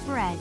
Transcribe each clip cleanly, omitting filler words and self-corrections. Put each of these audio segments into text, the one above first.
Bread.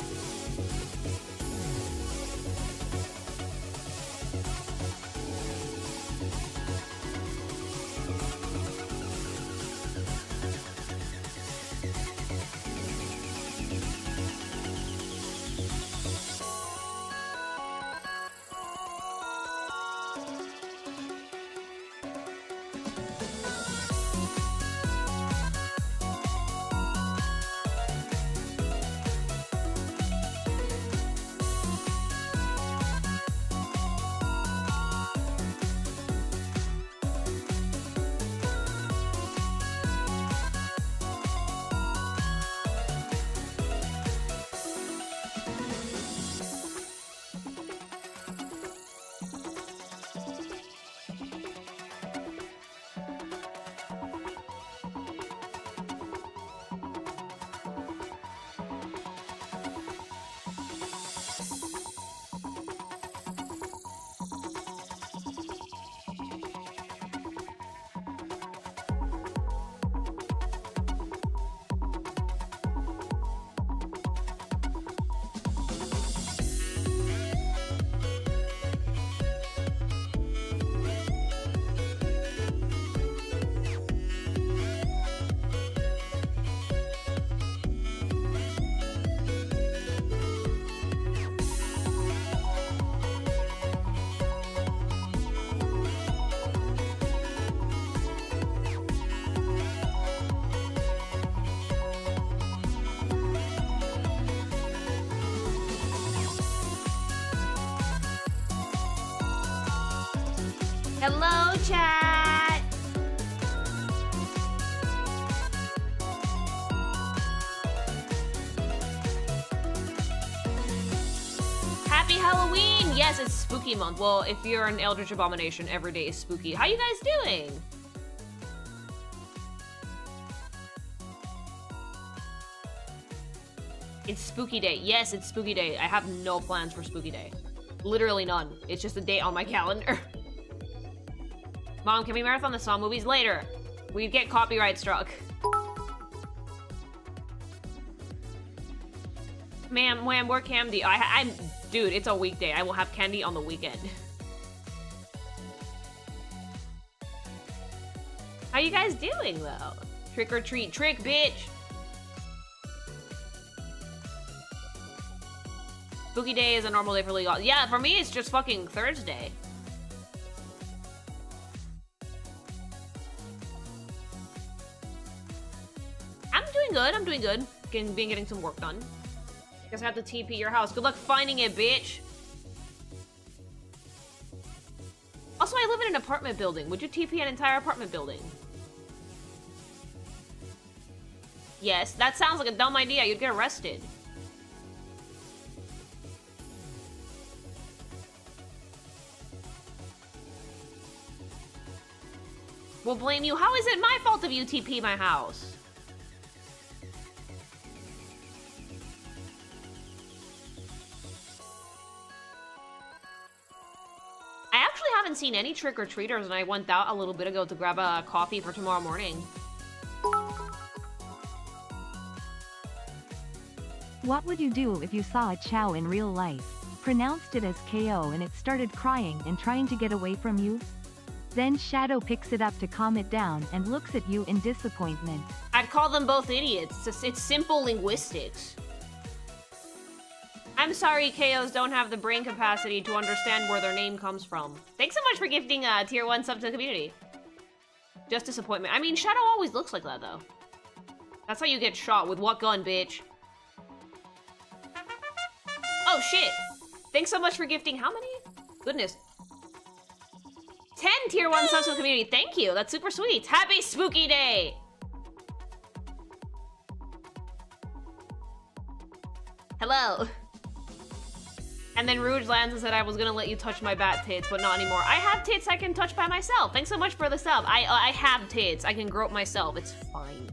Hello, chat! Happy Halloween! Yes, it's spooky month. Well, if you're an Eldritch Abomination, every day is spooky. How you guys doing? It's spooky day. Yes, it's spooky day. I have no plans for spooky day. Literally none. It's just a date on my calendar. Mom, can we marathon the Saw movies later? We get copyright struck. Ma'am, wham, where candy? I'm, dude, it's a weekday. I will have candy on the weekend. How you guys doing, though? Trick or treat. Trick, bitch! Spooky day is a normal day for legal. Yeah, for me, it's just fucking Thursday. I'm doing good. I'm doing good. Been getting some work done. Guess I have to TP your house. Good luck finding it, bitch. Also, I live in an apartment building. Would you TP an entire apartment building? Yes, that sounds like a dumb idea. You'd get arrested. We'll blame you. How is it my fault if you TP my house? I actually haven't seen any trick-or-treaters, and I went out a little bit ago to grab a coffee for tomorrow morning. What would you do if you saw a Chow in real life, pronounced it as KO, and it started crying and trying to get away from you? Then Shadow picks it up to calm it down and looks at you in disappointment. I'd call them both idiots. It's simple linguistics. I'm sorry KOs don't have the brain capacity to understand where their name comes from. Thanks so much for gifting a tier 1 sub to the community. Just disappointment. I mean, Shadow always looks like that, though. That's how you get shot. With what gun, bitch? Oh, shit. Thanks so much for gifting how many? Goodness. 10 tier 1 subs to the community. Thank you. That's super sweet. Happy spooky day. Hello. And then Rouge lands and said I was gonna let you touch my bat tits, but not anymore. I have tits I can touch by myself. Thanks so much for the sub. I have tits. I can grope myself. It's fine.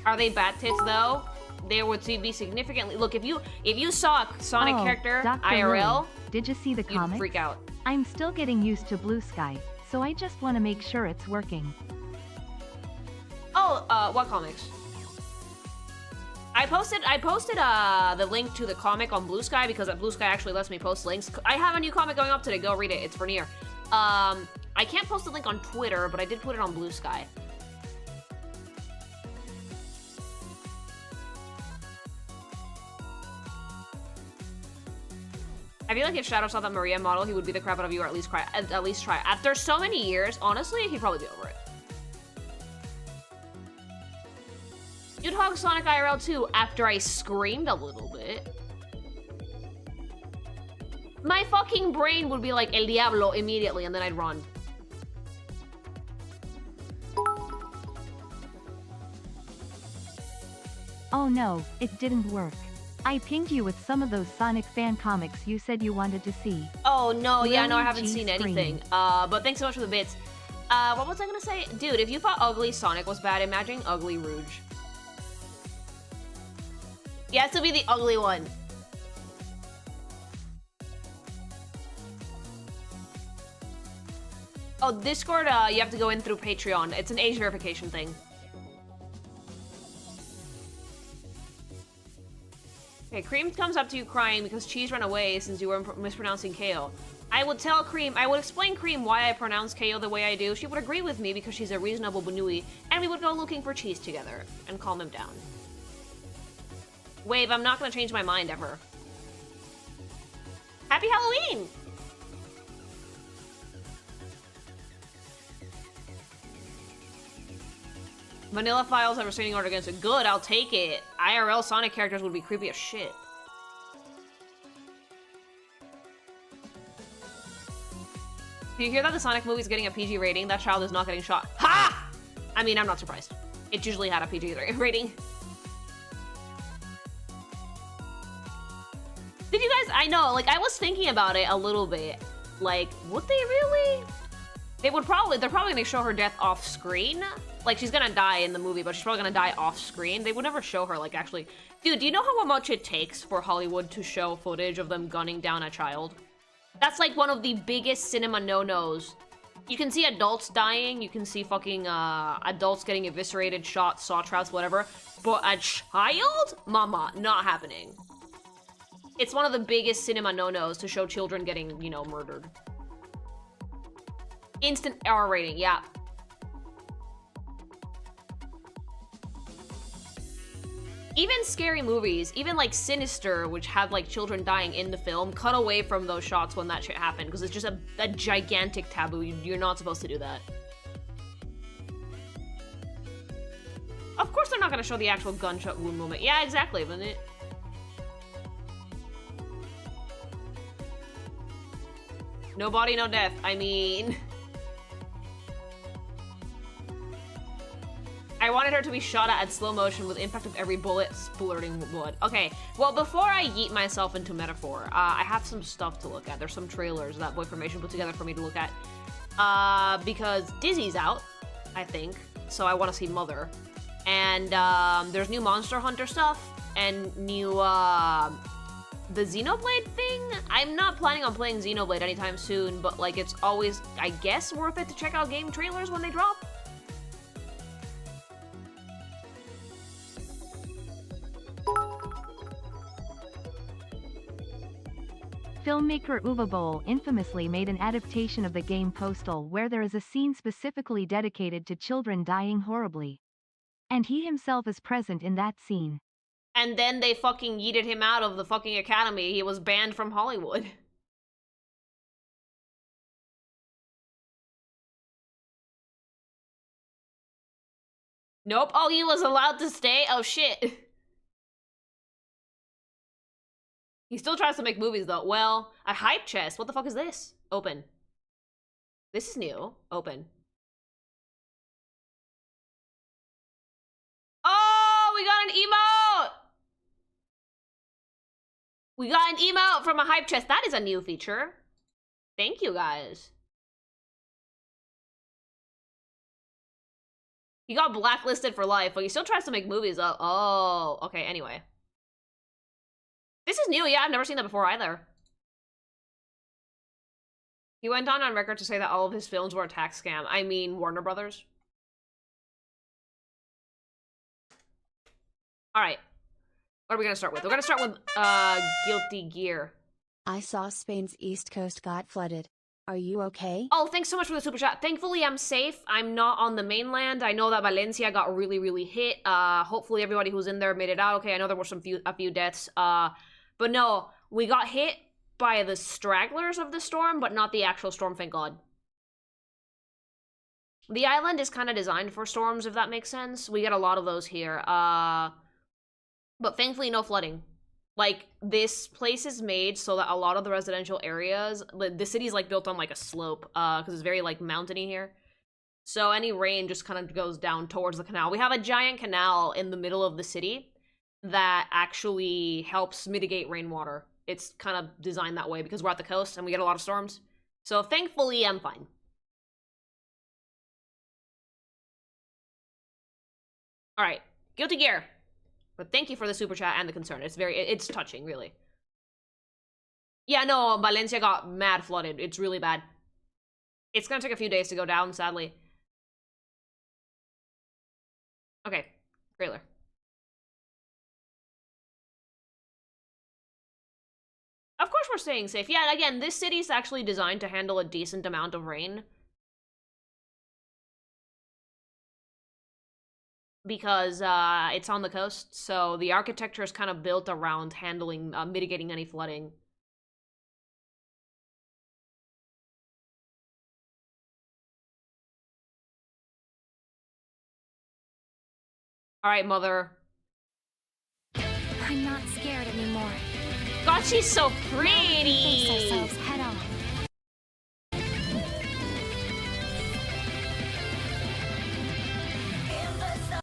Are they bat tits though? They would be significantly. Look, if you saw a Sonic character Dr. IRL, Lily, did you see the comics? You'd freak out. I'm still getting used to Blue Sky, so I just want to make sure it's working. Oh, what comics? I posted the link to the comic on Blue Sky because Blue Sky actually lets me post links. I have a new comic going up today. Go read it. It's for Nier. I can't post the link on Twitter, but I did put it on Blue Sky. I feel like if Shadow saw that Maria model, he would be the crap out of you, or at least try. After so many years, honestly, he'd probably be over it. You'd hog Sonic IRL too after I screamed a little bit. My fucking brain would be like El Diablo immediately, and then I'd run. Oh no, it didn't work. I pinged you with some of those Sonic fan comics you said you wanted to see. Oh no, yeah, no, I Really haven't seen anything. But thanks so much for the bits. What was I gonna say? Dude, if you thought Ugly Sonic was bad, imagine Ugly Rouge. He has to be the ugly one. Oh, Discord, you have to go in through Patreon. It's an age verification thing. Okay, Cream comes up to you crying because Cheese ran away since you were mispronouncing KO. I would explain Cream why I pronounce KO the way I do. She would agree with me because she's a reasonable Bunui, and we would go looking for Cheese together and calm him down. Wave, I'm not gonna change my mind ever. Happy Halloween! Vanilla Files have a restraining order against it. Good, I'll take it. IRL Sonic characters would be creepy as shit. Do you hear that the Sonic movie's getting a PG rating? That child is not getting shot. Ha! I mean, I'm not surprised. It usually had a PG rating. Could you guys, I know, like, I was thinking about it a little bit. Like, would they really? They're probably gonna show her death off screen. Like, she's gonna die in the movie, but she's probably gonna die off screen. They would never show her, like, actually. Dude, do you know how much it takes for Hollywood to show footage of them gunning down a child? That's like one of the biggest cinema no-nos. You can see adults dying, you can see fucking adults getting eviscerated, shot, saw traps, whatever. But a child? Mama, not happening. It's one of the biggest cinema no-nos to show children getting, you know, murdered. Instant R rating, yeah. Even scary movies, even like Sinister, which had like children dying in the film, cut away from those shots when that shit happened because it's just a gigantic taboo. You're not supposed to do that. Of course they're not gonna show the actual gunshot wound moment. Yeah, exactly, but it... No body, no death. I mean... I wanted her to be shot at slow motion with impact of every bullet splurting blood. Okay, well, before I yeet myself into metaphor, I have some stuff to look at. There's some trailers that Boy Formation put together for me to look at. Because Dizzy's out, I think, so I want to see Mother. And there's new Monster Hunter stuff, and new, the Xenoblade thing? I'm not planning on playing Xenoblade anytime soon, but, like, it's always, I guess, worth it to check out game trailers when they drop. Filmmaker Uwe Boll infamously made an adaptation of the game Postal where there is a scene specifically dedicated to children dying horribly. And he himself is present in that scene. And then they fucking yeeted him out of the fucking academy. He was banned from Hollywood. Nope. Oh, he was allowed to stay? Oh, shit. He still tries to make movies, though. Well, a hype chest. What the fuck is this? Open. This is new. Open. Oh, we got an emote! We got an emote from a hype chest. That is a new feature. Thank you, guys. He got blacklisted for life, but he still tries to make movies. Oh, okay, anyway. This is new, yeah, I've never seen that before either. He went on record to say that all of his films were a tax scam. I mean, Warner Brothers. Alright. What are we gonna start with? We're gonna start with, Guilty Gear. I saw Spain's east coast got flooded. Are you okay? Oh, thanks so much for the super chat. Thankfully, I'm safe. I'm not on the mainland. I know that Valencia got really, really hit. Hopefully everybody who's in there made it out okay. I know there were a few deaths. But no, we got hit by the stragglers of the storm, but not the actual storm, thank God. The island is kind of designed for storms, if that makes sense. We get a lot of those here. But thankfully, no flooding. Like, this place is made so that a lot of the residential areas, the city's, like, built on, like, a slope, because it's very, like, mountainy here. So any rain just kind of goes down towards the canal. We have a giant canal in the middle of the city that actually helps mitigate rainwater. It's kind of designed that way because we're at the coast and we get a lot of storms. So thankfully, I'm fine. All right, Guilty Gear. But thank you for the super chat and the concern. It's touching, really. Yeah, no, Valencia got mad flooded. It's really bad. It's gonna take a few days to go down, sadly. Okay, trailer. Of course we're staying safe. Yeah, again, this city's actually designed to handle a decent amount of rain. Because it's on the coast, so the architecture is kind of built around handling, mitigating any flooding. Alright, Mother. I'm not scared anymore. God, she's so pretty! Face ourselves head on.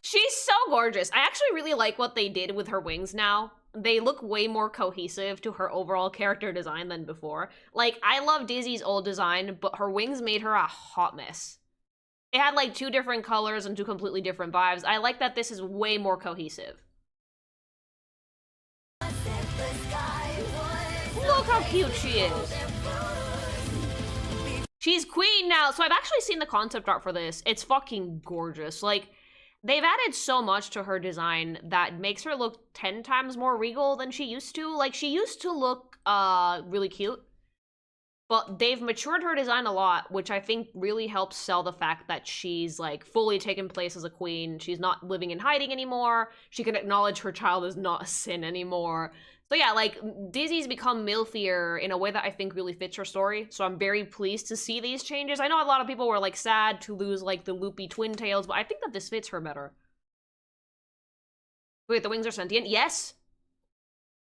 She's so gorgeous. I actually really like what they did with her wings now. They look way more cohesive to her overall character design than before. Like, I love Dizzy's old design, but her wings made her a hot mess. It had like 2 different colors and 2 completely different vibes. I like that this is way more cohesive. Look how cute she is. She's queen now. So I've actually seen the concept art for this. It's fucking gorgeous. Like, they've added so much to her design that makes her look 10 times more regal than she used to. Like, she used to look really cute. But they've matured her design a lot, which I think really helps sell the fact that she's, like, fully taken place as a queen. She's not living in hiding anymore. She can acknowledge her child is not a sin anymore. So yeah, like, Dizzy's become milfier in a way that I think really fits her story. So I'm very pleased to see these changes. I know a lot of people were, like, sad to lose, like, the loopy twin tails, but I think that this fits her better. Wait, the wings are sentient? Yes!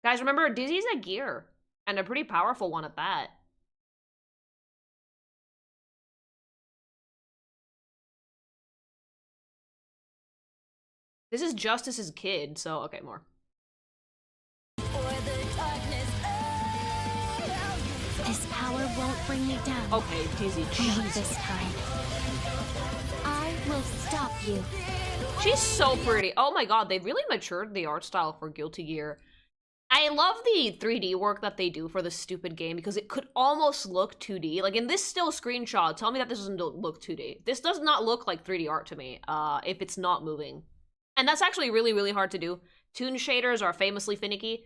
Guys, remember, Dizzy's a gear. And a pretty powerful one at that. This is Justice's kid, so okay, more. This power won't bring me down. Okay, Dizzy, Not jeez. this time. I will stop you. She's so pretty. Oh my god, they've really matured the art style for Guilty Gear. I love the 3D work that they do for this stupid game because it could almost look 2D. Like, in this still screenshot, tell me that this doesn't look 2D. This does not look like 3D art to me, if it's not moving. And that's actually really, really hard to do. Toon shaders are famously finicky,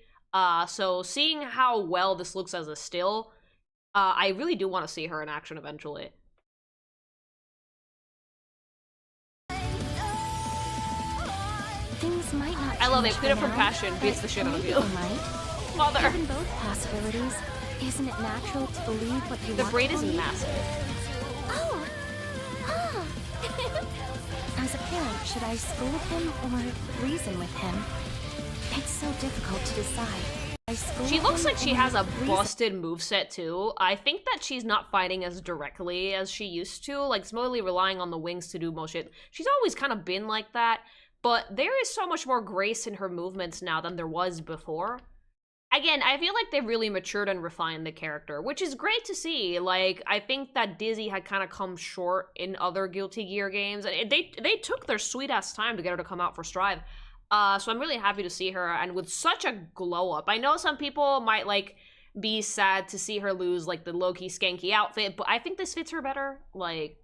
so seeing how well this looks as a still, I really do want to see her in action eventually. Things might not. I love it. change Queen of for now, Compassion beats but the shit out of maybe you. they might. Mother. Given both possibilities, isn't it natural to believe what you The want braid to is believe? massive. Oh. Ah. As a parent, should I scold him or reason with him? It's so difficult to decide. I scold She looks him like she or has a reason- busted moveset too. I think that she's not fighting as directly as she used to, like slowly relying on the wings to do most shit. She's always kind of been like that, but there is so much more grace in her movements now than there was before. Again, I feel like they've really matured and refined the character, which is great to see. Like, I think that Dizzy had kind of come short in other Guilty Gear games, and they took their sweet-ass time to get her to come out for Strive. So I'm really happy to see her, and with such a glow-up. I know some people might, like, be sad to see her lose, like, the low-key skanky outfit, but I think this fits her better. Like,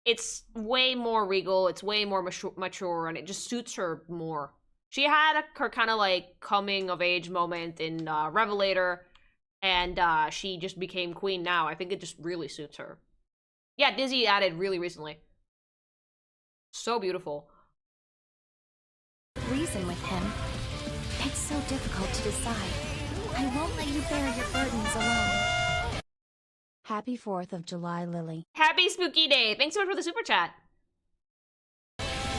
it's way more regal, it's way more mature, and it just suits her more. She had her kind of, like, coming-of-age moment in Revelator, and she just became queen now. I think it just really suits her. Yeah, Dizzy added really recently. So beautiful. Reason with him. It's so difficult to decide. I won't let you bear your burdens alone. Happy 4th of July, Lily. Happy Spooky Day! Thanks so much for the super chat.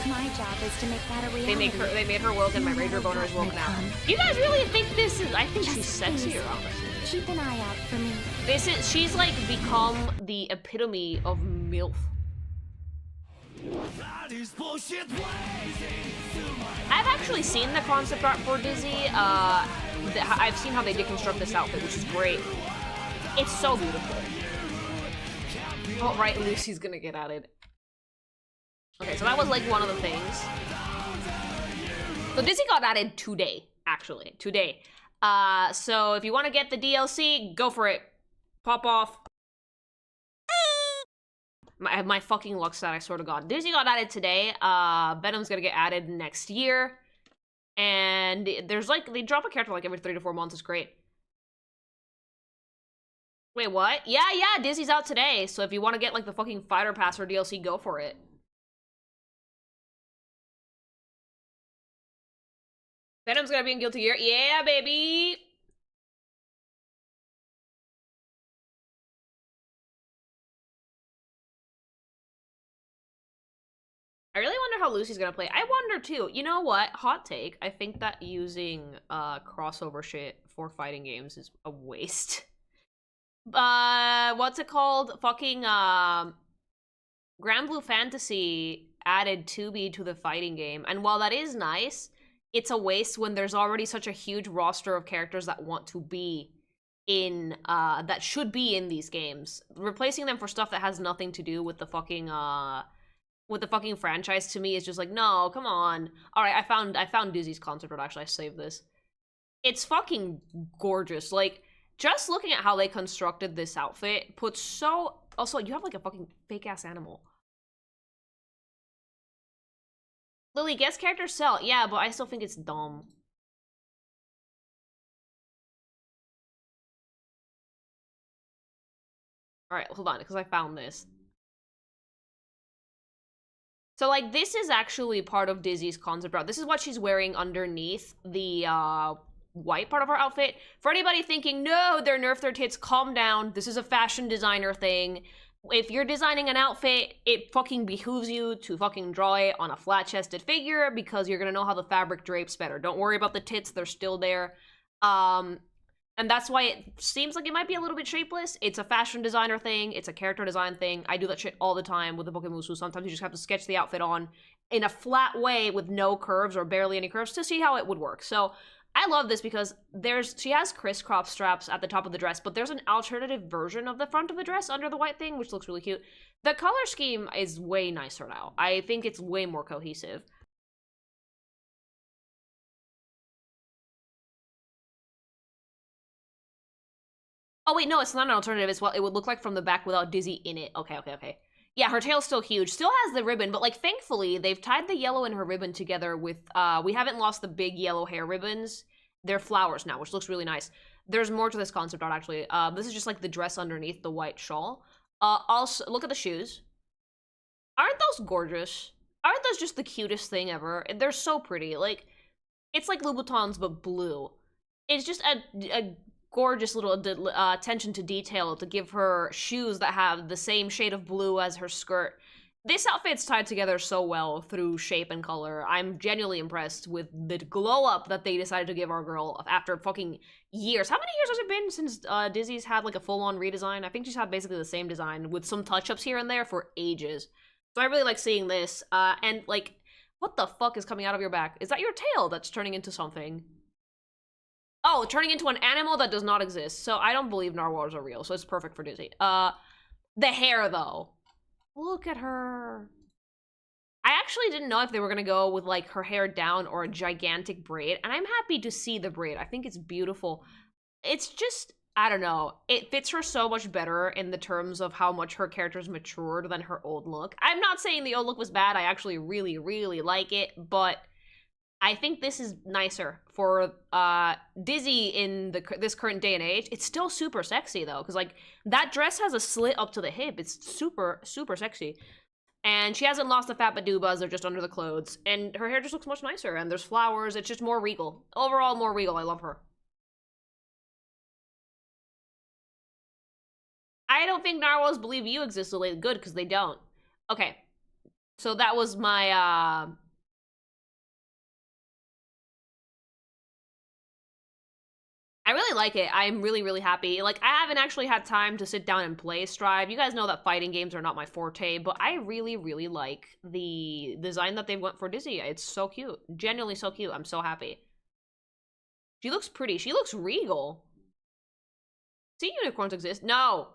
My job is to make that a reality. They made her woke and my Ranger boner is woke now. You guys really think this is, I think Just she's please, sexier, honestly. keep an eye out for me. She's like become the epitome of MILF. I've actually seen the concept art for Dizzy. I've seen how they deconstruct this outfit, which is great. It's so beautiful. Oh, right, Lucy's gonna get added. Okay, so that was like one of the things. So Dizzy got added today, actually, today. So if you want to get the DLC, go for it. Pop off. My fucking luck stat, I swear to God. Dizzy got added today. Venom's gonna get added next year. And there's like, they drop a character like every 3 to 4 months. It's great. Wait, what? Yeah, Dizzy's out today. So if you want to get like the fucking Fighter Pass or DLC, go for it. Venom's gonna be in Guilty Gear. Yeah, baby! I really wonder how Lucy's gonna play. I wonder too. You know what? Hot take. I think that using crossover shit for fighting games is a waste. What's it called? Fucking Grand Blue Fantasy added tiime to the fighting game. And while that is nice, it's a waste when there's already such a huge roster of characters that want to be in, that should be in these games. Replacing them for stuff that has nothing to do with the fucking franchise to me is just like, no, come on. Alright, I found Dizzy's concept art, actually, I saved this. It's fucking gorgeous. Like, just looking at how they constructed this outfit puts so... Also, you have like a fucking fake-ass animal. Lily, guest characters sell. Yeah, but I still think it's dumb. Alright, hold on, because I found this. So, like, this is actually part of Dizzy's concept art. This is what she's wearing underneath the, white part of her outfit. For anybody thinking, no, they're nerfed their tits, calm down. This is a fashion designer thing. If you're designing an outfit, it fucking behooves you to fucking draw it on a flat-chested figure because you're gonna know how the fabric drapes better. Don't worry about the tits, they're still there. And that's why it seems like it might be a little bit shapeless. It's a fashion designer thing, it's a character design thing. I do that shit all the time with the Pokemusu. Sometimes you just have to sketch the outfit on in a flat way with no curves or barely any curves to see how it would work. So I love this because she has crisscross straps at the top of the dress, but there's an alternative version of the front of the dress under the white thing, which looks really cute. The color scheme is way nicer now. I think it's way more cohesive. Oh wait, no, it's not an alternative. It's what it would look like from the back without Dizzy in it. Okay. Yeah, her tail's still huge. Still has the ribbon, but like thankfully they've tied the yellow and her ribbon together with we haven't lost the big yellow hair ribbons. They're flowers now, which looks really nice. There's more to this concept art actually. This is just like the dress underneath the white shawl. Also look at the shoes. Aren't those gorgeous? Aren't those just the cutest thing ever? They're so pretty. Like, it's like Louboutins but blue. It's just a gorgeous little attention to detail to give her shoes that have the same shade of blue as her skirt. This outfit's tied together so well through shape and color. I'm genuinely impressed with the glow up that they decided to give our girl after fucking years. How many years has it been since Dizzy's had like a full-on redesign? I think she's had basically the same design with some touch-ups here and there for ages. So I really like seeing this. And like, what the fuck is coming out of your back? Is that your tail that's turning into something? Oh, turning into an animal that does not exist. So I don't believe narwhals are real, so it's perfect for Dizzy. The hair, though. Look at her. I actually didn't know if they were gonna go with, like, her hair down or a gigantic braid, and I'm happy to see the braid. I think it's beautiful. It's just, I don't know. It fits her so much better in the terms of how much her character's matured than her old look. I'm not saying the old look was bad. I actually really, really like it, but I think this is nicer for Dizzy in this current day and age. It's still super sexy though, because like that dress has a slit up to the hip. It's super, super sexy. And she hasn't lost the fat badubas, they're just under the clothes. And her hair just looks much nicer, and there's flowers, it's just more regal. Overall, more regal, I love her. I don't think narwhals believe you exist, so good, because they don't. Okay, so that was my, I really like it. I'm really, really happy. Like, I haven't actually had time to sit down and play Strive. You guys know that fighting games are not my forte, but I really, really like the design that they went for Dizzy. It's so cute. Genuinely so cute. I'm so happy. She looks pretty. She looks regal. Sea unicorns exist? No.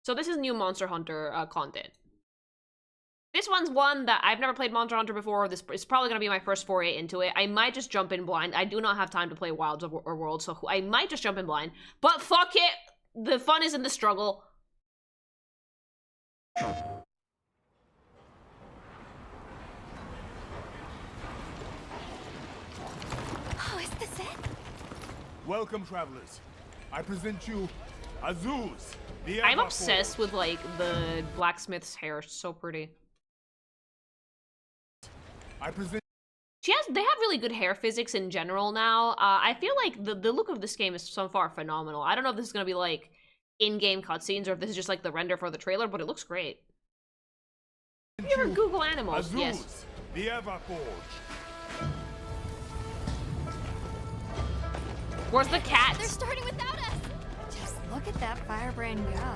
So this is new Monster Hunter content. This one's one that I've never played Monster Hunter before. This is probably going to be my first foray into it. I might just jump in blind. I do not have time to play Wilds or Worlds, so I might just jump in blind. But fuck it! The fun is in the struggle. Oh, is this it? Welcome, travelers. I present you Azuz, the I'm obsessed with, like, the blacksmith's hair. It's so pretty. They have really good hair physics in general now. I feel like the look of this game is so far phenomenal. I don't know if this is gonna be like in-game cutscenes or if this is just like the render for the trailer, but it looks great. Have you ever Google animals? Azuz, Yes. The Everforge. Where's the cat? They're starting without us! Just look at that firebrand go.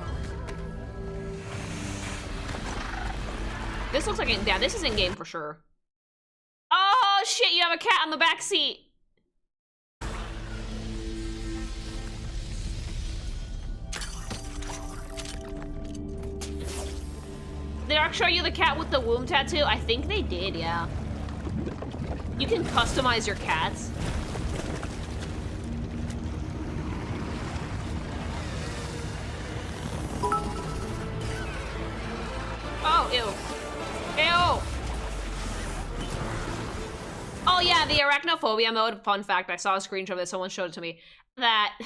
This looks like, yeah, this is in game for sure. Oh shit, you have a cat on the back seat. Did Ark show you the cat with the womb tattoo? I think they did, yeah. You can customize your cats. Oh, ew. Ew! Oh yeah, the arachnophobia mode, fun fact, I saw a screenshot of this, someone showed it to me, that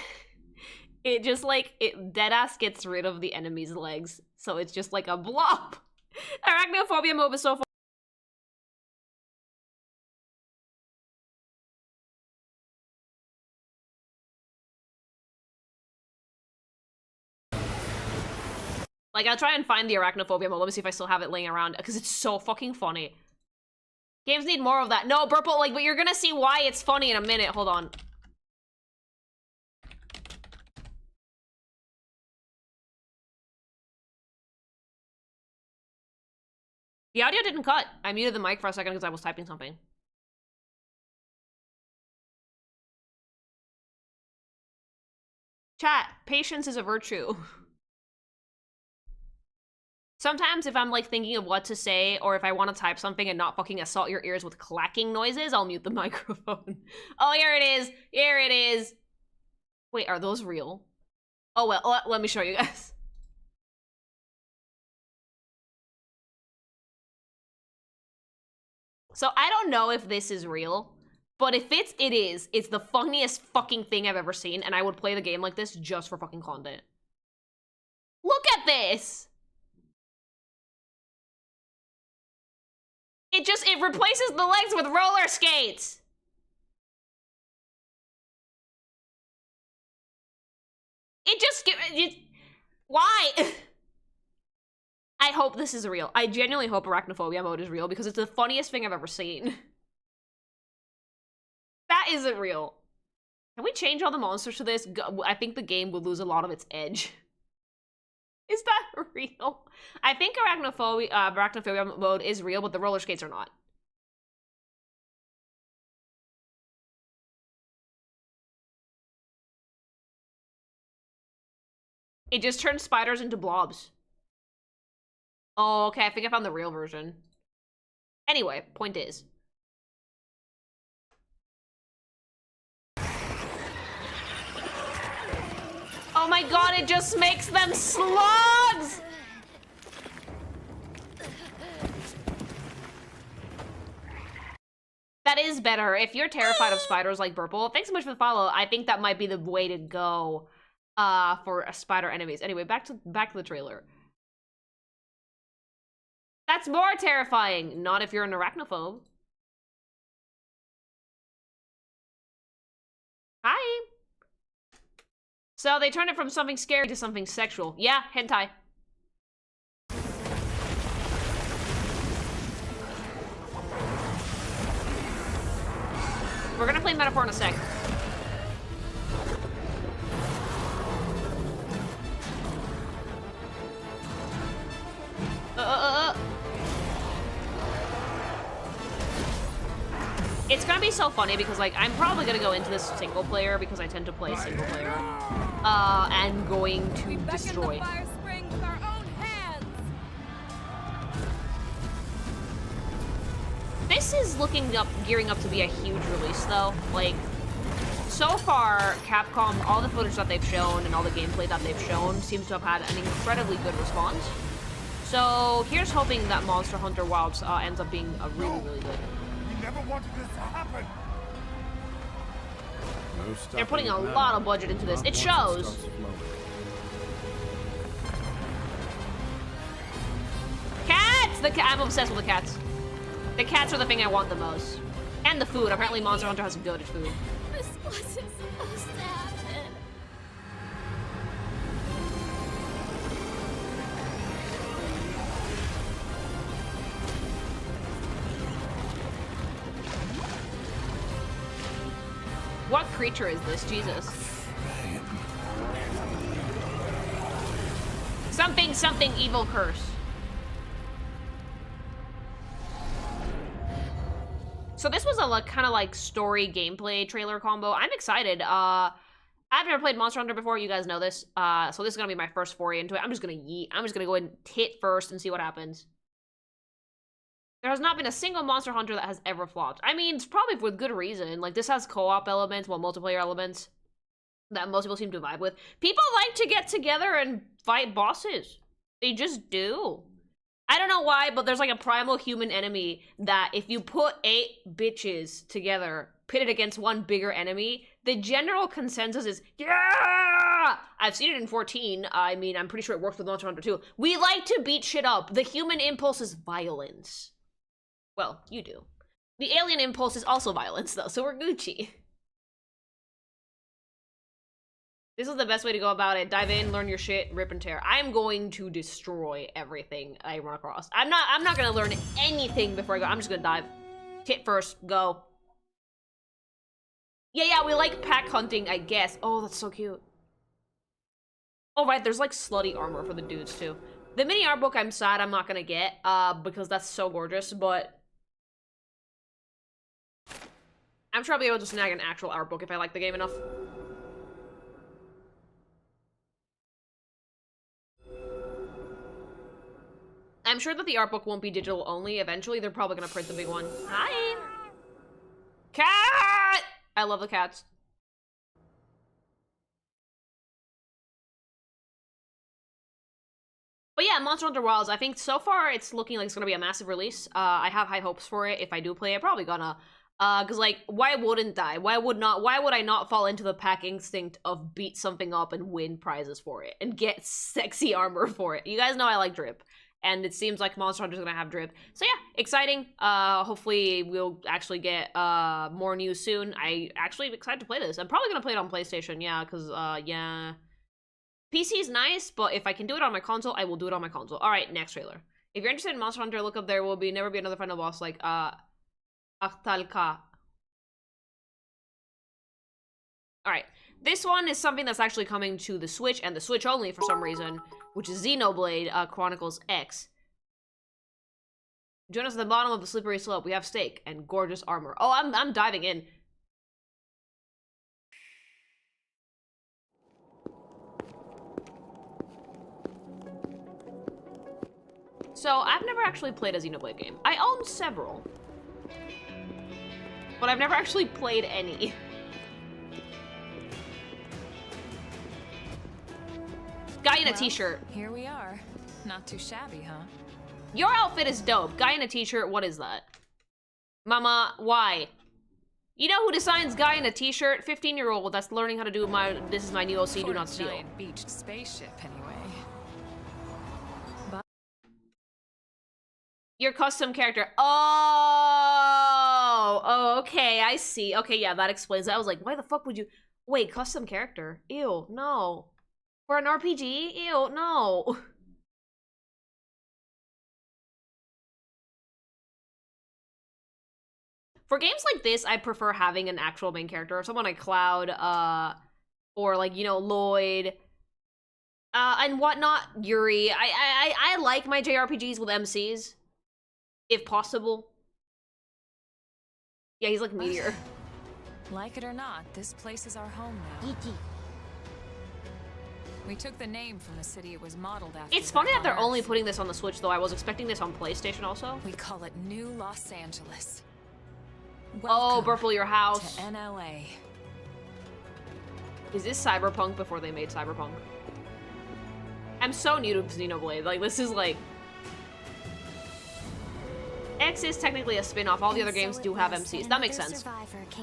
it just like, it deadass gets rid of the enemy's legs, so it's just like a blob. Arachnophobia mode is so fun. Like, I'll try and find the arachnophobia mode. Let me see if I still have it laying around, because it's so fucking funny. Games need more of that. No, Burple, like, but you're gonna see why it's funny in a minute. Hold on. The audio didn't cut. I muted the mic for a second because I was typing something. Chat, patience is a virtue. Sometimes if I'm like thinking of what to say, or if I want to type something and not fucking assault your ears with clacking noises, I'll mute the microphone. Oh, here it is. Here it is. Wait, are those real? Oh, well, let me show you guys. So I don't know if this is real, but if it is, it's the funniest fucking thing I've ever seen, and I would play the game like this just for fucking content. Look at this! It replaces the legs with roller skates! Why? I hope this is real. I genuinely hope arachnophobia mode is real because it's the funniest thing I've ever seen. That isn't real. Can we change all the monsters to this? I think the game would lose a lot of its edge. Is that real? I think arachnophobia mode is real, but the roller skates are not. It just turns spiders into blobs. Oh, okay, I think I found the real version. Anyway, point is. Oh my god, it just makes them slugs! That is better. If you're terrified of spiders like Burple, thanks so much for the follow. I think that might be the way to go for spider enemies. Anyway, back to the trailer. That's more terrifying. Not if you're an arachnophobe. Hi. So they turned it from something scary to something sexual. Yeah, hentai. We're gonna play Metaphor in a sec. It's gonna be so funny because, like, I'm probably gonna go into this single player because I tend to play single player. And going to destroy. This is gearing up to be a huge release, though. Like, so far, Capcom, all the footage that they've shown and all the gameplay that they've shown seems to have had an incredibly good response. So here's hoping that Monster Hunter Wilds ends up being a really, really good. We never wanted this to happen. They're putting a lot of budget into this. It shows. Cats! I'm obsessed with the cats. The cats are the thing I want the most. And the food. Apparently Monster Hunter has some good food. This wasn't supposed to happen. What creature is this? Jesus. Something evil curse. So this was a like, kind of like story gameplay trailer combo. I'm excited. I've never played Monster Hunter before. You guys know this. So this is gonna be my first foray into it. I'm just gonna yeet. I'm just gonna go and hit first and see what happens. There has not been a single Monster Hunter that has ever flopped. I mean, it's probably with good reason. Like, this has co-op elements, well, multiplayer elements that most people seem to vibe with. People like to get together and fight bosses. They just do. I don't know why, but there's like a primal human enemy that if you put 8 bitches together, pitted against one bigger enemy, the general consensus is, yeah! I've seen it in 14. I mean, I'm pretty sure it works with Monster Hunter 2. We like to beat shit up. The human impulse is violence. Well, you do. The alien impulse is also violence, though, so we're Gucci. This is the best way to go about it. Dive in, learn your shit, rip and tear. I'm going to destroy everything I run across. I'm not gonna learn anything before I go. I'm just gonna dive. Hit first, go. Yeah, we like pack hunting, I guess. Oh, that's so cute. Oh, right, there's like slutty armor for the dudes, too. The mini art book I'm sad I'm not gonna get, because that's so gorgeous, but I'm sure I'll be able to snag an actual art book if I like the game enough. I'm sure that the art book won't be digital only. Eventually, they're probably gonna print the big one. Hi! Cat! I love the cats. But yeah, Monster Hunter Wilds, I think so far it's looking like it's gonna be a massive release. I have high hopes for it. If I do play it, probably gonna. Cause like, why wouldn't I? Why would I not fall into the pack instinct of beat something up and win prizes for it? And get sexy armor for it? You guys know I like drip. And it seems like Monster Hunter's gonna have drip. So yeah, exciting. Hopefully we'll actually get more news soon. I actually am excited to play this. I'm probably gonna play it on PlayStation, yeah, because yeah. PC is nice, but if I can do it on my console, I will do it on my console. Alright, next trailer. If you're interested in Monster Hunter, look up there will never be another final boss like Achtalka. Alright, this one is something that's actually coming to the Switch, and the Switch only for some reason, which is Xenoblade Chronicles X. Join us at the bottom of the slippery slope. We have steak and gorgeous armor. Oh, I'm diving in. So, I've never actually played a Xenoblade game. I own several. But I've never actually played any. Guy in a t-shirt. Here we are. Not too shabby, huh? Your outfit is dope. Guy in a t-shirt, what is that? Mama, why? You know who designs guy in a t-shirt? 15-year-old that's learning how to do this is my new OC, do not steal. Giant beached spaceship, anyway. Your custom character. Oh, okay, I see. Okay, yeah, that explains it. I was like, why the fuck would you... Wait, custom character? Ew, no. For an RPG? Ew, no. For games like this, I prefer having an actual main character. Someone like Cloud, or like, you know, Lloyd, and whatnot, Yuri. I like my JRPGs with MCs. If possible. Yeah, he's like Meteor. Like it or not, this place is our home now. We took the name from the city it was modeled after. It's funny that they're only putting this on the Switch, though. I was expecting this on PlayStation also. We call it New Los Angeles. Oh, Burple, your house. To NLA. Is this Cyberpunk before they made Cyberpunk? I'm so new to Xenoblade. Like, this is like... X is technically a spin-off. All the other games do have MCs. That makes sense.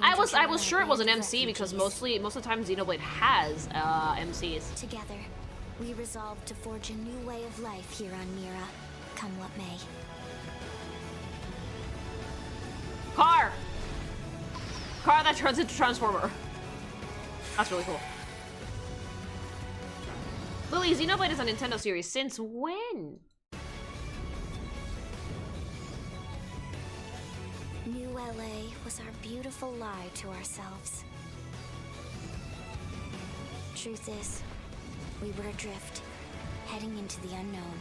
I was sure it was an MC because most of the time Xenoblade has MCs. Together, we resolved to forge a new way of life here on Mira, come what may. Car that turns into Transformer. That's really cool. Lily, Xenoblade is a Nintendo series. Since when? New LA was our beautiful lie to ourselves. Truth is, we were adrift, heading into the unknown.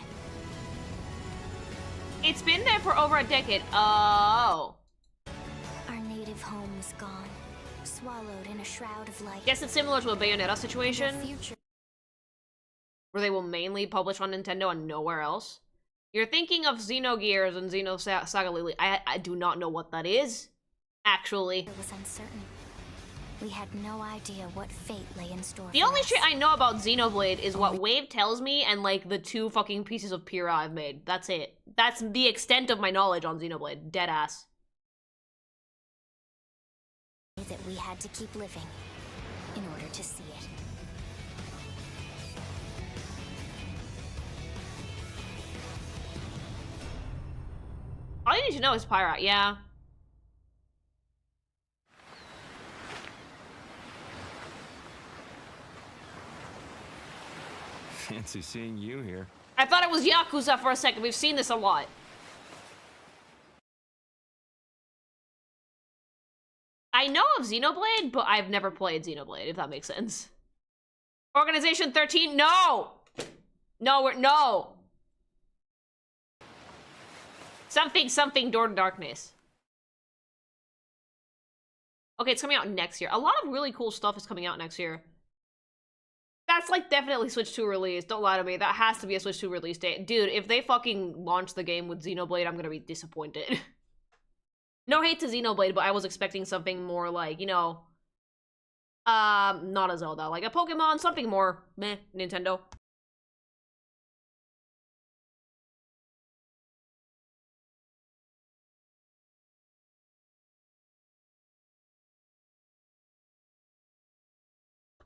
It's been there for over a decade. Oh. home was gone, swallowed in a shroud of light. Guess it's similar to a Bayonetta situation, The future where they will mainly publish on Nintendo and nowhere else. You're thinking of Xenogears and Xenosaga Lily. I do not know what that is, actually. was uncertain. We had no idea what fate lay in store The for only us. shit I know about Xenoblade is what Wave tells me and, like, the 2 fucking pieces of Pyrrha I've made. That's it. That's the extent of my knowledge on Xenoblade. Deadass. That we had to keep living in order to see it. All you need to know is Pyrrha, yeah. Fancy seeing you here. I thought it was Yakuza for a second. We've seen this a lot. I know of Xenoblade, but I've never played Xenoblade, if that makes sense. Organization 13, no! No. Something, Door to Darkness. Okay, it's coming out next year. A lot of really cool stuff is coming out next year. That's, like, definitely Switch 2 release. Don't lie to me. That has to be a Switch 2 release date. Dude, if they fucking launch the game with Xenoblade, I'm gonna be disappointed. No hate to Xenoblade, but I was expecting something more like, you know... not a Zelda. Like a Pokemon, something more meh, Nintendo.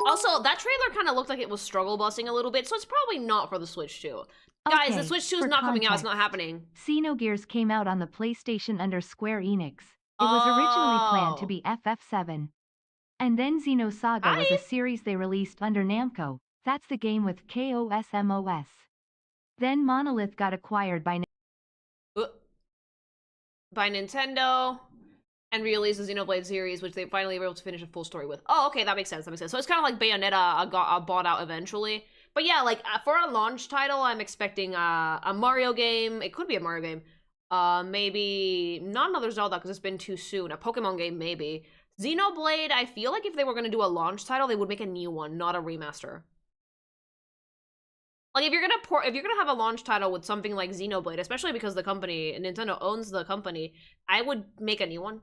Also, that trailer kind of looked like it was struggle busing a little bit, so it's probably not for the Switch 2. Guys, the Okay, Switch 2 is for not coming out, it's not context, happening. Xenogears came out on the PlayStation under Square Enix. It was originally planned to be FF7. And then Xenosaga was a series they released under Namco. That's the game with KOSMOS. Then Monolith got acquired by Nintendo, and released the Xenoblade series, which they finally were able to finish a full story with. Oh, okay, that makes sense, So it's kind of like Bayonetta got bought out eventually. But yeah, like, for a launch title, I'm expecting a Mario game. It could be a Mario game. Maybe not another Zelda, because it's been too soon. A Pokemon game, maybe. Xenoblade, I feel like if they were going to do a launch title, they would make a new one, not a remaster. Like, if you're gonna have a launch title with something like Xenoblade, especially because the company, Nintendo owns the company, I would make a new one.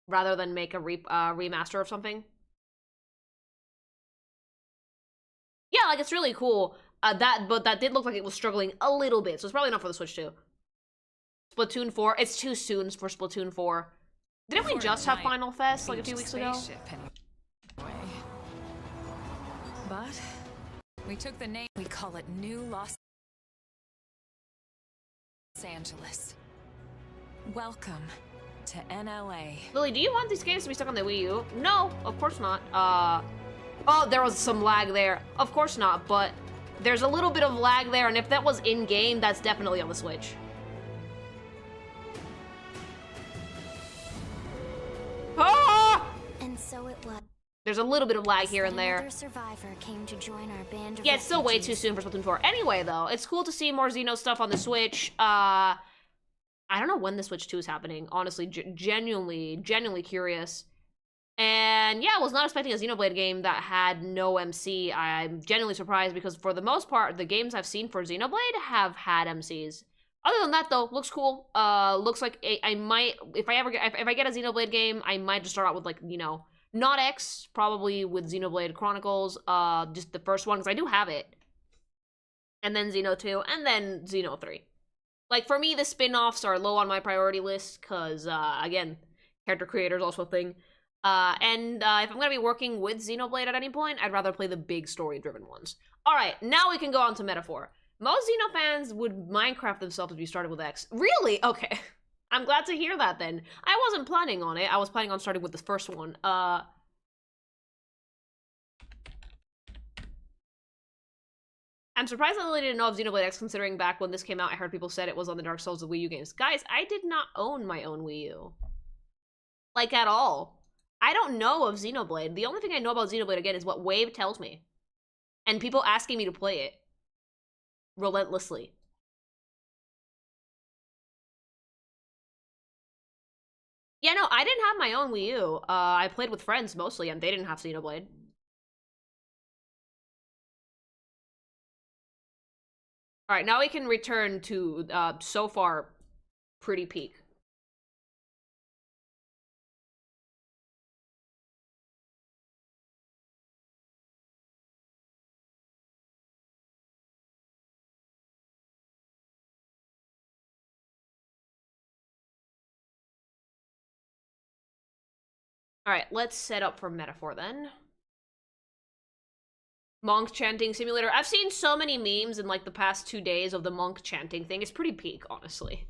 Rather than make a remaster of something. Yeah, like, it's really cool. But that did look like it was struggling a little bit, so it's probably not for the Switch 2. Splatoon 4, it's too soon for Splatoon 4. Didn't we just have Final Fest, like, a few weeks ago? Anyway. But we took the name, we call it New Los Angeles. Welcome to NLA. Lily, do you want these games to be stuck on the Wii U? No, of course not. Oh, there was some lag there. Of course not, but there's a little bit of lag there, and if that was in-game, that's definitely on the Switch. Ah! And so it was. There's a little bit of lag here and there. Another survivor came to join our band of Yeah, it's still way too refugees. soon for Splatoon 4. Anyway, though, it's cool to see more Xeno stuff on the Switch. I don't know when the Switch 2 is happening. Honestly, genuinely curious. And yeah, I was not expecting a Xenoblade game that had no MC. I'm genuinely surprised because for the most part, the games I've seen for Xenoblade have had MCs. Other than that, though, looks cool. Looks like I might, if I get a Xenoblade game, I might just start out with, like, you know, not X, probably with Xenoblade Chronicles, just the first one, because I do have it. And then Xeno 2, and then Xeno 3. Like, for me, the spin-offs are low on my priority list, because, again, character creator is also a thing. And if I'm going to be working with Xenoblade at any point, I'd rather play the big story-driven ones. Alright, now we can go on to Metaphor. Most Xeno fans would Minecraft themselves if you started with X. Really? Okay. I'm glad to hear that, then. I wasn't planning on it. I was planning on starting with the first one. I'm surprised that Lily didn't know of Xenoblade X, considering back when this came out, I heard people said it was on the Dark Souls of Wii U games. Guys, I did not own my own Wii U. Like, at all. I don't know of Xenoblade. The only thing I know about Xenoblade, again, is what Wave tells me. And people asking me to play it. Relentlessly. Yeah, no, I didn't have my own Wii U. I played with friends mostly, and they didn't have Xenoblade. Alright, now we can return to, so far, pretty peak. Alright, let's set up for Metaphor then. Monk chanting simulator. I've seen so many memes in like the past 2 days of the monk chanting thing. It's pretty peak, honestly.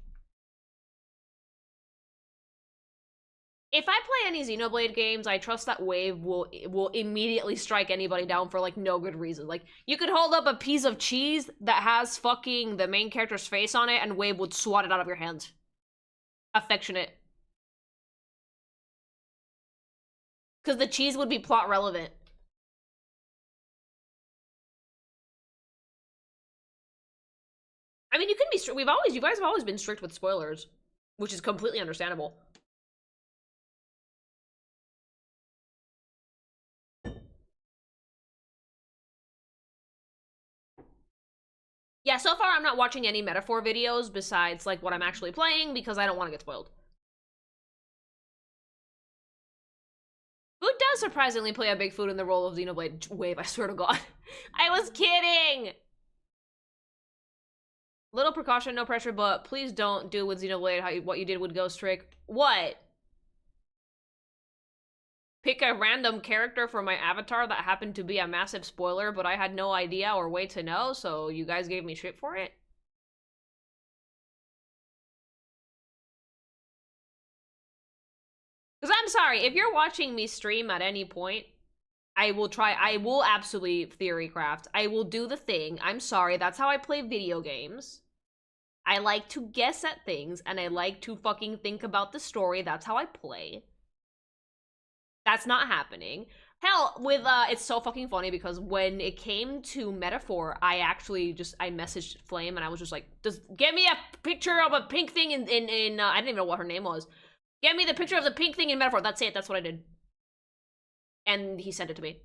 If I play any Xenoblade games, I trust that Wave will immediately strike anybody down for like no good reason. Like, you could hold up a piece of cheese that has fucking the main character's face on it and Wave would swat it out of your hand. Affectionate. Because the cheese would be plot relevant. I mean, you can be strict. You guys have always been strict with spoilers, which is completely understandable. Yeah, so far I'm not watching any Metaphor videos besides, like, what I'm actually playing because I don't want to get spoiled. Who does surprisingly play a Bigfoot in the role of Xenoblade Wave, I swear to God. I was kidding! Little precaution, no pressure, but please don't do with Xenoblade what you did with Ghost Trick. What? Pick a random character for my avatar that happened to be a massive spoiler, but I had no idea or way to know, so you guys gave me shit for it? Because I'm sorry, if you're watching me stream at any point, I will absolutely theory craft. I will do the thing. I'm sorry, that's how I play video games. I like to guess at things, and I like to fucking think about the story. That's how I play. That's not happening. Hell, with, it's so fucking funny because when it came to Metaphor, I messaged Flame and I was just like, get me a picture of a pink thing in I didn't even know what her name was. Get me the picture of the pink thing in Metaphor. That's it, that's what I did. And he sent it to me.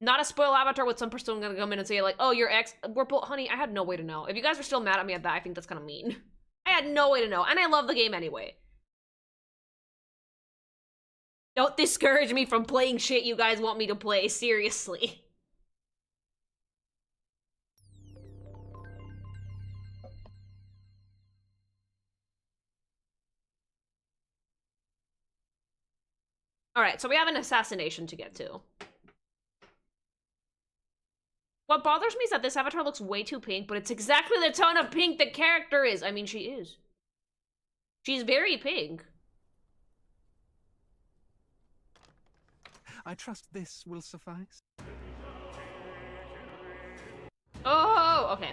Not a spoil avatar with some person gonna come in and say like, oh, your ex, honey, I had no way to know. If you guys are still mad at me at that, I think that's kind of mean. I had no way to know, and I love the game anyway. Don't discourage me from playing shit you guys want me to play, seriously. Alright, so we have an assassination to get to. What bothers me is that this avatar looks way too pink, but it's exactly the tone of pink the character is. I mean, she is. She's very pink. I trust this will suffice. Oh, okay.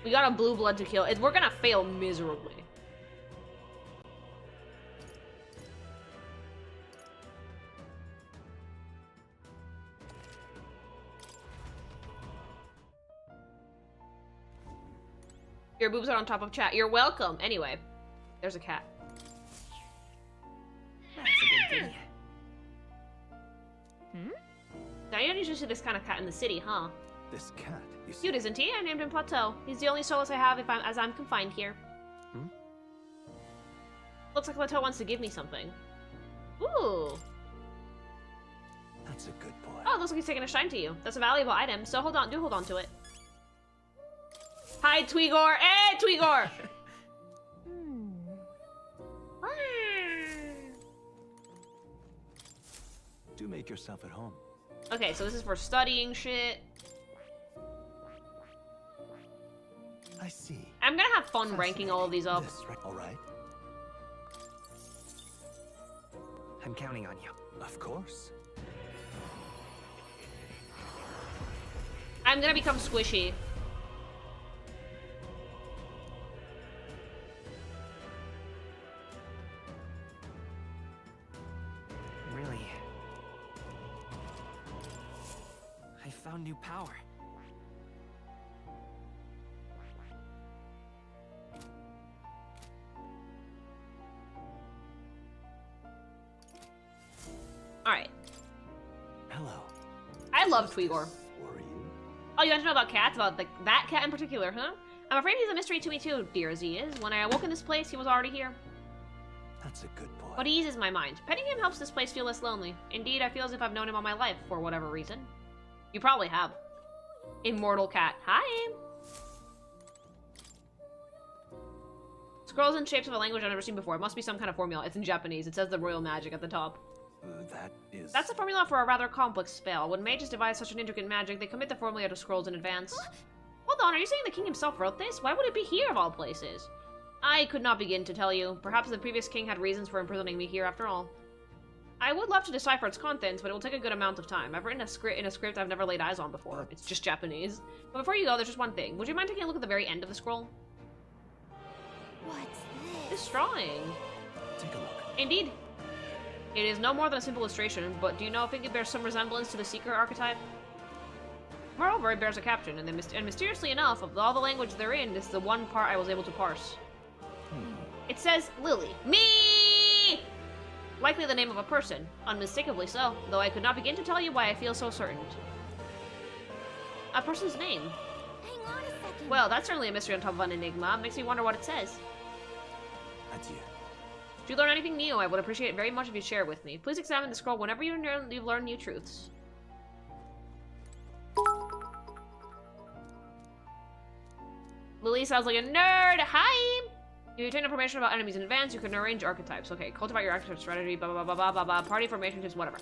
We got a blue blood to kill. We're gonna fail miserably. Your boobs are on top of chat. You're welcome. Anyway, there's a cat. That's a good video. Now you don't usually see this kind of cat in the city, huh? This cat is Cute, isn't he? I named him Plateau. He's the only solace I have as I'm confined here. Looks like Plateau wants to give me something. Ooh. That's a good boy. Oh, looks like he's taking a shine to you. That's a valuable item, so hold on to it. Hi, Tweegor! Hey, Tweegor! Do make yourself at home. Okay, so this is for studying shit. I see. I'm gonna have fun ranking all of these up. All right. I'm counting on you. Of course. I'm gonna become squishy. Really? I found new power. Alright. Hello. I love Does Tweegor. this worry you? Oh, you want to know about cats? About that cat in particular, huh? I'm afraid he's a mystery to me too, dear as he is. When I awoke in this place, he was already here. That's a good boy. But he eases my mind. Petting him helps this place feel less lonely. Indeed, I feel as if I've known him all my life, for whatever reason. You probably have. Immortal cat. Hi! Scrolls in shapes of a language I've never seen before. It must be some kind of formula. It's in Japanese. It says the royal magic at the top. That is... That's a formula for a rather complex spell. When mages devise such an intricate magic, they commit the formula to scrolls in advance. Hold on, are you saying the king himself wrote this? Why would it be here of all places? I could not begin to tell you. Perhaps the previous king had reasons for imprisoning me here after all. I would love to decipher its contents, but it will take a good amount of time. I've written a script in a script I've never laid eyes on before. It's just Japanese. But before you go, there's just one thing. Would you mind taking a look at the very end of the scroll? What's this? This drawing. Take a look. Indeed. It is no more than a simple illustration, but do you know if it bears some resemblance to the Seeker archetype? Moreover, it bears a caption, and mysteriously enough, of all the language therein, this is the one part I was able to parse. It says, Lily. Me! Likely the name of a person. Unmistakably so, though I could not begin to tell you why I feel so certain. A person's name. Hang on a second. Well, that's certainly a mystery on top of an enigma. Makes me wonder what it says. Adieu. If you learn anything new, I would appreciate it very much if you share it with me. Please examine the scroll whenever you've learned new truths. Lily sounds like a nerd! Hi! If you obtain information about enemies in advance, you can arrange archetypes. Okay, cultivate your archetype strategy, blah blah blah blah blah blah, party formation tips, whatever.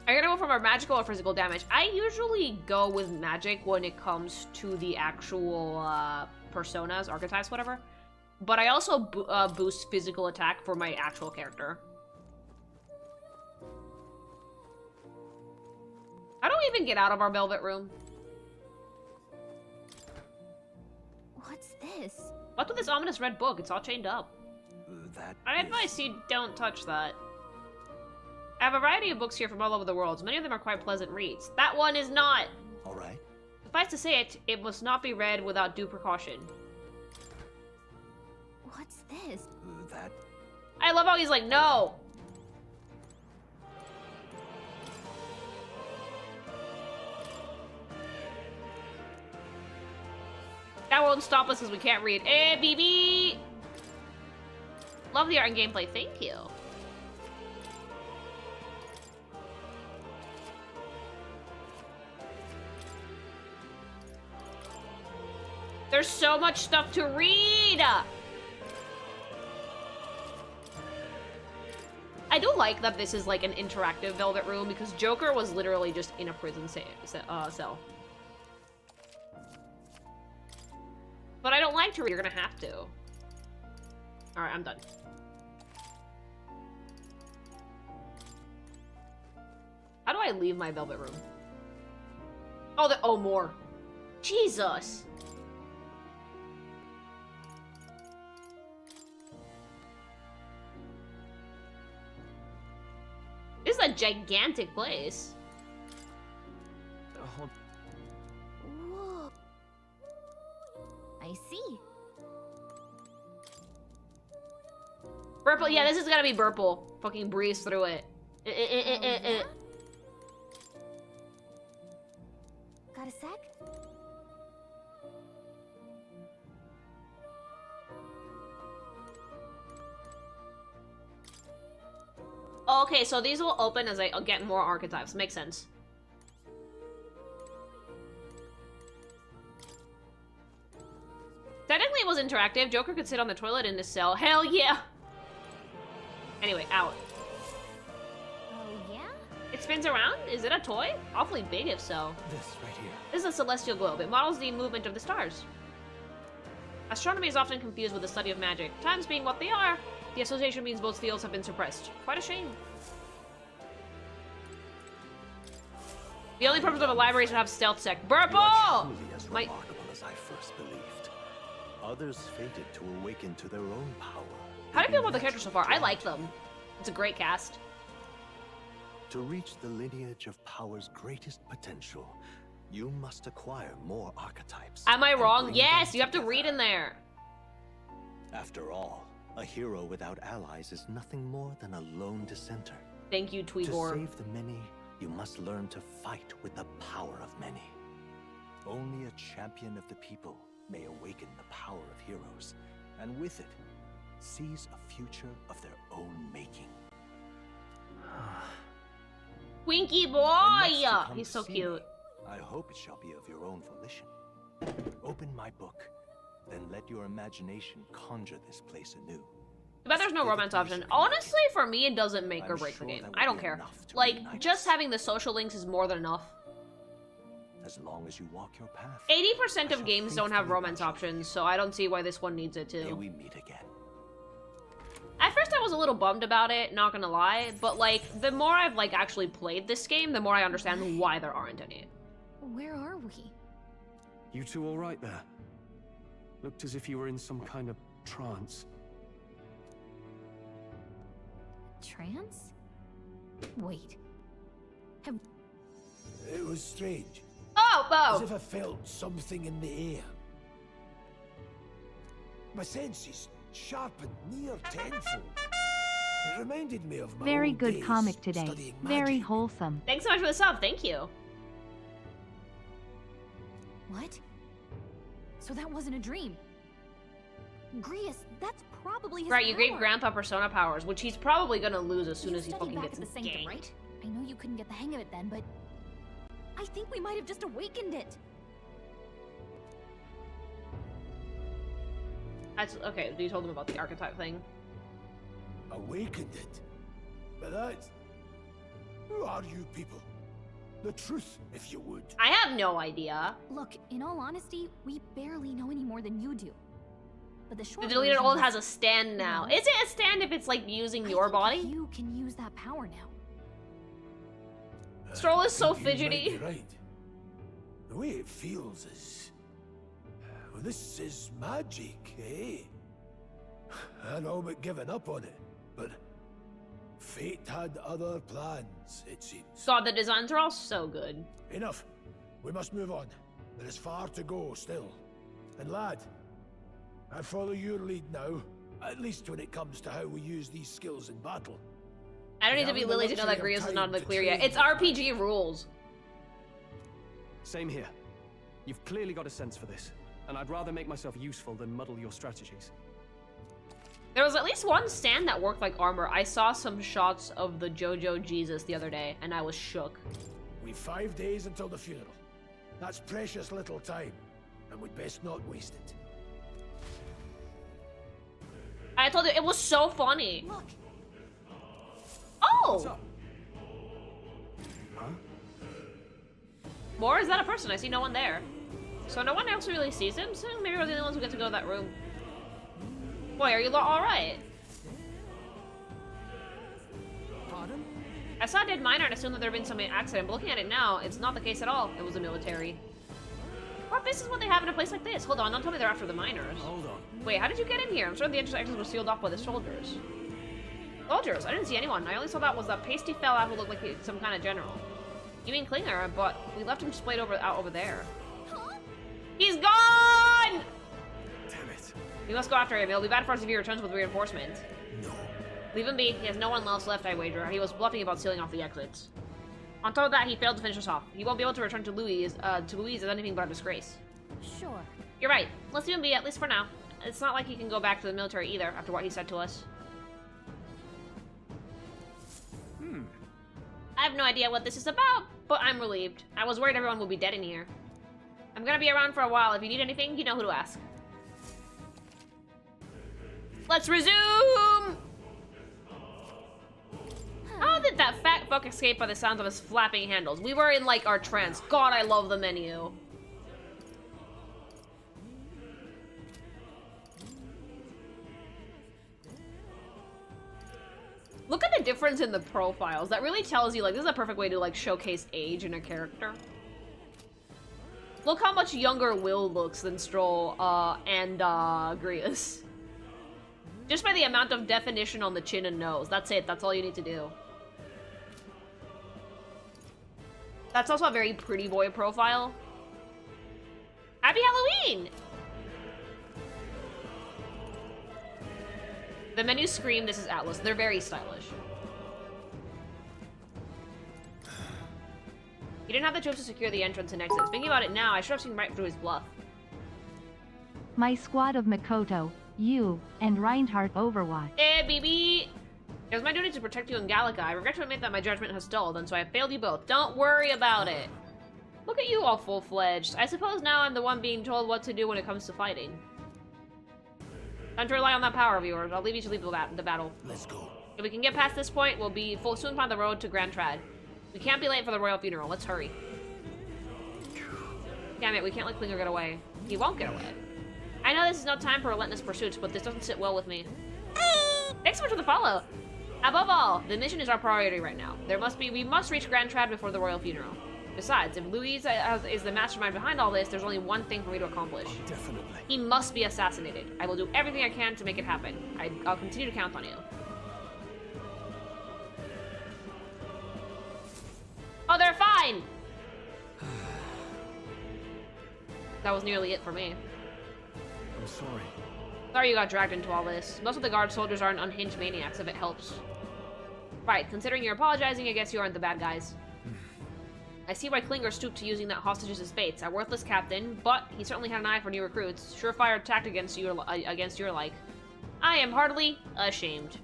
I gotta go for more magical or physical damage. I usually go with magic when it comes to the actual personas, archetypes, whatever. But I also boost physical attack for my actual character. How do we even get out of our velvet room? What's this? What's with this ominous red book? It's all chained up. That I advise you don't touch that. I have a variety of books here from all over the world. Many of them are quite pleasant reads. That one is not! All right. Suffice to say it must not be read without due precaution. What's this? That... I love how he's like, no! That won't stop us because we can't read. Eh, BB! Love the art and gameplay, thank you. There's so much stuff to read! I do like that this is like an interactive Velvet Room because Joker was literally just in a prison cell. But I don't like to read, you're gonna have to. Alright, I'm done. How do I leave my Velvet Room? Oh, more. Jesus! This is a gigantic place. Whoa. I see. Burple, yeah, this is gonna be Burple. Fucking breeze through it. Got a sec? Okay, so these will open as I get more archetypes. Makes sense. Technically, it was interactive. Joker could sit on the toilet in his cell. Hell yeah! Anyway, out. Oh, yeah? It spins around? Is it a toy? Awfully big if so. This right here. This is a celestial globe. It models the movement of the stars. Astronomy is often confused with the study of magic. Times being what they are, the association means both fields have been suppressed. Quite a shame. The only purpose of a library is to have stealth sec. You are Burple! truly as remarkable as I first believed. Others fated to awaken to their own power. How do you feel about the characters so far? I like them. It's a great cast. To reach the lineage of power's greatest potential, you must acquire more archetypes. Am I and wrong? bring Yes, them you have to together. read in there. After all, a hero without allies is nothing more than a lone dissenter. Thank you, To Tweegor. save the many, you must learn to fight with the power of many. Only a champion of the people may awaken the power of heroes, and with it, seize a future of their own making. Winky And boy! next to come He's so see cute. me, I hope it shall be of your own volition. Open my book, then let your imagination conjure this place anew. But there's no romance option. Honestly, for me, it doesn't make or I'm break the sure game. that I will don't be care. enough to Like, reunite just us. having the social links is more than enough. As long as you walk your path, 80% I of shall games don't have faithfully romance watch you. options, so I don't see why this one needs it May too. we meet again. At first I was a little bummed about it, not gonna lie, but like, the more I've like actually played this game, the more I understand why there aren't any. Where are we? You two all right there? Looked as if you were in some kind of trance. Trance? Wait. It was strange. Oh, As oh! if I felt something in the air. My senses sharpened near tenfold. It reminded me of my Very old good days comic today. studying Very magic. wholesome. Thanks so much for the sub, thank you. What? So that wasn't a dream. Grius, that's probably his Right, you gave power. Grandpa Persona powers, which he's probably gonna lose as soon You as he studied fucking back gets at the Sanctum, ganked. right? I know you couldn't get the hang of it then, but I think we might have just awakened it. That's okay. You told him about the archetype thing. Awakened it. But that's... Who are you people? The truth, if you would. I have no idea. Look, in all honesty, we barely know any more than you do. But the short The deleted version old was- has a stand now. No. Is it a stand if it's like using I your think body? You can use that power now. Stroll is so I think you might fidgety. be right. The way it feels is... Well, this is magic, eh? I'd all but given up on it, but... Fate had other plans, it seems. God, the designs are all so good. Enough. We must move on. There is far to go still. And lad, I follow your lead now, at least when it comes to how we use these skills in battle. I don't We need to be haven't the Lily to know that luxury of Grius is time not in the to clear yet. train It's for RPG rules. Same here. You've clearly got a sense for this, and I'd rather make myself useful than muddle your strategies. There was at least one stand that worked like armor. I saw some shots of the JoJo Jesus the other day, and I was shook. We've 5 days until the funeral. That's precious little time, and we'd best not waste it. I told you, it was so funny. Look, What's Oh! up? Huh? More? Is that a person? I see no one there. So no one else really sees him? So maybe we're the only ones who get to go to that room. Boy, are you alright? Pardon? I saw a dead miner and assumed that there had been some accident, but looking at it now, it's not the case at all. It was the military. What, this is what they have in a place like this? Hold on, don't tell me they're after the miners. Hold on. Wait, how did you get in here? I'm sure the intersections were sealed off by the soldiers. Soldiers? I didn't see anyone. I only saw that was that pasty fella who looked like some kind of general. You mean Klinger, but we left him displayed out over there. He's gone! Damn it. We must go after him. It'll be bad for us if he returns with reinforcements. No. Leave him be. He has no one else left, I wager. He was bluffing about sealing off the exits. On top of that, he failed to finish us off. He won't be able to return to Louise as anything but a disgrace. sure. You're right. Let's leave him be, at least for now. It's not like he can go back to the military either, after what he said to us. I have no idea what this is about, but I'm relieved. I was worried everyone would be dead in here. I'm gonna be around for a while. If you need anything, you know who to ask. Let's resume! How did that fat fuck escape by the sounds of his flapping handles? We were in, like, our trance. God, I love the menu. Look at the difference in the profiles. That really tells you, like, this is a perfect way to, like, showcase age in a character. Look how much younger Will looks than Stroll, and Grius. Just by the amount of definition on the chin and nose. That's it. That's all you need to do. That's also a very pretty boy profile. Happy Halloween! The menus scream, this is Atlas. They're very stylish. He didn't have the troops to secure the entrance and exits. Thinking about it now, I should have seen right through his bluff. My squad of Makoto, you, and Reinhardt Overwatch. Eh, BB! It was my duty to protect you in Gallica. I regret to admit that my judgment has stalled, and so I have failed you both. Don't worry about it. Look at you all full-fledged. I suppose now I'm the one being told what to do when it comes to fighting. Time to rely on that power of yours. I'll leave you to lead the battle. Let's go. If we can get past this point, we'll be soon find the road to Grand Trad. We can't be late for the royal funeral. Let's hurry. Damn it, we can't let Klinger get away. He won't get away. I know this is no time for relentless pursuits, but this doesn't sit well with me. Thanks so much for the follow. Above all, the mission is our priority right now. We must reach Grand Trad before the royal funeral. Besides, if Louise is the mastermind behind all this, there's only one thing for me to accomplish. Oh, definitely. He must be assassinated. I will do everything I can to make it happen. I'll continue to count on you. Oh, they're fine! That was nearly it for me. I'm sorry. Sorry you got dragged into all this. Most of the guard soldiers aren't unhinged maniacs, if it helps. Right, considering you're apologizing, I guess you aren't the bad guys. I see why Klinger stooped to using that hostages as baits. A worthless captain, but he certainly had an eye for new recruits. Surefire tact against your like. I am heartily ashamed.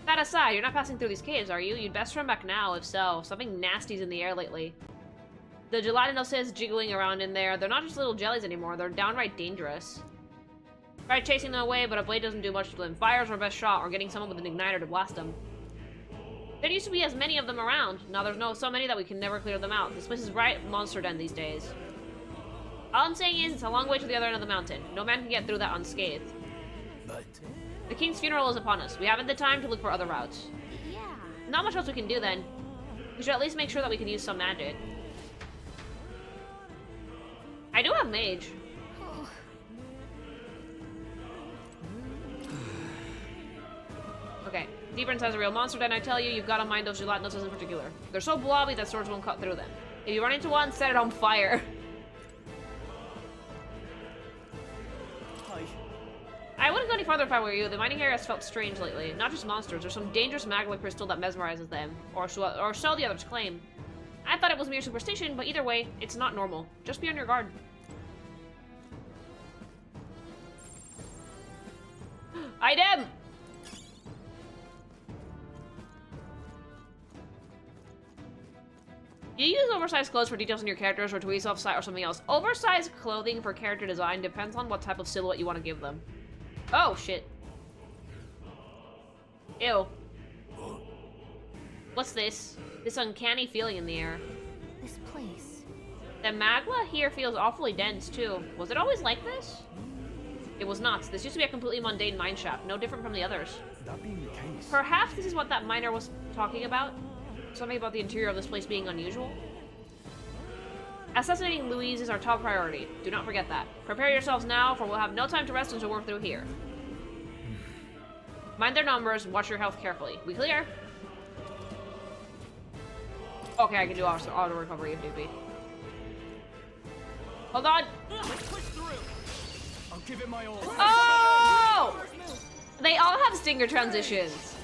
That aside, you're not passing through these caves, are you? You'd best run back now, if so. Something nasty's in the air lately. The gelatinoses jiggling around in there, they're not just little jellies anymore, they're downright dangerous. Tried chasing them away, but a blade doesn't do much to them. Fire's our best shot, or getting someone with an igniter to blast them. There used to be as many of them around. Now there's so many that we can never clear them out. This place is right monster den these days. All I'm saying is, it's a long way to the other end of the mountain. No man can get through that unscathed. But The king's funeral is upon us. We haven't the time to look for other routes. Yeah. Not much else we can do then. We should at least make sure that we can use some magic. I do have mage. Okay, deeper inside the real monster den, I tell you, you've got to mind those gelatinoses in particular. They're so blobby that swords won't cut through them. If you run into one, set it on fire. Hi. I wouldn't go any farther if I were you. The mining area has felt strange lately. Not just monsters, there's some dangerous magma crystal that mesmerizes them. Or so the others claim. I thought it was mere superstition, but either way, it's not normal. Just be on your guard. Item! Do you use oversized clothes for details on your characters or to ease off sight or something else? Oversized clothing for character design depends on what type of silhouette you want to give them. Oh, shit. Ew. What's this? This uncanny feeling in the air. This place. The magma here feels awfully dense, too. Was it always like this? It was not. This used to be a completely mundane mine shaft, no different from the others. That being the case. Perhaps this is what that miner was talking about? Something about the interior of this place being unusual? Assassinating Louise is our top priority. Do not forget that. Prepare yourselves now, for we'll have no time to rest until we're through here. Mind their numbers, watch your health carefully. We clear? Okay, I can do auto recovery if need be. Hold on! I'll give it my all. Oh! They all have stinger transitions.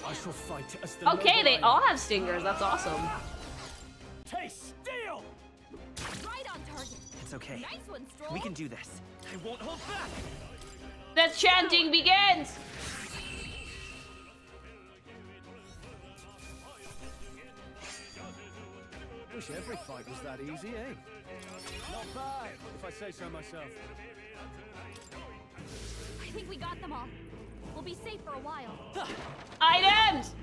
I shall fight as the Okay, they all have stingers. That's awesome. Taste steel. Right on target. It's okay. Nice one, Stroll. We can do this. I won't hold back. The chanting begins. Wish every fight was that easy, eh? Not bad, if I say so myself. I think we got them all. We'll be safe for a while. Items!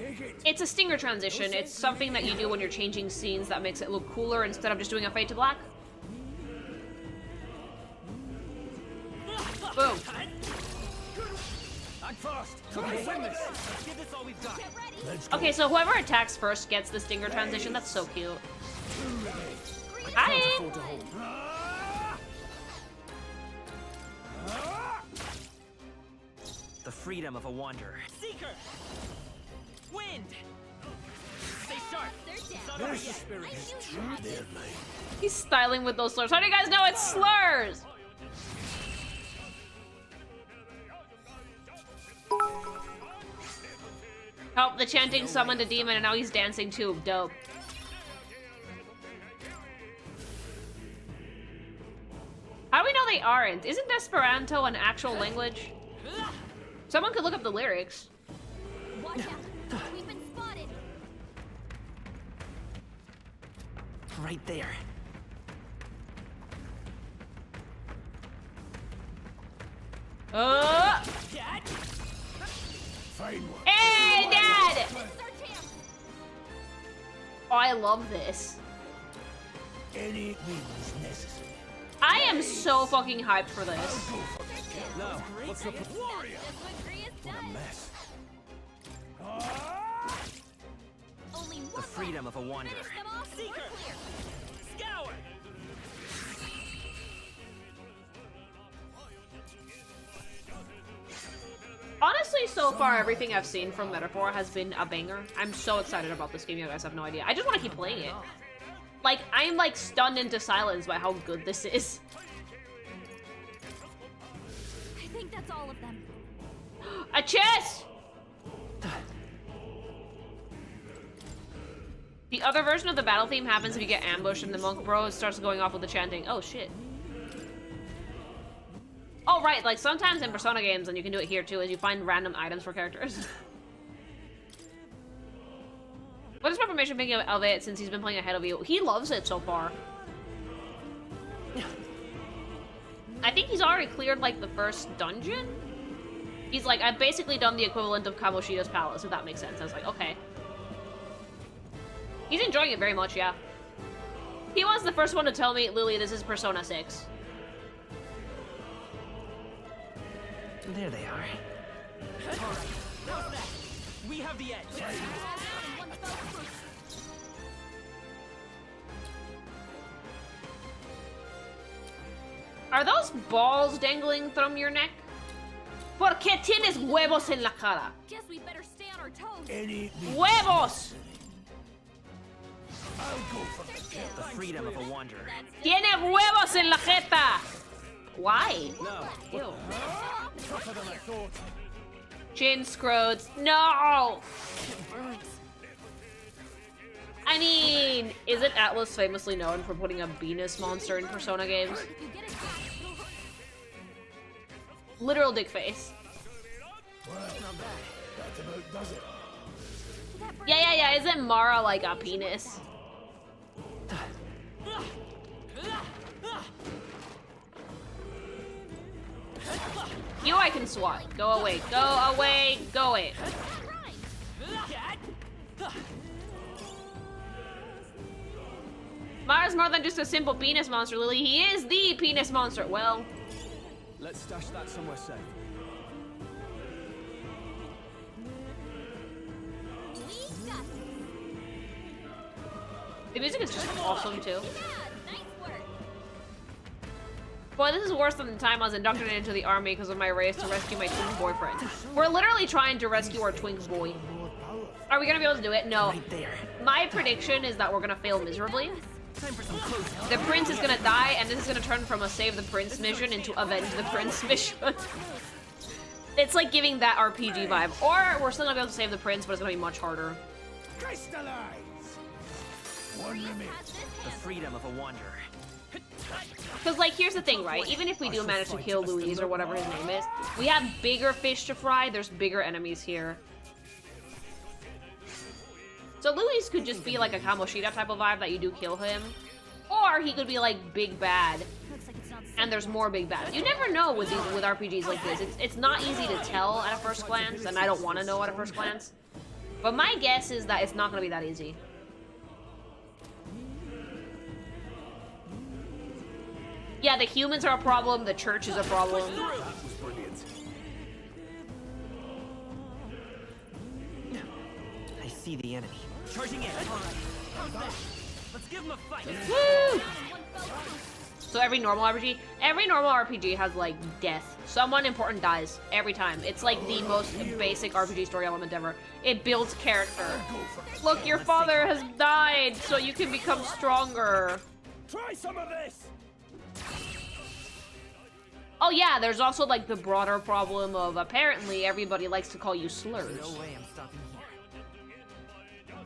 take it. It's a stinger transition. It's something that you do when you're changing scenes that makes it look cooler instead of just doing a fade to black. Boom. I'm fast. Okay, win this. Let's give this all we've got. Get ready. Let's go. Okay, so whoever attacks first gets the stinger transition. That's so cute. Hi! Afford to hold. The freedom of a wanderer. Seeker! Wind! Stay sharp! They're down. There's He's styling with those slurs. How do you guys know it's slurs? Help, the chanting summoned a demon and now he's dancing too. Dope. How do we know they aren't? Isn't Esperanto an actual language? Someone could look up the lyrics. Watch out. We've been spotted. Right there. Fine one. Hey, Dad! Oh, I love this. Any means necessary. I am so fucking hyped for this. Now, what's the Warrior! What a mess. Only The freedom of a wanderer. Seeker. Scour! Honestly, so far, everything I've seen from Metaphor has been a banger. I'm so excited about this game, you guys have no idea. I just want to keep playing it. Like, I'm like stunned into silence by how good this is. I think that's all of them. A chest! The other version of the battle theme happens if you get ambushed and the monk bro starts going off with the chanting. Oh, shit. Oh, right, like sometimes in Persona games, and you can do it here too, is you find random items for characters. What is my permission thinking of it since he's been playing ahead of you? He loves it so far. I think he's already cleared like the first dungeon? He's like, I've basically done the equivalent of Kamoshida's Palace, if that makes sense. I was like, okay. He's enjoying it very much, yeah. He was the first one to tell me, Lily, this is Persona 6. There they are. We have the edge. Are those balls dangling from your neck? ¿Por qué tienes huevos en la cara? Guess we better stay on our toes. Any means ¡Huevos! I'll go for the kill. The freedom of a wanderer. ¡Tiene huevos en la jeta! Why? No. Ew. Tougher than I thought. Chin scrotes. No! I mean, isn't Atlas famously known for putting a Venus monster in Persona games? Literal dick face. Well, that about does it. Yeah. Isn't Mara like a penis? You I can swat. Go away. Go away. Go away. Mara's more than just a simple penis monster, Lily. He is the penis monster. Well, Let's stash that somewhere safe. the music is just awesome too. Nice work. Boy, this is worse than the time I was indoctrinated into the army because of my race to rescue my twink boyfriend. We're literally trying to rescue our twink boy. Are we gonna be able to do it? No. Right there. My prediction is that we're gonna fail miserably. Time for some close. The prince is gonna die, and this is gonna turn from a save the prince mission into avenge the prince mission. It's like giving that RPG vibe. Or we're still gonna be able to save the prince, but it's gonna be much harder. Crystallize! One remains. The freedom of a wanderer. Because, like, here's the thing, right? Even if we do manage to kill Louise or whatever his name is, we have bigger fish to fry. There's bigger enemies here. So Louise could just be like a Kamoshida type of vibe that you do kill him. Or he could be like big bad. And there's more big bad. You never know with RPGs like this. It's not easy to tell at a first glance, and I don't want to know at a first glance. But my guess is that it's not going to be that easy. Yeah, the humans are a problem, the church is a problem. I see the enemy. Charging in. Let's give him a fight. Woo! So every normal RPG has like death. Someone important dies every time. It's like the most basic RPG story element ever. It builds character. Look, your father has died, so you can become stronger. Try some of this. Oh yeah, there's also like the broader problem of apparently everybody likes to call you slurs. No way I'm stopping here.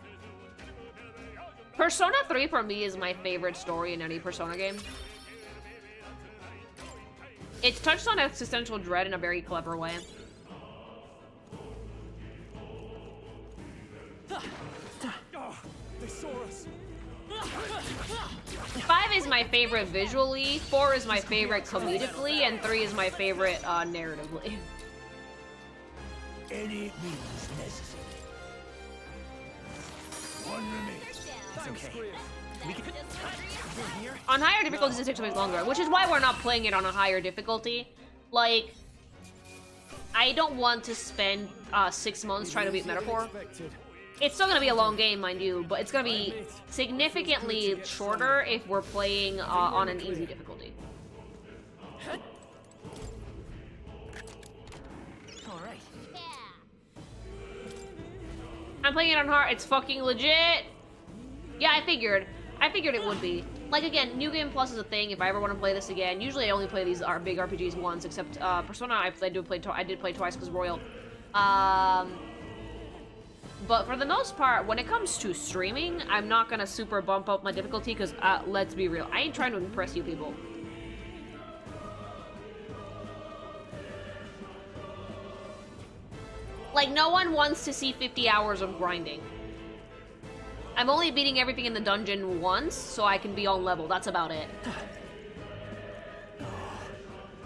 Persona 3 for me is my favorite story in any Persona game. It's touched on existential dread in a very clever way. They saw us. 5 is my favorite visually, 4 is my favorite comedically, and 3 is my favorite narratively. Any means necessary. One remains. It's okay. We can... We're here? On higher difficulties, it takes way longer, which is why we're not playing it on a higher difficulty. Like, I don't want to spend 6 months trying to beat Metaphor. It's still gonna be a long game, mind you, but it's gonna be significantly shorter if we're playing on an easy difficulty. Alright. I'm playing it on hard. It's fucking legit. Yeah, I figured it would be. Like, again, New Game Plus is a thing if I ever want to play this again. Usually I only play these big RPGs once, except Persona I did play twice because Royal. But for the most part, when it comes to streaming, I'm not gonna super bump up my difficulty because, let's be real, I ain't trying to impress you people. Like, no one wants to see 50 hours of grinding. I'm only beating everything in the dungeon once, so I can be on level. That's about it.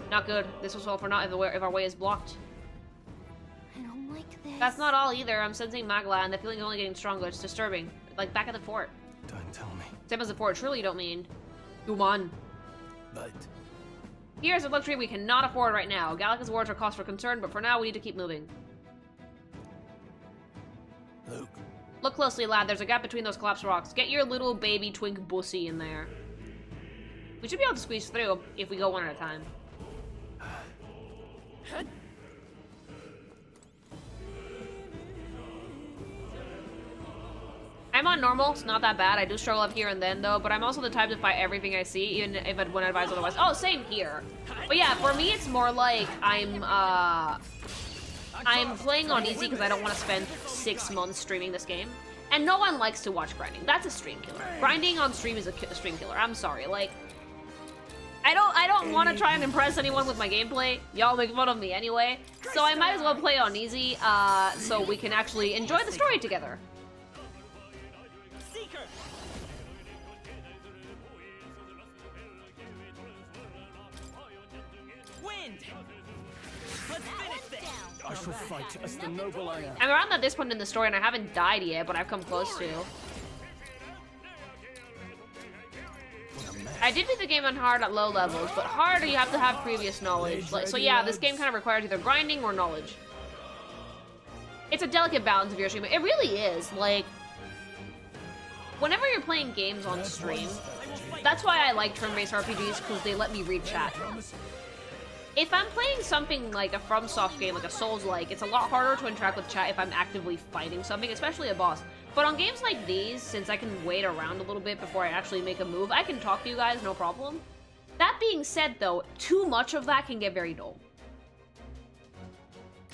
Not good. This was all for naught if our way is blocked. I don't like this. That's not all either. I'm sensing Magla, and the feeling is only getting stronger. It's disturbing. Like back at the fort. Don't tell me. Same as the fort. Surely you don't mean. Human. But Here's a luxury we cannot afford right now. Gallica's words are cause for concern, but for now we need to keep moving. look, Look closely, lad. There's a gap between those collapsed rocks. Get your little baby twink bussy in there. We should be able to squeeze through if we go one at a time. I'm on normal, it's not that bad. I do struggle up here and then though, but I'm also the type to fight everything I see, even if I when advised otherwise. Oh, same here. But yeah, for me it's more like I'm playing on easy because I don't want to spend 6 months streaming this game. And no one likes to watch grinding. That's a stream killer. Grinding on stream is a stream killer. I'm sorry. Like, I don't want to try and impress anyone with my gameplay. Y'all make fun of me anyway. So I might as well play on easy, so we can actually enjoy the story together. Wind! Let's finish this! I shall fight as the noble I am. I'm around at this point in the story and I haven't died yet, but I've come close to. I did beat the game on hard at low levels, but hard you have to have previous knowledge. Like, so yeah, this game kind of requires either grinding or knowledge. It's a delicate balance of your stream. It really is. Like, whenever you're playing games on stream, that's why I like turn-based RPGs, because they let me read chat. If I'm playing something like a FromSoft game, like a Souls-like, it's a lot harder to interact with chat if I'm actively fighting something, especially a boss. But on games like these, since I can wait around a little bit before I actually make a move, I can talk to you guys, no problem. That being said, though, too much of that can get very dull.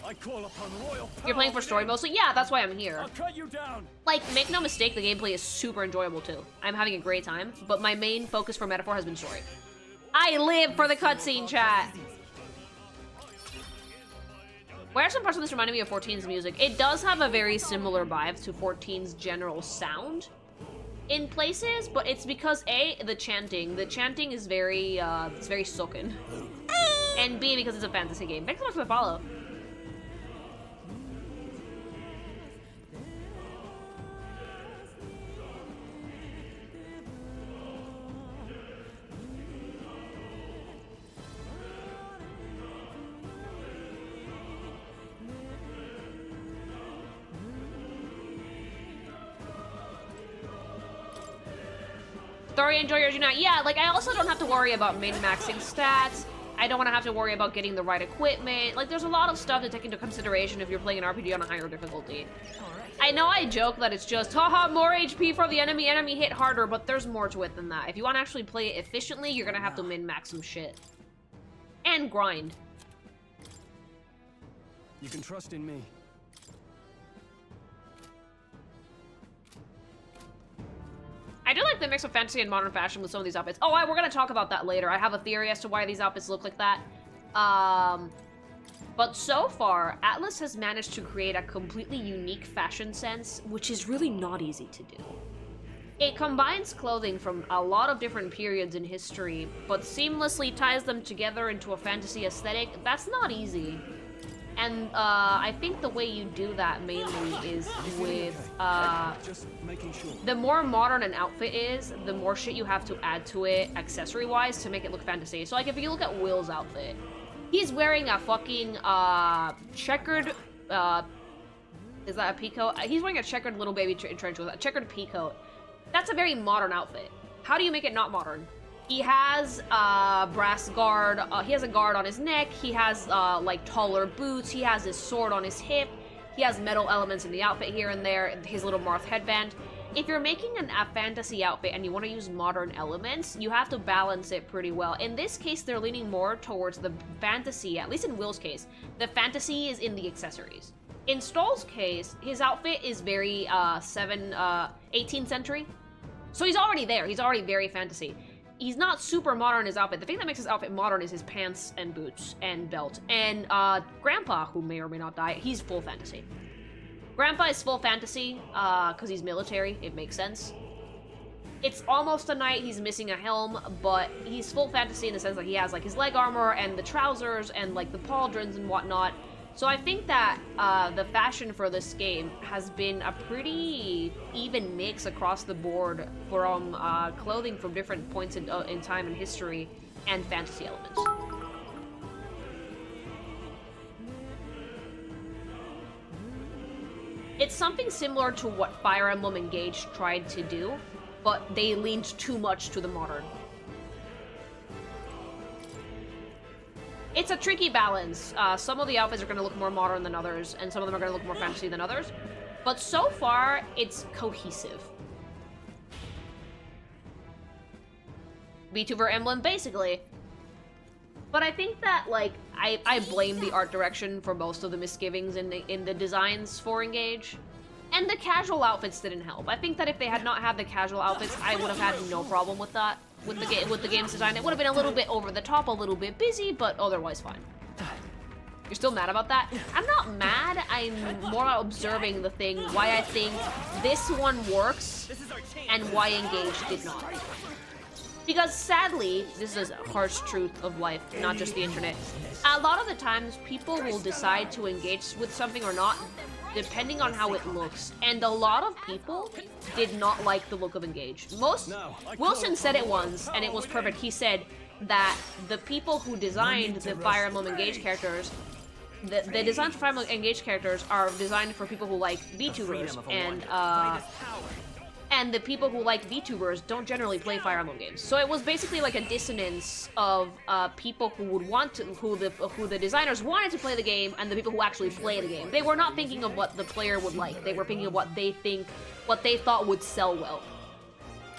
I call upon royal power. You're playing for story mostly? Yeah, that's why I'm here. I'll cut you down. Like, make no mistake, the gameplay is super enjoyable too. I'm having a great time, but my main focus for Metaphor has been story. I live for the cutscene, chat! Where are some parts of this reminding me of 14's music? It does have a very similar vibe to 14's general sound in places, but it's because A, the chanting is very, it's very soaken. And B, because it's a fantasy game. Thanks so much for the follow. Thoroughly enjoy your unite. Yeah, like, I also don't have to worry about min-maxing stats. I don't want to have to worry about getting the right equipment. Like, there's a lot of stuff to take into consideration if you're playing an RPG on a higher difficulty. I know I joke that it's just, haha, more HP for the enemy hit harder, but there's more to it than that. If you want to actually play it efficiently, you're gonna have to min-max some shit. And grind. You can trust in me. I do like the mix of fantasy and modern fashion with some of these outfits. Oh, we're gonna talk about that later. I have a theory as to why these outfits look like that. But so far, Atlas has managed to create a completely unique fashion sense, which is really not easy to do. It combines clothing from a lot of different periods in history, but seamlessly ties them together into a fantasy aesthetic. That's not easy. And I think the way you do that mainly is with, Just making sure. the more modern an outfit is, the more shit you have to add to it accessory-wise to make it look fantasy. So like if you look at Will's outfit, he's wearing a fucking checkered, is that a peacoat? He's wearing a checkered little baby trench with a checkered peacoat. That's a very modern outfit. How do you make it not modern? He has brass guard, he has a guard on his neck, he has like taller boots, he has his sword on his hip, he has metal elements in the outfit here and there, his little Marth headband. If you're making a fantasy outfit and you want to use modern elements, you have to balance it pretty well. In this case, they're leaning more towards the fantasy, at least in Will's case. The fantasy is in the accessories. In Stoll's case, his outfit is very 18th century. So he's already there, he's already very fantasy. He's not super modern in his outfit. The thing that makes his outfit modern is his pants and boots and belt. And Grandpa, who may or may not die, he's full fantasy. Grandpa is full fantasy, because he's military. It makes sense. It's almost a knight. He's missing a helm, but he's full fantasy in the sense that he has, like, his leg armor and the trousers and, like, the pauldrons and whatnot. So I think that the fashion for this game has been a pretty even mix across the board from clothing from different points in time and history and fantasy elements. It's something similar to what Fire Emblem Engage tried to do, but they leaned too much to the modern. It's a tricky balance. Some of the outfits are going to look more modern than others, and some of them are going to look more fantasy than others. But so far, it's cohesive. VTuber emblem, basically. But I think that, like, I blame the art direction for most of the misgivings in the designs for Engage. And the casual outfits didn't help. I think that if they had not had the casual outfits, I would have had no problem with that. With the game's design, it would have been a little bit over the top, a little bit busy, but otherwise fine. You're still mad about that? I'm not mad, I'm more observing the thing, why I think this one works, and why Engage did not. Because sadly, this is a harsh truth of life, not just the internet. A lot of the times, people will decide to engage with something or not, depending on how it looks. And a lot of people did not like the look of Engage. Wilson said it once, and it was perfect. He said that the people who designed the Fire Emblem Engage characters, the designs for Fire Emblem Engage characters are designed for people who like VTubers, and the people who like VTubers don't generally play Fire Emblem games. So it was basically like a dissonance of people who would want to, who the designers wanted to play the game, and the people who actually play the game. They were not thinking of what the player would like. They were thinking of what they thought would sell well.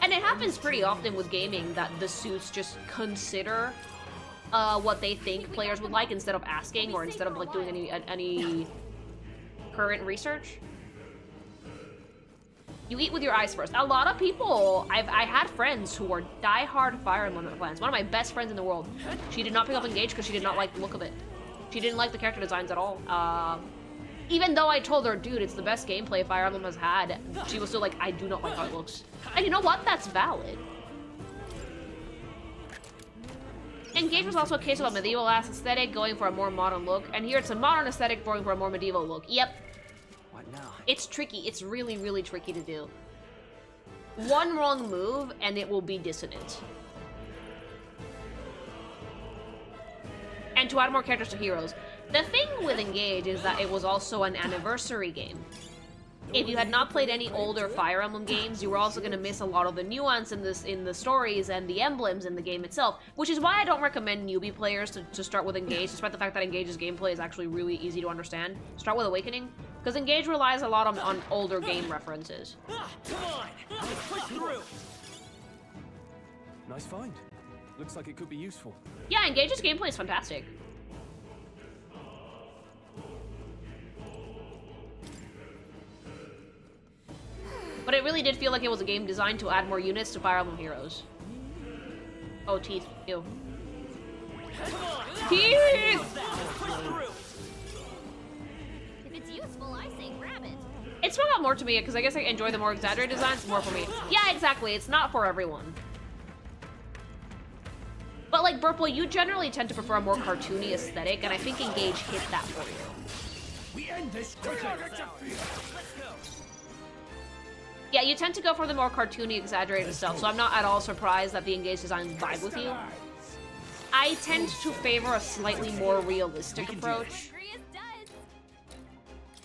And it happens pretty often with gaming that the suits just consider what they think players would like instead of asking, or instead of like doing any current research. You eat with your eyes first. A lot of people, I had friends who were die-hard Fire Emblem fans. One of my best friends in the world. She did not pick up Engage because she did not like the look of it. She didn't like the character designs at all. Even though I told her, dude, it's the best gameplay Fire Emblem has had, she was still like, I do not like how it looks. And you know what? That's valid. Engage was also a case of a medieval-ass aesthetic going for a more modern look, and here it's a modern aesthetic going for a more medieval look. Yep. It's tricky. It's really, really tricky to do. One wrong move, and it will be dissonant. And to add more characters to Heroes. The thing with Engage is that it was also an anniversary game. if you had not played any older Fire Emblem games, you were also going to miss a lot of the nuance in the stories and the emblems in the game itself, which is why I don't recommend newbie players to start with Engage, despite the fact that Engage's gameplay is actually really easy to understand. Start with Awakening, because Engage relies a lot on older game references. Come on! Let's push through! Nice find. Looks like it could be useful. Yeah, Engage's gameplay is fantastic. But it really did feel like it was a game designed to add more units to Fire Emblem Heroes. Oh, teeth. Ew. Teeth! If it's useful, I say grab it. It spoke out more to me, because I guess I enjoy the more exaggerated designs more for me. Yeah, exactly. It's not for everyone. But like, Burple, you generally tend to prefer a more cartoony aesthetic, and I think Engage hit that for you. We end this quickly. Yeah, you tend to go for the more cartoony, exaggerated stuff, so I'm not at all surprised that the Engage designs vibe with you. I tend to favor a slightly more realistic approach.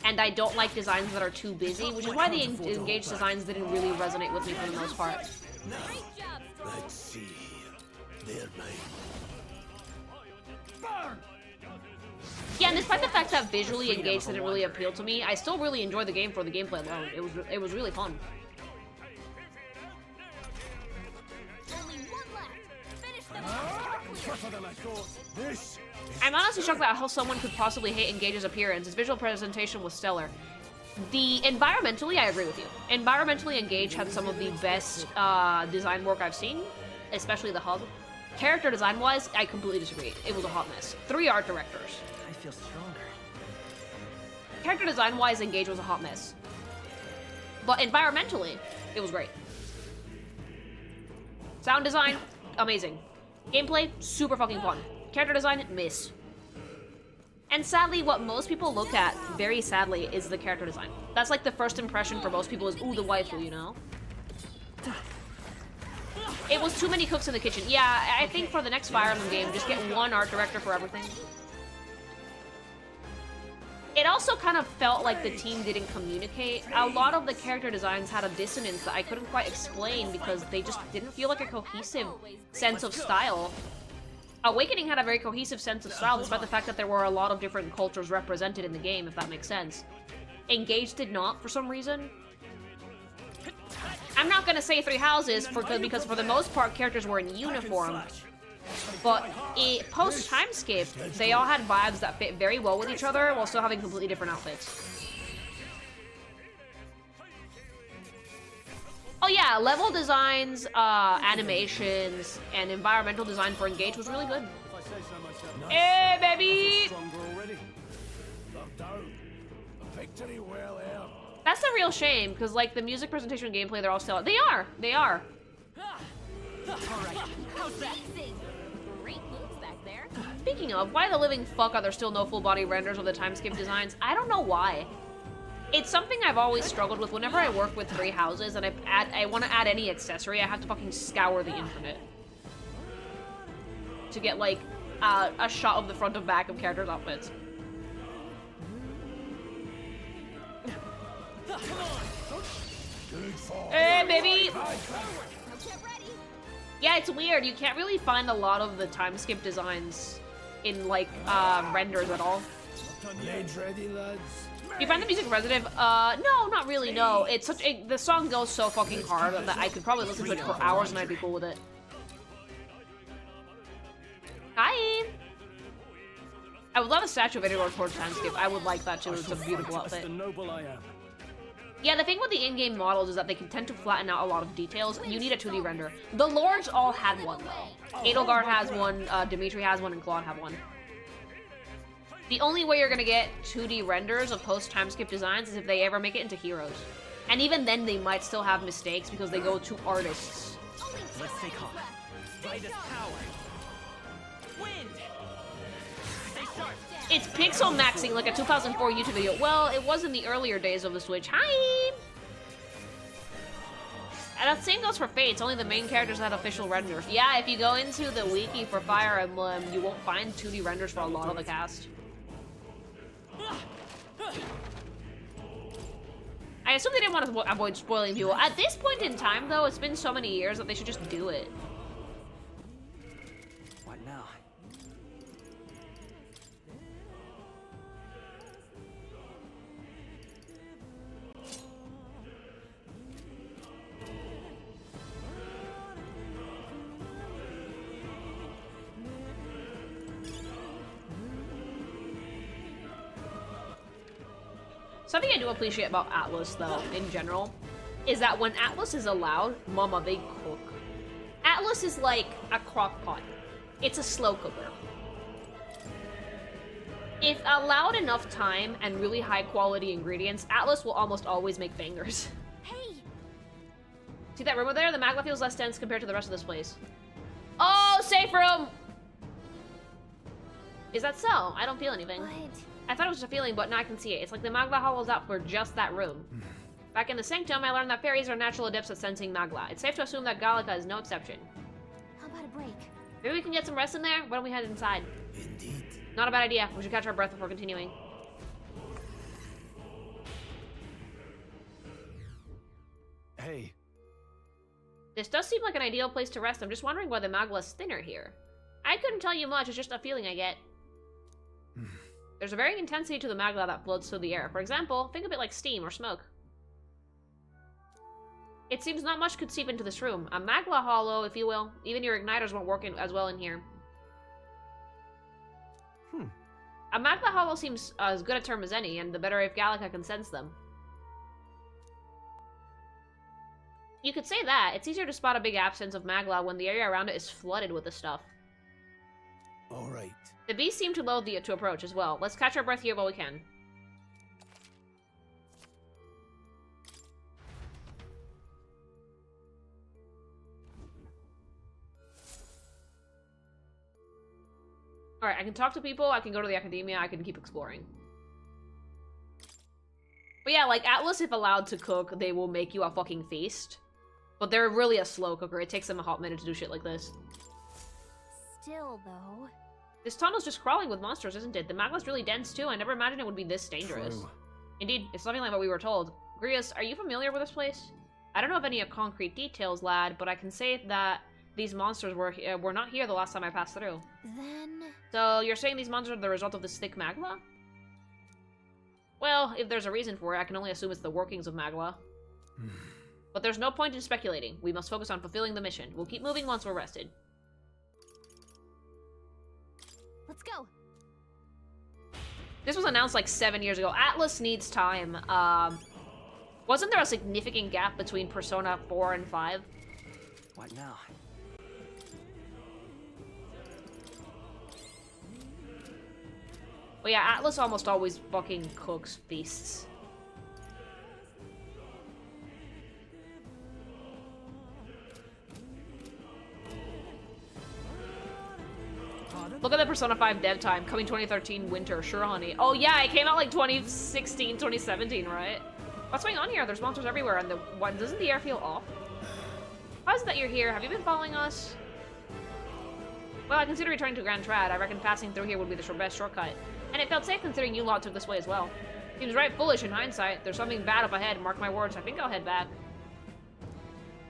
And I don't like designs that are too busy, which is why the Engage designs didn't really resonate with me for the most part. Let's see. They're mine. Yeah, and despite the fact that visually Engage didn't really appeal to me, I still really enjoyed the game for the gameplay alone. It was really fun. I'm honestly shocked at how someone could possibly hate Engage's appearance. His visual presentation was stellar. Environmentally, I agree with you. Environmentally, Engage had some of the best design work I've seen, especially the hub. Character design-wise, I completely disagree. It was a hot mess. 3 art directors. I feel stronger. Character design-wise, Engage was a hot mess. But environmentally, it was great. Sound design, amazing. Gameplay, super fucking fun. Character design, miss. And sadly, what most people look at, very sadly, is the character design. That's like the first impression for most people is, ooh, the waifu, you know? It was too many cooks in the kitchen. Yeah, I think for the next Fire Emblem game, just get one art director for everything. It also kind of felt like the team didn't communicate. A lot of the character designs had a dissonance that I couldn't quite explain because they just didn't feel like a cohesive sense of style. Awakening had a very cohesive sense of style, despite the fact that there were a lot of different cultures represented in the game, if that makes sense. Engage did not, for some reason. I'm not gonna say Three Houses, because for the most part, characters were in uniform. But post-time skip, they all had vibes that fit very well with each other, while still having completely different outfits. Oh yeah, level designs, animations, and environmental design for Engage was really good. Hey, baby! Victory well earned. That's a real shame, because like the music presentation and gameplay, they're all still. They are. Alright, how's that? Great moves back there. Speaking of, why the living fuck are there still no full body renders of the time skip designs? I don't know why. It's something I've always struggled with. Whenever I work with Three Houses and I want to add any accessory, I have to fucking scour the internet to get like a shot of the front and back of characters' outfits. Hey, baby! Yeah, it's weird. You can't really find a lot of the time skip designs in like renders at all. Blades ready, lads. You find the music repetitive? No, not really, no. It's such a, the song goes so fucking hard that I could probably listen to it for hours and I'd be cool with it. Hi! I would love a statue of Edward towards time skip. I would like that too. It's a beautiful outfit. Yeah, the thing with the in-game models is that they can tend to flatten out a lot of details. You need a 2D render. The Lords all had one, though. Edelgard has one, Dimitri has one, and Claude have one. The only way you're gonna get 2D renders of post-time skip designs is if they ever make it into Heroes. And even then, they might still have mistakes because they go to artists. Let's stay calm. Brightest power. Wind. Stay sharp. It's pixel maxing like a 2004 YouTube video. Well, it was in the earlier days of the Switch. Hi! And the same goes for Fates. Only the main characters had official renders. Yeah, if you go into the wiki for Fire Emblem, you won't find 2D renders for a lot of the I assume they didn't want to avoid spoiling people. At this point in time, though, it's been so many years that they should just do it. What now? Something I do appreciate about Atlas, though, in general, is that when Atlas is allowed, mama, they cook. Atlas is like a crock pot. It's a slow cooker. If allowed enough time and really high quality ingredients, Atlas will almost always make bangers. Hey! See that room over there? The magma feels less dense compared to the rest of this place. Oh, safe room! Is that so? I don't feel anything. What? I thought it was just a feeling, but now I can see it. It's like the Magla hollows out for just that room. Back in the Sanctum, I learned that fairies are natural adepts at sensing Magla. It's safe to assume that Gallica is no exception. How about a break? Maybe we can get some rest in there? Why don't we head inside? Indeed. Not a bad idea. We should catch our breath before continuing. Hey. This does seem like an ideal place to rest. I'm just wondering why the Magla's thinner here. I couldn't tell you much. It's just a feeling I get. There's a varying intensity to the magma that floats through the air. For example, think of it like steam or smoke. It seems not much could seep into this room. A magma hollow, if you will. Even your igniters won't work as well in here. A magma hollow seems as good a term as any, and the better if Gallica can sense them. You could say that. It's easier to spot a big absence of magma when the area around it is flooded with the stuff. All right. The beasts seem to loathe to approach as well. Let's catch our breath here while we can. Alright, I can talk to people, I can go to the academia, I can keep exploring. But yeah, like, Atlas, if allowed to cook, they will make you a fucking feast. But they're really a slow cooker. It takes them a hot minute to do shit like this. Still, though... This tunnel's just crawling with monsters, isn't it? The magma's really dense, too. I never imagined it would be this dangerous. True. Indeed, it's something like what we were told. Grius, are you familiar with this place? I don't know of any concrete details, lad, but I can say that these monsters were not here the last time I passed through. Then... So, you're saying these monsters are the result of this thick magma? Well, if there's a reason for it, I can only assume it's the workings of magma. But there's no point in speculating. We must focus on fulfilling the mission. We'll keep moving once we're rested. Let's go. This was announced like 7 years ago. Atlas needs time. Wasn't there a significant gap between Persona 4 and 5? What now? But yeah, Atlas almost always fucking cooks beasts. Look at the Persona 5 dev time. Coming 2013 winter. Sure, honey. Oh, yeah, it came out like 2016, 2017, right? What's going on here? There's monsters everywhere, and doesn't the air feel off? How is it that you're here? Have you been following us? Well, I consider returning to Grand Trad. I reckon passing through here would be the best shortcut. And it felt safe considering you lot took this way as well. Seems right foolish in hindsight. There's something bad up ahead. Mark my words. I think I'll head back.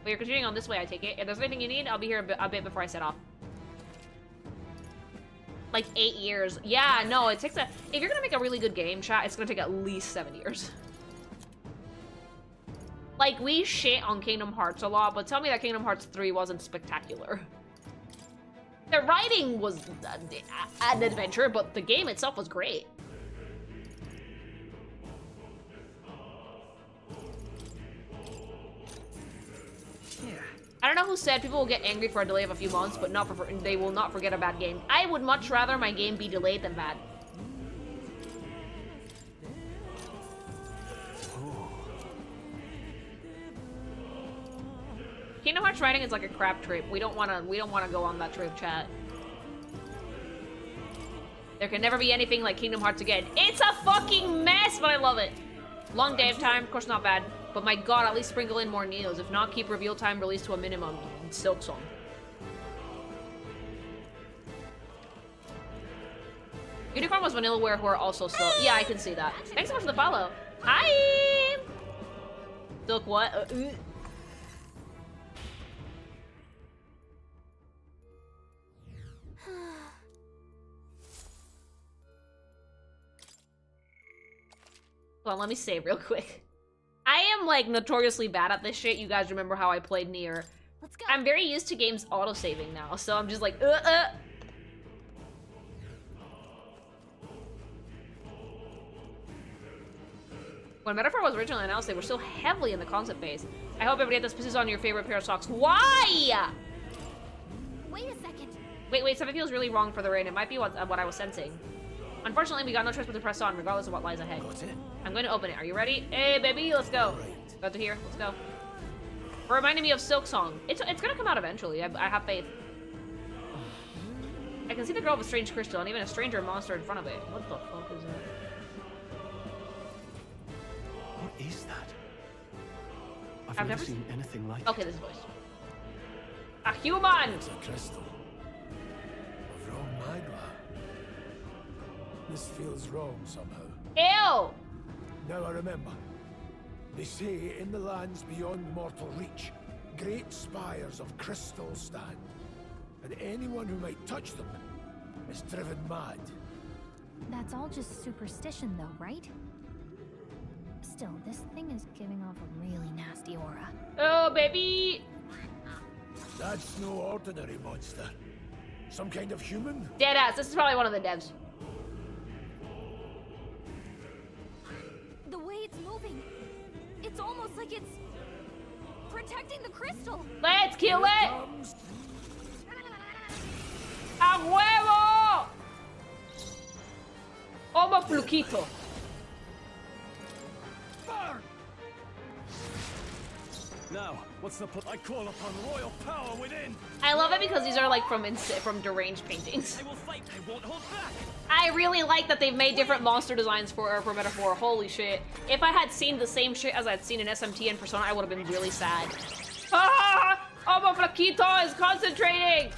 But you're continuing on this way, I take it. If there's anything you need, I'll be here a bit before I set off. Like 8 years. Yeah, no, it takes if you're gonna make a really good game, chat, it's gonna take at least 7 years. Like, we shit on Kingdom Hearts a lot, but tell me that Kingdom Hearts 3 wasn't spectacular. The writing was an adventure, but the game itself was great. I don't know who said people will get angry for a delay of a few months, but they will not forget a bad game. I would much rather my game be delayed than bad. Kingdom Hearts writing is like a crap trip. We don't wanna go on that trip, chat. There can never be anything like Kingdom Hearts again. It's a fucking mess, but I love it. Long dev time, of course not bad. But my god, at least sprinkle in more Neos. If not, keep reveal time released to a minimum. Silk Song. Unicorn was Vanillaware, who are also slow. Yeah, I can see that. Thanks so much for the follow. Hi! Silk what? Hold on, let me save real quick. I am, like, notoriously bad at this shit. You guys remember how I played Nier. Let's go. I'm very used to games auto-saving now, so I'm just like, When Metaphor was originally announced, they were still heavily in the concept phase. I hope everybody at this is on your favorite pair of socks. Why? Wait a second. Wait, something feels really wrong for the rain. It might be what I was sensing. Unfortunately, we got no choice but to press on, regardless of what lies ahead. I'm going to open it. Are you ready? Hey, baby, let's go. Got to here. Let's go. It reminded me of Silk Song. It's gonna come out eventually. I have faith. I can see the girl with a strange crystal and even a stranger monster in front of it. What the fuck is that? What is that? I've never seen anything like Okay, this voice. A human! It's a crystal. Of wrong magma. This feels wrong somehow. Ew! Now I remember. They say in the lands beyond mortal reach, great spires of crystal stand. And anyone who might touch them is driven mad. That's all just superstition though, right? Still, this thing is giving off a really nasty aura. Oh, baby! That's no ordinary monster. Some kind of human? Deadass. This is probably one of the devs. The way it's moving, it's almost like it's protecting the crystal. Let's kill it! ¡A huevo! Homo fluquito. Now, what's the I call upon royal power within. I love it because these are like from deranged paintings. I will fight. I won't hold back. I really like that they've made different monster designs for Metaphor. Holy shit. If I had seen the same shit as I'd seen in SMT and Persona, I would have been really sad. Ah! Homo flaquito is concentrating!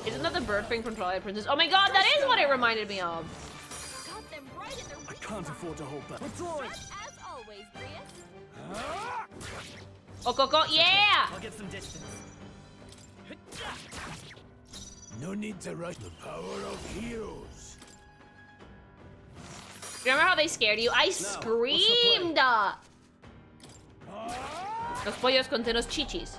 Isn't that the bird thing from Twilight Princess? Oh my god, that is what it reminded me of. Got them right in their I can't afford to hold back. Withdrawing. As always, Grius. Oh, Coco, yeah! I'll get some distance. No need to rush the power of heroes. Remember how they scared you? I screamed! Los pollos con senos chichis.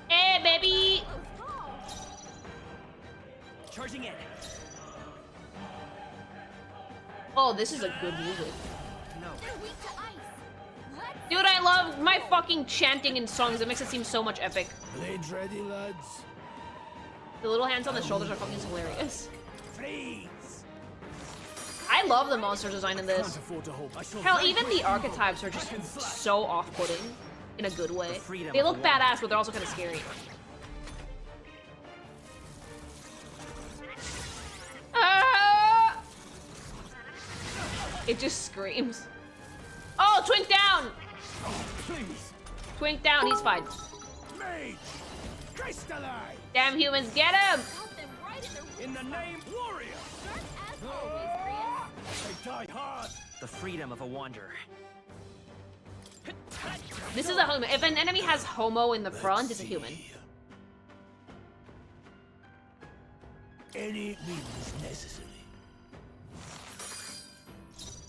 Hey, baby! Charging in. Oh, this is a good music. No. They're weak to ice. Dude, I love my fucking chanting in songs. It makes it seem so much epic. Blades ready, lads. The little hands on the shoulders are fucking hilarious. Freeze! I love the monster design in this. Hell, even the archetypes are just so off-putting in a good way. They look badass, but they're also kind of scary. Ah! It just screams. Oh, Twink down! Twink down, he's fine. Mage! Crystalline! Damn humans, get him! Got them right in their In the name warrior! Sharp as always, Grius. They die hard! The freedom of a wanderer. This is a human. If an enemy has homo in the front, it's a human. Any means necessary.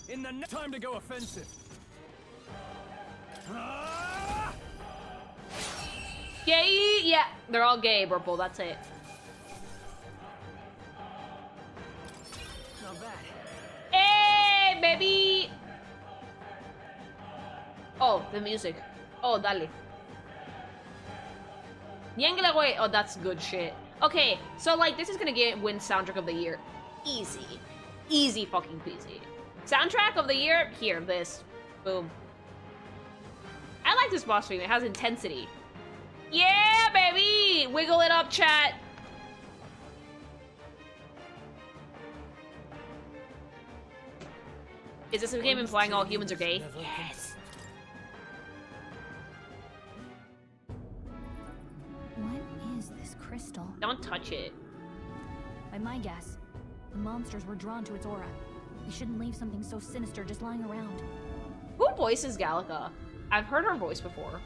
In the time to go offensive. Gay? Yeah, they're all gay, Purple. That's it. Not bad. Hey, baby! Oh, the music. Oh, dale. Yangla güey. Oh, that's good shit. Okay, so like this is gonna win soundtrack of the year. Easy. Easy fucking peasy. Soundtrack of the year? Here, this. Boom. I like this boss theme. It has intensity. Yeah, baby! Wiggle it up, chat. Is this a game implying all humans are gay? Yes. What is this crystal? Don't touch touch it. By my guess, the monsters were drawn to its aura. We shouldn't leave something so sinister just lying around. Who voices Gallica? I've heard her voice before.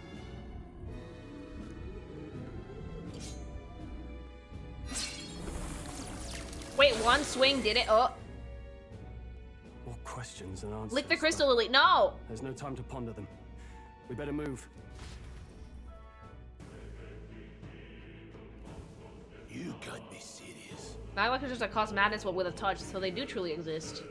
Wait, one swing did it? Oh. More questions than answers. Lick the crystal lily. No! There's no time to ponder them. We better move. You can't be serious. Magma is just a cause madness but with a touch, so they do truly exist.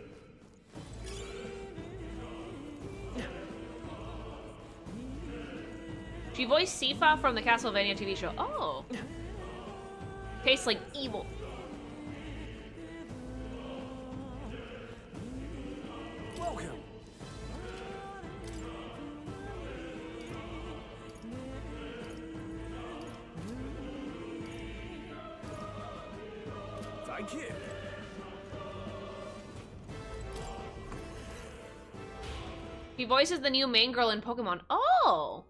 She voiced Sifa from the Castlevania TV show. Oh. Tastes like evil. Welcome. Thank you. He voices the new main girl in Pokemon. Oh!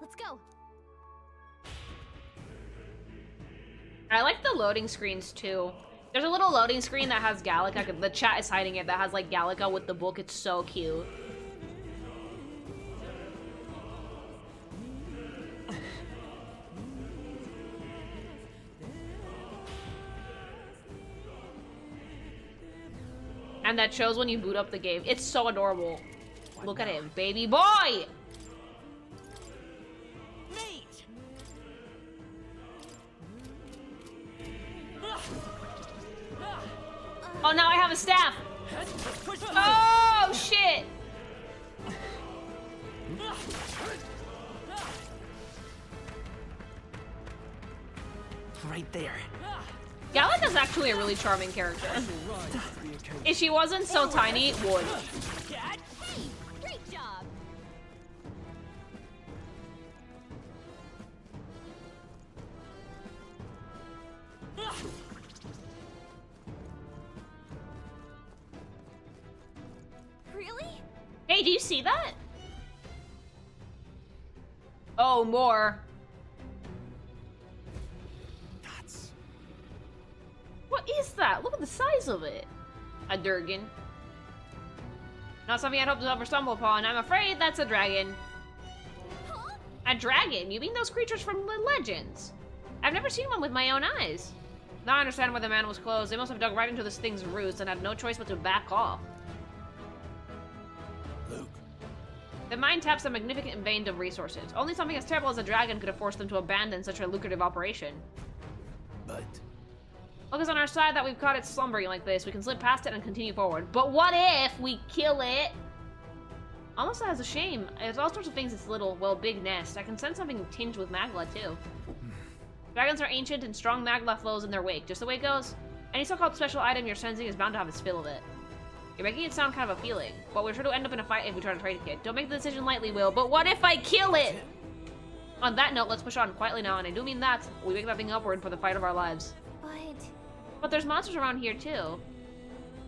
Let's go. I like the loading screens too. There's a little loading screen that has Gallica. The chat is hiding it. That has like Gallica with the book. It's so cute. And that shows when you boot up the game. It's so adorable. Look at him, baby boy! Oh, now I have a staff! Oh, shit! Right there. Gallica's actually a really charming character. If she wasn't so tiny, would. Hey, great job. Really? Hey, do you see that? Oh, more. What is that? Look at the size of it. A Durgan. Not something I'd hope to ever stumble upon. I'm afraid that's a dragon. Huh? A dragon? You mean those creatures from the legends? I've never seen one with my own eyes. Now I understand why the man was closed. They must have dug right into this thing's roots and had no choice but to back off. Luke. The mine taps a magnificent vein of resources. Only something as terrible as a dragon could have forced them to abandon such a lucrative operation. But Luck is on our side that we've caught it slumbering like this. We can slip past it and continue forward. But what if we kill it? Almost as a shame. There's all sorts of things its little, well, big nest. I can sense something tinged with magma, too. Dragons are ancient and strong magma flows in their wake. Just the way it goes. Any so-called special item you're sensing is bound to have its fill of it. You're making it sound kind of appealing. But we're sure to end up in a fight if we try to trade it. Don't make the decision lightly, Will. But what if I kill it? On that note, let's push on quietly now. And I do mean that. We make that thing upward for the fight of our lives. But there's monsters around here, too.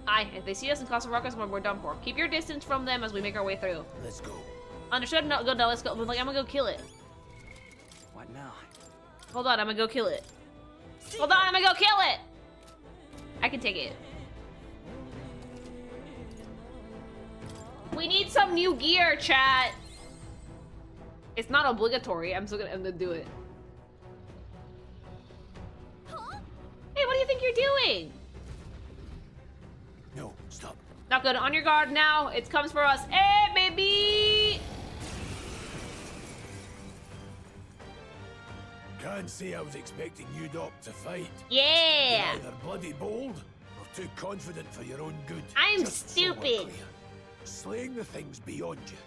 Aye, if they see us and cause a ruckus, we're done for. Keep your distance from them as we make our way through. let's go. Understood? No, go, no, let's go. Like, I'm gonna go kill it. What now? Hold on, I'm gonna go kill it. Hold on, I'm gonna go kill it! I can take it. We need some new gear, chat! It's not obligatory, I'm still gonna do it. Hey, what do you think you're doing? No, stop. Not good. On your guard now. It comes for us. Hey, baby! Can't say I was expecting you, Doc, to fight. Yeah! You're either bloody bold or too confident for your own good. I'm Just so we're stupid. clear. Slaying the thing's beyond you.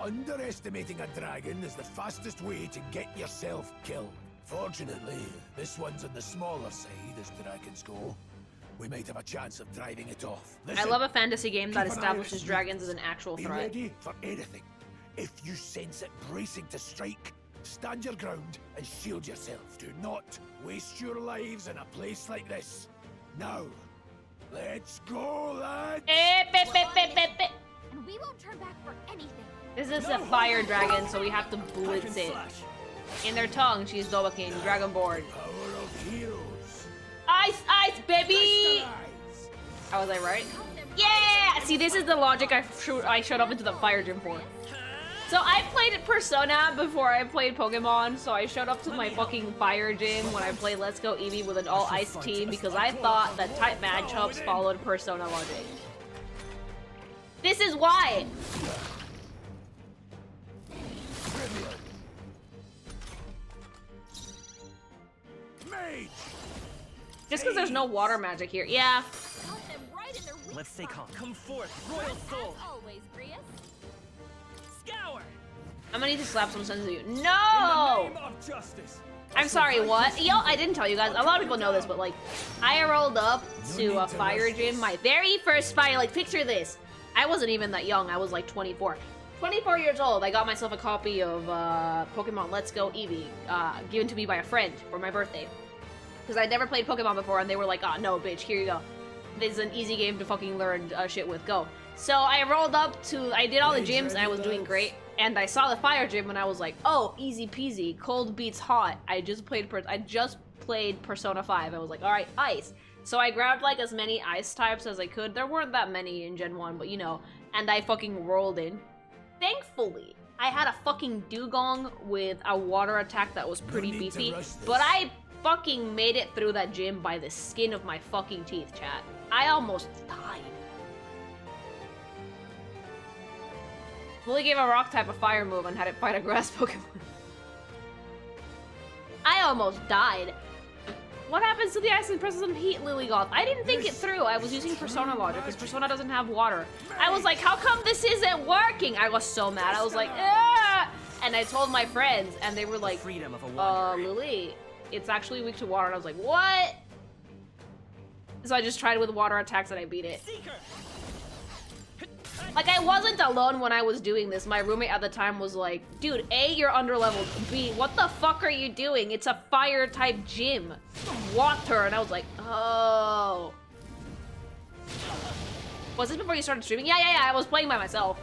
Underestimating a dragon is the fastest way to get yourself killed. Fortunately, this one's on the smaller side as dragons go. We might have a chance of driving it off. I Listen, love a fantasy game that keep an eye establishes on its dragons as movements. an actual Be threat. ready for anything. If you sense it bracing to strike, stand your ground and shield yourself. Do not waste your lives in a place like this. Now, Let's go, lads! And we won't turn back for anything. This is a fire dragon, so we have to blitz it. In their tongue, she's Dovahkiin, Dragonborn. Power of heroes. Ice, ice, baby! How was I right? Yeah! See, this is the logic I showed up into the fire gym for. So I played Persona before I played Pokemon, so I showed up to my fucking fire gym when I played Let's Go Eevee with an all-ice team because I thought that type matchups followed Persona logic. This is why! Just because there's no water magic here. Yeah. Let's stay calm. Come forth, royal soul. Always, Grius. Scour. I'm gonna need to slap some sense of you. No! In the name of justice. I'm sorry, what? Yo, I didn't tell you guys. A lot of people know this, but like, I rolled up to a fire gym. My very first fire, like, picture this. I wasn't even that young. I was like 24. 24 years old. I got myself a copy of Pokemon Let's Go Eevee, given to me by a friend for my birthday. Because I'd never played Pokemon before, and they were like, oh, no, bitch, here you go. This is an easy game to fucking learn shit with. Go. So I rolled up to, I did all the gyms, and I was doing great. And I saw the fire gym, and I was like, oh, easy peasy, cold beats hot. I just played Persona 5. I was like, all right, ice. So I grabbed like as many ice types as I could. There weren't that many in Gen 1, but you know. And I fucking rolled in. Thankfully, I had a fucking dugong with a water attack that was pretty beefy. But I fucking made it through that gym by the skin of my fucking teeth, chat. I almost died. Fully gave a rock type a fire move and had it fight a grass Pokemon. I almost died. What happens to the Ice and Princess and Heat Lilligoth? I didn't think it through. I was using Persona logic because Persona doesn't have water. I was like, how come this isn't working? I was so mad. I was like, ah! And I told my friends, and they were like, Lily, it's actually weak to water. And I was like, what? So I just tried with water attacks and I beat it. Like, I wasn't alone when I was doing this. My roommate at the time was like, dude, A, you're underleveled. B, what the fuck are you doing? It's a fire-type gym. Water. And I was like, oh. Was this before you started streaming? Yeah. I was playing by myself.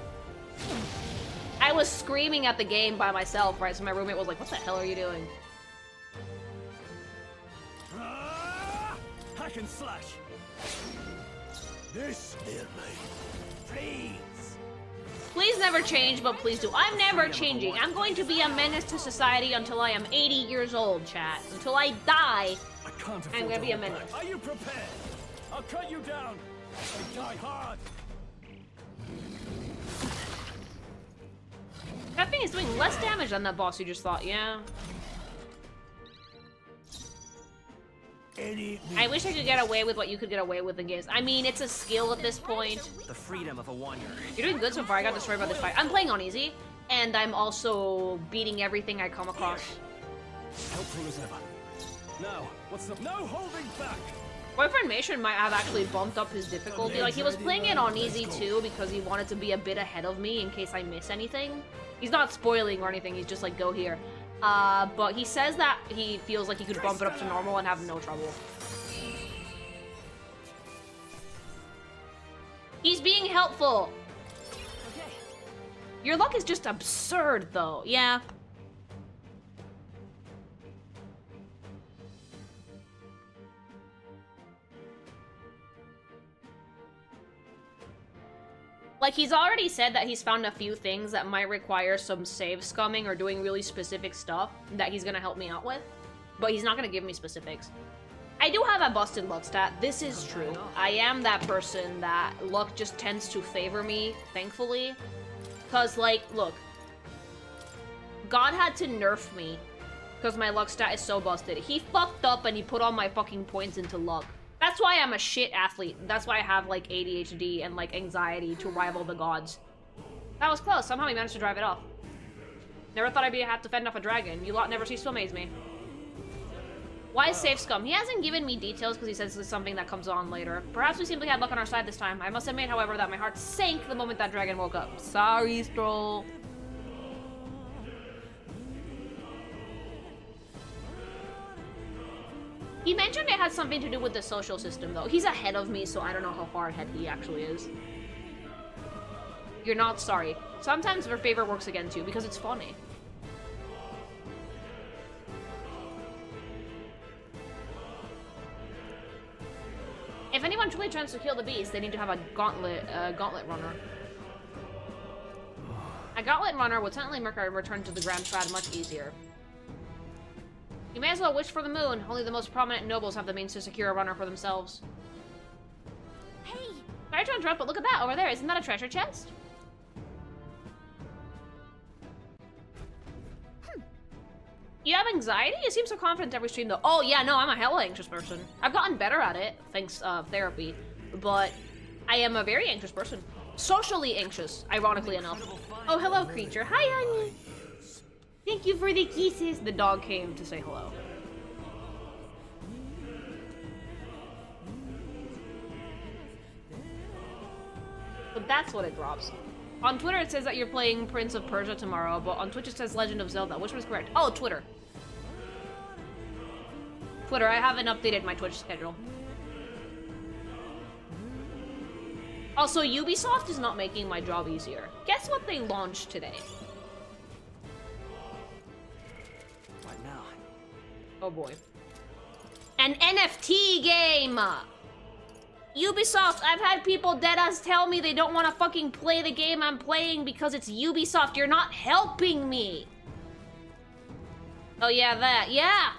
I was screaming at the game by myself, right? So my roommate was like, what the hell are you doing? Hack and slash. This is please. Please never change, but please do. I'm never changing. I'm going to be a menace to society until I am 80 years old, chat. Until I die, I'm going to be a menace. Are you prepared? I'll cut you down. I die hard. That thing is doing less damage than that boss you just thought, yeah. I wish I could get away with what you could get away with in games. I mean, it's a skill at this point. The freedom of a wanderer. You're doing good so far. I got destroyed by this fight. I'm playing on easy, and I'm also beating everything I come across. Helpful as ever. Now, what's the no holding back? Boyfriend Mation might have actually bumped up his difficulty. Like, he was playing it on easy too because he wanted to be a bit ahead of me in case I miss anything. He's not spoiling or anything. He's just like, go here. But he says that he feels like he could bump it up to normal and have no trouble. He's being helpful. Okay. Your luck is just absurd, though. Yeah. Like, he's already said that he's found a few things that might require some save scumming or doing really specific stuff that he's gonna help me out with. But he's not gonna give me specifics. I do have a busted luck stat. This is true. I am that person that luck just tends to favor me, thankfully. Because, like, look. God had to nerf me because my luck stat is so busted. He fucked up and he put all my fucking points into luck. That's why I'm a shit athlete. That's why I have, like, ADHD and, like, anxiety to rival the gods. That was close. Somehow we managed to drive it off. Never thought I'd have to fend off a dragon. You lot never cease to amaze me. Why is safe scum? He hasn't given me details because he says it's something that comes on later. Perhaps we simply had luck on our side this time. I must admit, however, that my heart sank the moment that dragon woke up. Sorry, Stroll. He mentioned it has something to do with the social system, though. He's ahead of me, so I don't know how far ahead he actually is. You're not sorry. Sometimes your favor works against you because it's funny. If anyone truly tries to kill the beast, they need to have a gauntlet runner. A gauntlet runner would certainly make our return to the Grand Strad much easier. You may as well wish for the moon. Only the most prominent nobles have the means to secure a runner for themselves. Hey! Sorry to interrupt, but look at that over there. Isn't that a treasure chest? You have anxiety? You seem so confident every stream, though. Oh, yeah, no, I'm a hella anxious person. I've gotten better at it, thanks therapy. But I am a very anxious person. Socially anxious, ironically enough. Oh, hello, creature. Hi, honey. Thank you for the kisses. The dog came to say hello. But that's what it drops. On Twitter, it says that you're playing Prince of Persia tomorrow, but on Twitch, it says Legend of Zelda. Which was correct? Oh, Twitter. Twitter, I haven't updated my Twitch schedule. Also, Ubisoft is not making my job easier. Guess what they launched today? Right now. Oh boy. An NFT game! Ubisoft, I've had people deadass tell me they don't want to fucking play the game I'm playing because it's Ubisoft. You're not helping me. Oh yeah, that. Yeah!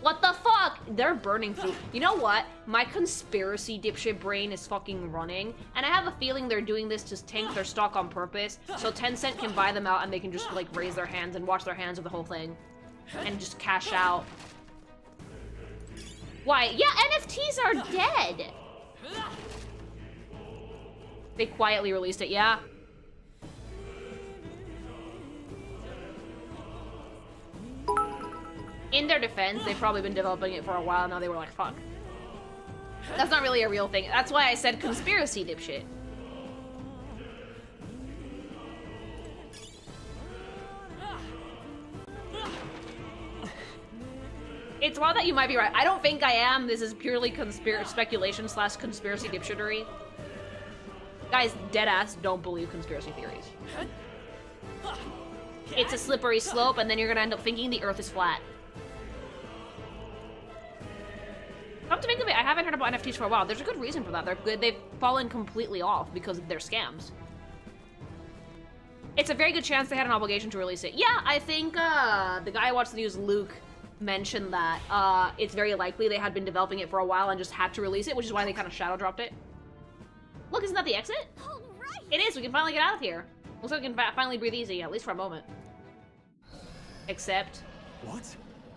What the fuck? They're burning through. You know what? My conspiracy dipshit brain is fucking running, and I have a feeling they're doing this to tank their stock on purpose, so Tencent can buy them out and they can just, like, raise their hands and wash their hands of the whole thing. And just cash out. Why? Yeah, NFTs are dead! They quietly released it, yeah. In their defense, they've probably been developing it for a while, now they were like, fuck. That's not really a real thing. That's why I said conspiracy, dipshit. It's wild that you might be right. I don't think I am. This is purely speculation / conspiracy dipshittery. Guys, deadass don't believe conspiracy theories. It's a slippery slope, and then you're gonna end up thinking the Earth is flat. Come to think of it, I haven't heard about NFTs for a while. There's a good reason for that. They're good. They've fallen completely off because they're scams. It's a very good chance they had an obligation to release it. Yeah, I think the guy I watched the news, Luke, mentioned that it's very likely they had been developing it for a while and just had to release it, which is why they kind of shadow dropped it. Look, isn't that the exit? All right. It is. We can finally get out of here. Looks like we can finally breathe easy, at least for a moment. Except... What?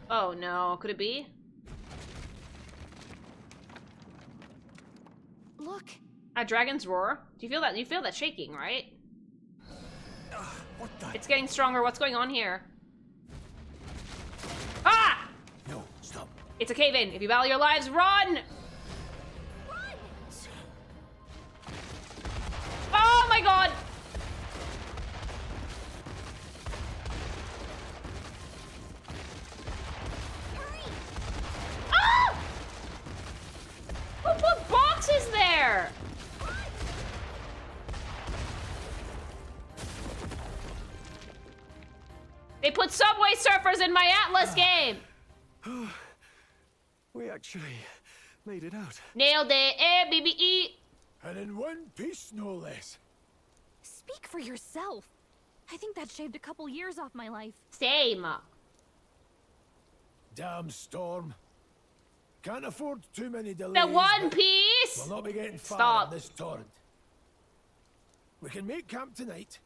Oh no, could it be? Look. A dragon's roar? Do you feel that? You feel that shaking, right? What the? It's getting stronger. What's going on here? Ah! No, stop. It's a cave-in. If you value your lives, run! Run! Oh my god! Hurry! Ah! Who put boxes there? They put Subway Surfers in my Atlas game! We actually made it out. Nailed it. Eh, BBE. And in one piece, no less. Speak for yourself. I think that shaved a couple years off my life. Same. Damn storm. Can't afford too many delays. The One but Piece! We'll not be getting far Stop. on this torrent. We can make camp tonight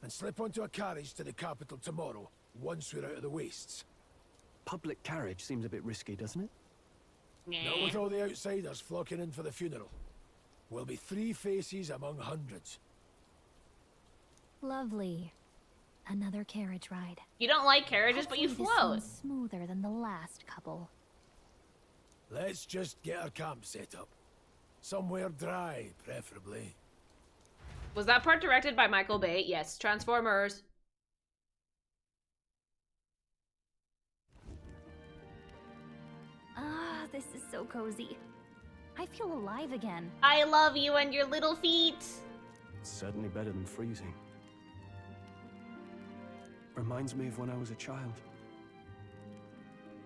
and slip onto a carriage to the capital tomorrow, once we're out of the wastes. Public carriage seems a bit risky, doesn't it? Not with all the outsiders flocking in for the funeral. We'll be 3 faces among hundreds. Lovely. Another carriage ride. You don't like carriages, but you Hopefully float. This one's smoother than the last couple. Let's just get our camp set up. Somewhere dry, preferably. Was that part directed by Michael Bay? Yes. Transformers. Ah, this is so cozy. I feel alive again. I love you and your little feet. It's certainly better than freezing. Reminds me of when I was a child.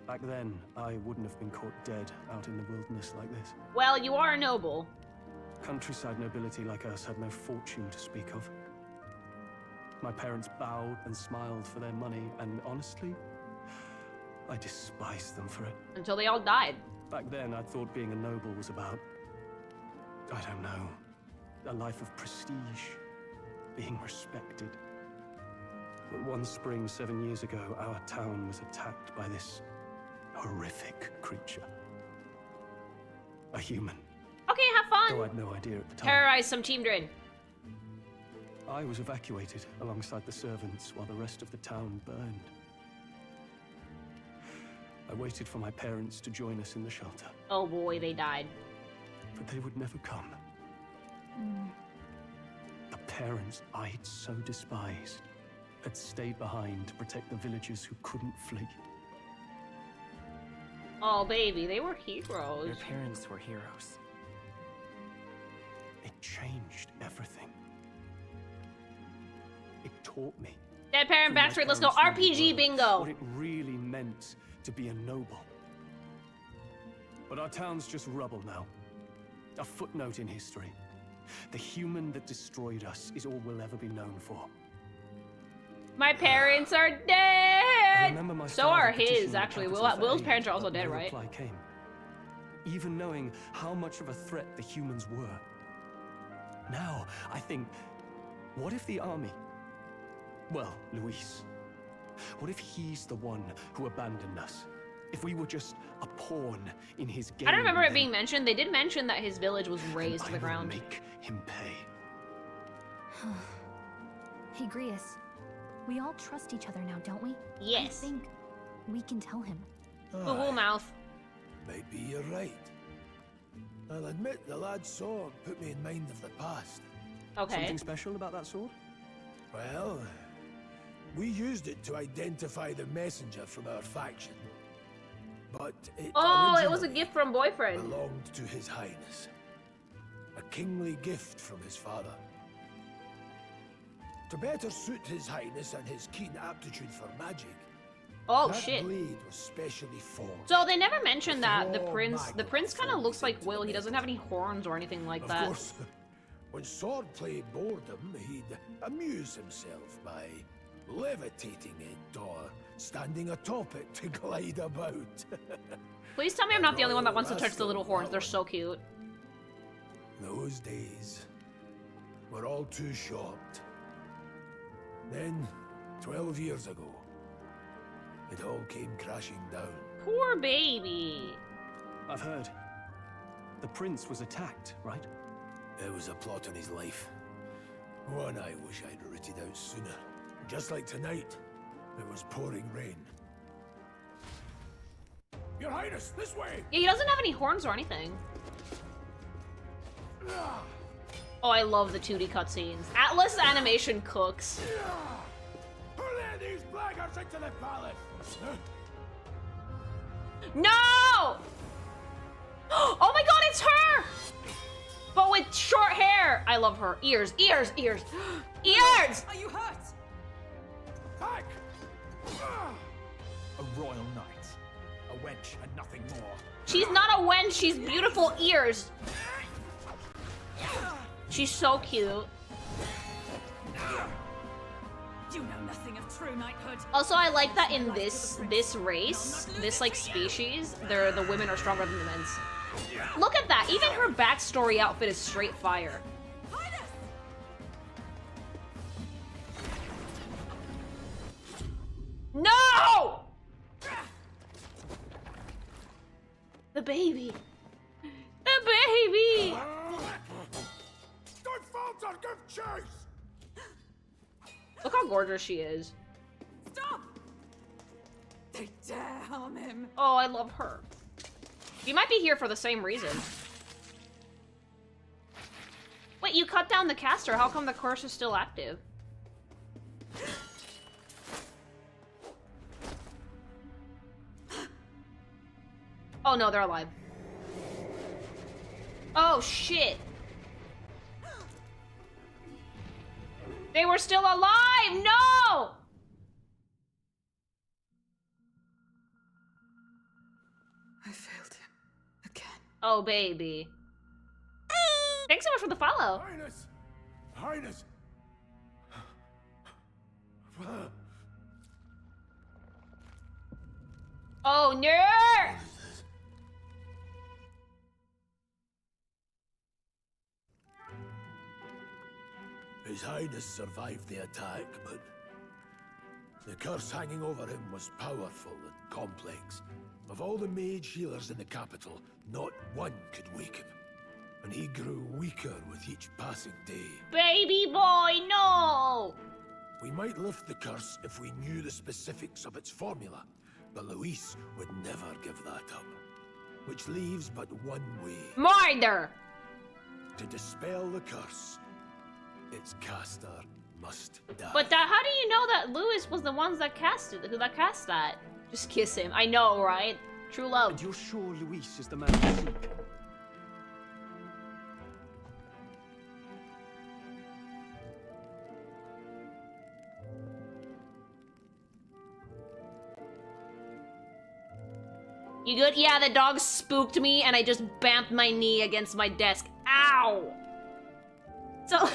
Back then, I wouldn't have been caught dead out in the wilderness like this. Well, you are a noble. Countryside nobility like us had no fortune to speak of. My parents bowed and smiled for their money, and honestly, I despised them for it. Until they all died. Back then, I thought being a noble was about, I don't know, a life of prestige, being respected. But one spring 7 years ago, our town was attacked by this horrific creature. A human. Okay, have fun. Though I had no idea at the time. Terrorize some Team Drain. I was evacuated alongside the servants while the rest of the town burned. I waited for my parents to join us in the shelter. Oh boy, they died. But they would never come. The parents I'd so despised had stayed behind to protect the villagers who couldn't flee. Oh baby, they were heroes. Your parents were heroes. It changed everything. It taught me. Dead parent who my backstory, let's go. parents really RPG were, bingo. What it really meant to be a noble. But our town's just rubble now. A footnote in history. The human that destroyed us is all we'll ever be known for. My parents are I dead. remember my So father are petitioning his, the actually. capital for Will's aid, parents are also but dead, no right? reply came. Even knowing how much of a threat the humans were. Now, I think, what if the army? Well, Luis. What if he's the one who abandoned us? If we were just a pawn in his game? I don't remember it then being mentioned. They did mention that his village was razed to the I will ground. make him pay. Hey, Grius. We all trust each other now, don't we? Yes. I think we can tell him. Boo mouth. Maybe you're right. I'll admit the lad's sword put me in mind of the past. Okay. Something special about that sword? Well, we used it to identify the messenger from our faction. But it Oh, it was a originally gift from boyfriend. belonged to His Highness. A kingly gift from his father. To better suit His Highness and his keen aptitude for magic, Oh that shit. blade was specially forged. So they never mentioned that the Raw prince magnet kind of looks like forged Will. He into doesn't have any horns or anything like Of that. course, when swordplay bored him, he'd amuse himself by levitating it or standing atop it to glide about. Please tell me I'm not the only one that wants to touch the little horns. They're so cute. Those days were all too short. Then, 12 years ago, it all came crashing down. Poor baby. I've heard. The prince was attacked, right? There was a plot on his life. One I wish I'd rooted out sooner. Just like tonight, it was pouring rain. Your Highness, this way! Yeah, he doesn't have any horns or anything. Oh, I love the 2D cutscenes. Atlas animation cooks. Who led these blackguards into the palace? No! Oh my god, it's her! But with short hair. I love her. Ears, ears, ears. Ears! Are you hurt? Back! A royal knight. A wench and nothing more. She's not a wench, she's beautiful ears. She's so cute. You know nothing of true knighthood. Also, I like that in this race, this like species, the women are stronger than the men's. Look at that! Even her backstory outfit is straight fire. No! The baby. The baby! Don't falter, give chase! Look how gorgeous she is. Stop! They dare harm him. Oh, I love her. You might be here for the same reason. Wait, you cut down the caster. How come the curse is still active? Oh no, they're alive. Oh shit. They were still alive! No! I failed him again. Oh, baby. Thanks so much for the follow. Highness! Highness! Oh, no! His Highness survived the attack, but the curse hanging over him was powerful and complex. Of all the mage healers in the capital, not one could wake him. And he grew weaker with each passing day. Baby boy, no! We might lift the curse if we knew the specifics of its formula, but Luis would never give that up. Which leaves but one way. Murder! To dispel the curse, its caster must die. But how do you know that Lewis was the ones that cast that? Just kiss him. I know, right? True love. And you're sure Luis is the man to seek? You good? Yeah, the dog spooked me and I just bamped my knee against my desk. Ow! So,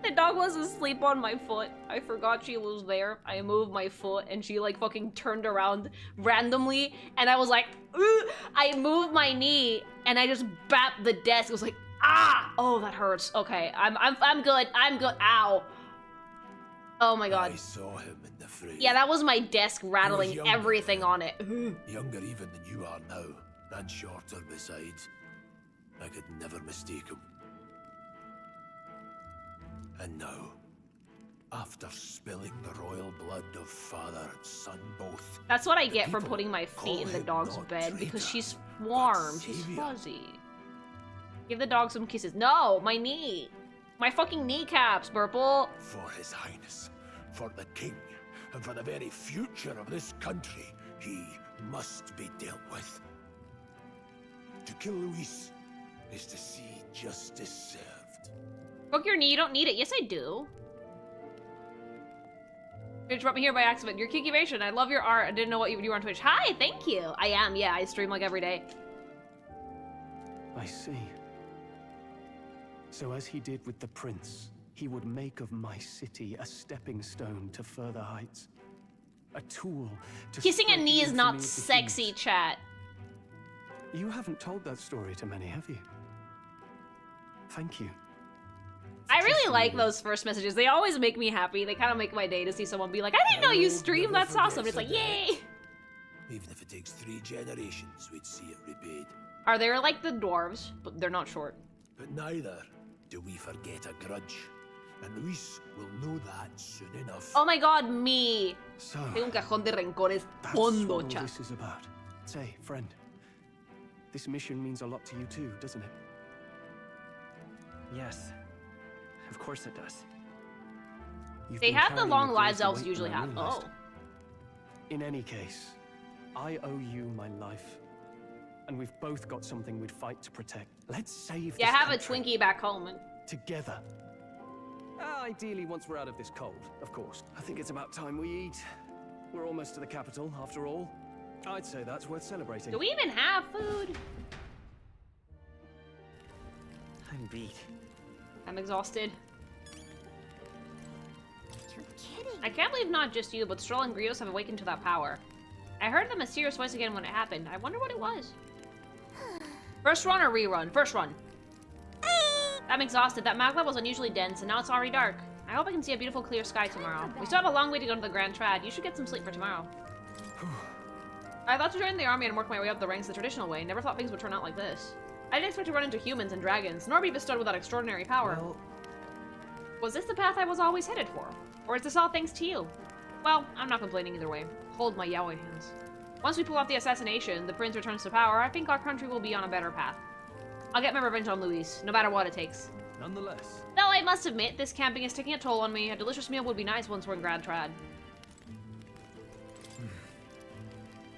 the dog was asleep on my foot. I forgot she was there. I moved my foot and she like fucking turned around randomly and I was like, ooh! I moved my knee and I just bapped the desk. It was like, ah! Oh, that hurts. Okay, I'm good. I'm good. Ow. Oh my god. I saw him in the fray. Yeah, that was my desk rattling everything on it. Younger even than you are now, and shorter besides. I could never mistake him. And now, after spilling the royal blood of father and son both... That's what I get for putting my feet in the dog's bed, because she's warm, she's fuzzy. Give the dog some kisses. No, my knee. My fucking kneecaps, Burple. For his highness, for the king, and for the very future of this country, he must be dealt with. To kill Luis is to see justice served. Broke your knee, you don't need it. Yes, I do. Twitch brought me here by accident. You're Kiki Vation. I love your art. I didn't know what you were on Twitch. Hi, thank you. I am, yeah. I stream like every day. I see. So as he did with the prince, he would make of my city a stepping stone to further heights. A tool to Kissing a spread knee the is not infamy of the sexy, humans. chat. You haven't told that story to many, have you? Thank you. I really like those first messages. They always make me happy. They kind of make my day to see someone be like, I didn't know you streamed. That's awesome. It's like, yay. Even if it takes 3 generations, we'd see it repaid. Are they like the dwarves? But they're not short. But neither do we forget a grudge. And Luis will know that soon enough. Oh my god, me. So, Tengo un cajón de rencores that's fondo, what all chat. this is about. Say, friend, this mission means a lot to you too, doesn't it? Yes. Of course it does. You've They been have the carrying long a lives greater elves weight than usually I have. realized. Oh. In any case, I owe you my life. And we've both got something we'd fight to protect. Let's save Yeah, this have a country Twinkie back home. And together. Ideally, once we're out of this cold, of course. I think it's about time we eat. We're almost to the capital, after all. I'd say that's worth celebrating. do we even have food? I'm beat. I'm exhausted. You're kidding. I can't believe not just you, but Stroll and Grios have awakened to that power. I heard the mysterious voice again when it happened. I wonder what it was. First run or rerun? First run. I'm exhausted. That magma was unusually dense, and now it's already dark. I hope I can see a beautiful clear sky tomorrow. We still have a long way to go to the Grand Trad. You should get some sleep for tomorrow. I thought to join the army and work my way up the ranks the traditional way. Never thought things would turn out like this. I didn't expect to run into humans and dragons, nor be bestowed with that extraordinary power. Well, was this the path I was always headed for? Or is this all thanks to you? Well, I'm not complaining either way. Hold my yaoi hands. Once we pull off the assassination, the prince returns to power, I think our country will be on a better path. I'll get my revenge on Luis, no matter what it takes. Nonetheless. Though I must admit, this camping is taking a toll on me. A delicious meal would be nice once we're in Grand Trad.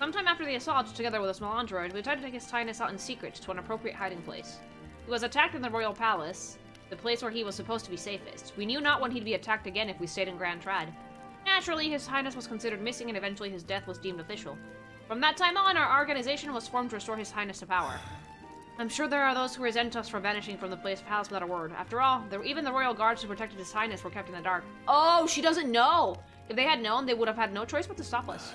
Sometime after the assault, together with a small entourage, we tried to take His Highness out in secret to an appropriate hiding place. He was attacked in the royal palace, the place where he was supposed to be safest. We knew not when he'd be attacked again if we stayed in Grand Trad. Naturally, His Highness was considered missing and eventually his death was deemed official. From that time on, our organization was formed to restore His Highness to power. I'm sure there are those who resent us for vanishing from the palace without a word. After all, even the royal guards who protected His Highness were kept in the dark. Oh, she doesn't know! If they had known, they would have had no choice but to stop us.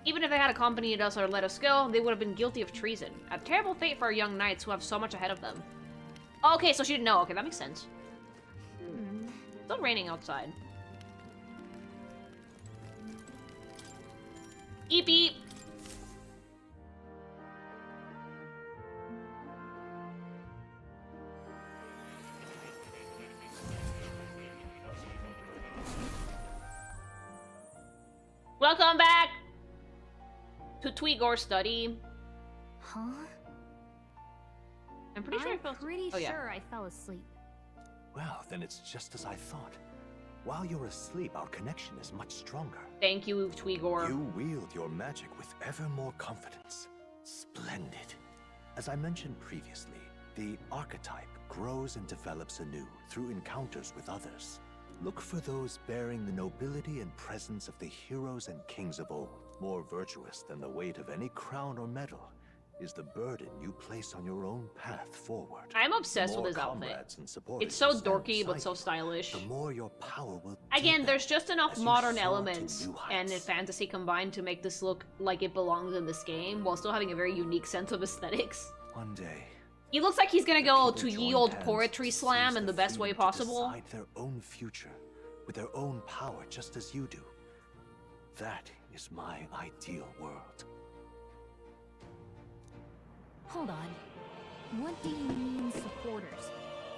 Even if they had accompanied us or let us go, they would have been guilty of treason. A terrible fate for our young knights who have so much ahead of them. Okay, so she didn't know. Okay, that makes sense. It's still raining outside. Eep eep! Welcome back to Tweegor study. Huh? I'm pretty sure I fell pretty oh, yeah. sure I fell asleep. Well, then it's just as I thought. While you're asleep, our connection is much stronger. Thank you, Tweegor. You wield your magic with ever more confidence. Splendid. As I mentioned previously, the archetype grows and develops anew through encounters with others. Look for those bearing the nobility and presence of the heroes and kings of old. More virtuous than the weight of any crown or medal is the burden you place on your own path forward. I'm obsessed with his outfit. It's so dorky, but so stylish. The more your power will Again, there's just enough modern elements and fantasy combined to make this look like it belongs in this game, while still having a very unique sense of aesthetics. One day, he looks like he's gonna go to ye old poetry slam in the best way possible. Decide their own future with their own power, just as you do. That is my ideal world. Hold on. What do you mean, supporters?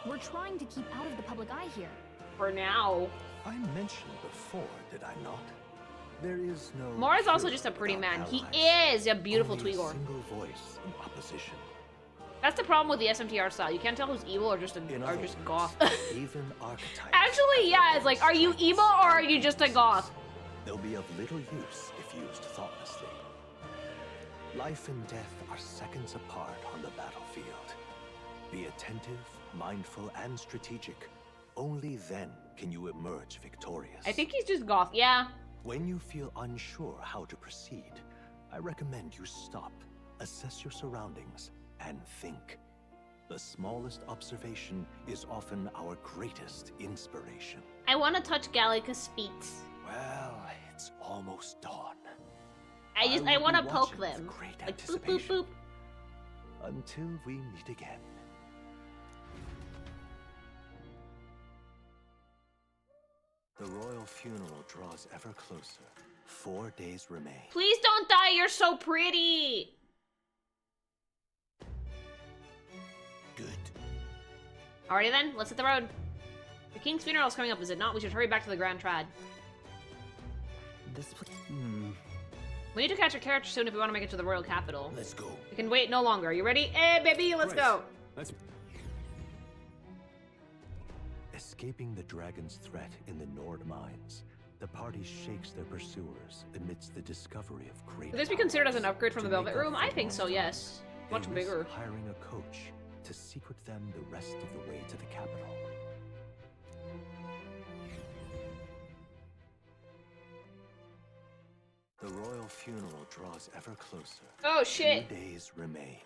We're trying to keep out of the public eye here. For now. I mentioned before, did I not? There is no... Mora's also just a pretty man. He is a beautiful Tweegor. Single voice in opposition. That's the problem with the SMTR style. You can't tell who's evil or just goth. Even archetypes. Actually, yeah, it's like, are you evil or are you just a goth? They'll be of little use if used thoughtlessly. Life and death are seconds apart on the battlefield. Be attentive, mindful, and strategic. Only then can you emerge victorious. I think he's just goth, yeah. When you feel unsure how to proceed, I recommend you stop, assess your surroundings, and think. The smallest observation is often our greatest inspiration. I want to touch Gallica's feet. Well, it's almost dawn. I want to poke them. Like boop, boop, boop. Until we meet again. The royal funeral draws ever closer. 4 days remain. Please don't die, you're so pretty! Good. Alrighty then, let's hit the road. The king's funeral is coming up, is it not? We should hurry back to the Grand Trad. We need to catch a carriage soon if we want to make it to the royal capital. Let's go. We can wait no longer. You ready? Hey, baby, let's go. Escaping the dragon's threat in the Nord mines, the party shakes their pursuers amidst the discovery of great. Would this be considered as an upgrade from the Velvet Room? I think so, yes. Much bigger. Hiring a coach to secret them the rest of the way to the capital. The royal funeral draws ever closer. Oh shit! 2 days remain.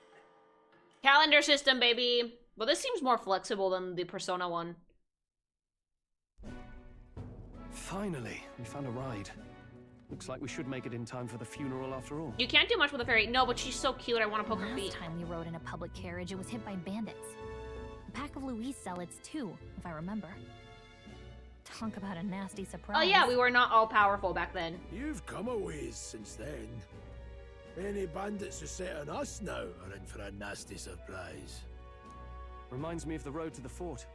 Calendar system, baby. Well, this seems more flexible than the Persona one. Finally, we found a ride. Looks like we should make it in time for the funeral after all. You can't do much with a fairy. No, but she's so cute. I want to poke her feet. Last time we rode in a public carriage, it was hit by bandits. A pack of Louise zealots too, if I remember. Talk about a nasty surprise. Oh yeah, we were not all powerful back then. You've come a ways since then. Any bandits who set on us now are in for a nasty surprise. Reminds me of the road to the fort.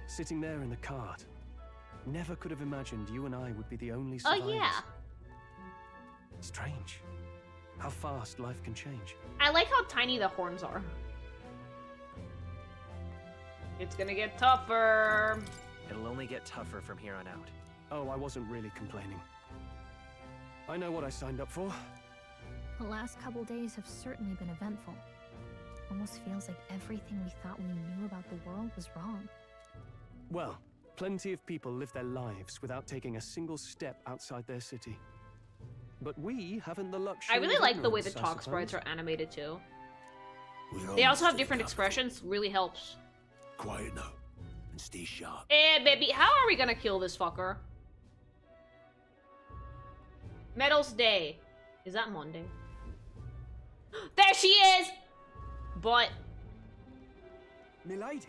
Sitting there in the cart. Never could have imagined you and I would be the only survivors. Oh yeah. Strange. How fast life can change. I like how tiny the horns are. It's gonna get tougher. It'll only get tougher from here on out. Oh, I wasn't really complaining. I know what I signed up for. The last couple days have certainly been eventful. Almost feels like everything we thought we knew about the world was wrong. Well, plenty of people live their lives without taking a single step outside their city. But we haven't the luxury. I really of like the way the ignorance, I talk sprites suppose. are animated too. We're They also have almost different to the expressions, really helps. capital. Quiet now, and stay sharp. Baby, how are we gonna kill this fucker? Medals Day. Is that Monday? There she is! But... Milady,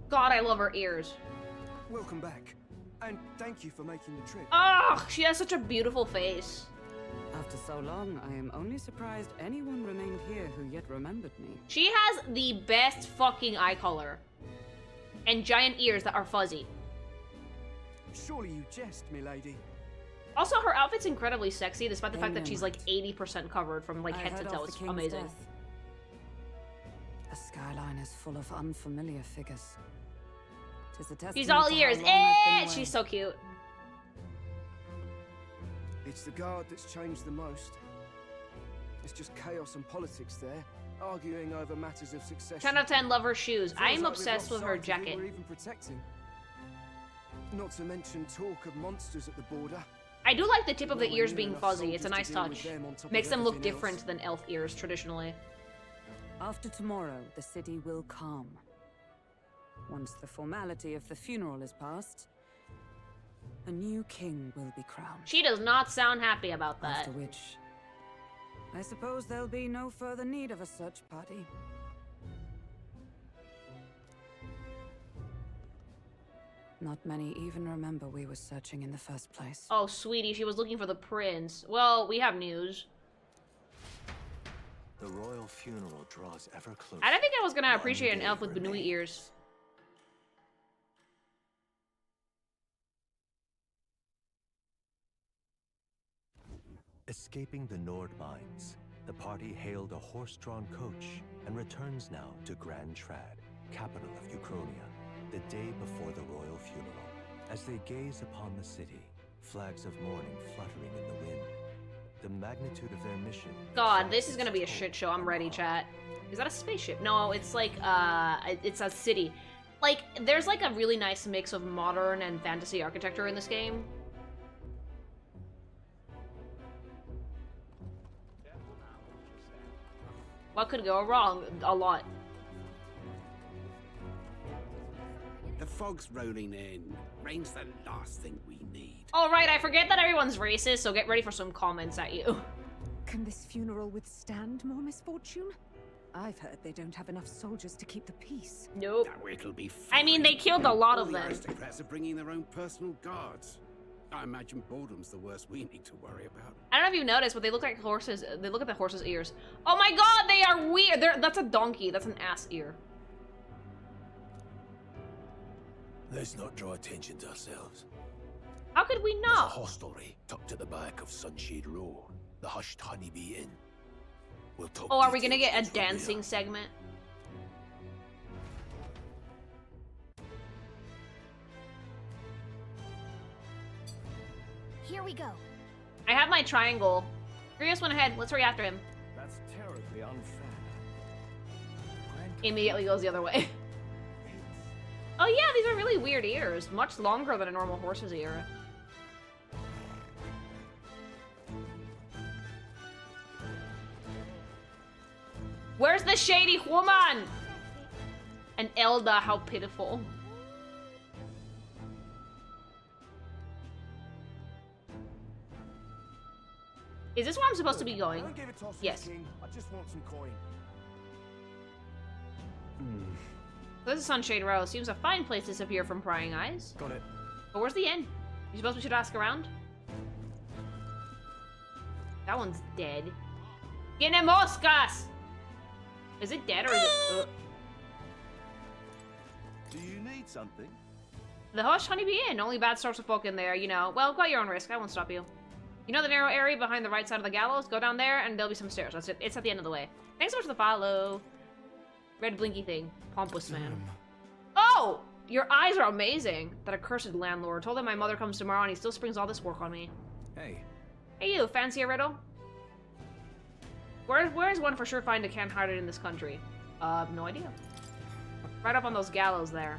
God, I love her ears. welcome back. And thank you for making the trip. Ugh, she has such a beautiful face. After so long, I am only surprised anyone remained here who yet remembered me. She has the best fucking eye color. And giant ears that are fuzzy. Surely you jest, milady. Also, her outfit's incredibly sexy, despite the fact that Amen. she's like 80% covered from like I head to heard toe. of the It's king's amazing. death. The skyline is full of unfamiliar figures. 'Tis a testament She's all to how ears. long I've been away. She's so cute. It's the guard that's changed the most. It's just chaos and politics there, arguing over matters of succession. 10 out of 10, love her shoes. Feels I am like we've obsessed lost with her sight of who jacket. we're even protecting. Not to mention talk of monsters at the border. I do like the tip of the Well, ears near being enough fuzzy. It's a soldiers nice to deal with touch. them on top of Makes them look everything different else. than elf ears traditionally. After tomorrow, the city will calm. Once the formality of the funeral is past, a new king will be crowned. She does not sound happy about that. After which, I suppose there'll be no further need of a search party. Not many even remember we were searching in the first place. Oh, sweetie, she was looking for the prince. Well, we have news. The royal funeral draws ever closer. I don't think I was gonna One appreciate an day elf with Benui remains. ears. Escaping the Nord mines, the party hailed a horse-drawn coach and returns now to Grand Trad, capital of Uchronia, the day before the royal funeral. As they gaze upon the city, flags of mourning fluttering in the wind, the magnitude of their mission... God, this is gonna be a shit show. I'm ready, chat. Is that a spaceship? No, it's like, it's a city. Like, there's like a really nice mix of modern and fantasy architecture in this game. What could go wrong? A lot. The fog's rolling in. Rain's the last thing we need. Alright, I forget that everyone's racist, so get ready for some comments at you. Can this funeral withstand more misfortune? I've heard they don't have enough soldiers to keep the peace. Nope. Oh, it'll be fine. I mean, they killed a lot All of the them. aristocrats are bringing their own personal guards. I imagine boredom's the worst we need to worry about. I don't know if you noticed, but they look like horses. They look at the horse's ears. Oh my god, they are weird! That's a donkey. That's an ass ear. Let's not draw attention to ourselves. How could we There's a not? hostelry tucked at the back of Sunshade Row, the Hushed Honeybee Inn. We'll talk. Oh, are we gonna details get a once we're there. dancing segment? Here we go. I have my triangle. Grievous went ahead. Let's hurry after him. That's terribly unfair. Immediately goes the other way. Oh yeah, these are really weird ears. Much longer than a normal horse's ear. Where's the shady woman? And Elda, how pitiful. Is this where I'm supposed to be going? Don't give it toss, Yes. King. I just want some coin. So this is Sunshade Row. Seems a fine place to disappear from prying eyes. Got it. But where's the inn? You suppose we should ask around? That one's dead. Tiene moscas! Is it dead or is it... Do you need something? The Hush Honeybee Inn. Only bad sorts of folk in there, you know. Well, go at your own risk. I won't stop you. You know the narrow area behind the right side of the gallows? Go down there and there'll be some stairs. That's it. It's at the end of the way. Thanks so much for the follow. Red blinky thing. Pompous man. Oh! Your eyes are amazing. That accursed landlord told him my mother comes tomorrow and he still springs all this work on me. Hey. Hey you, fancy a riddle? Where's one for sure find a can't hide it in this country? No idea. Right up on those gallows there.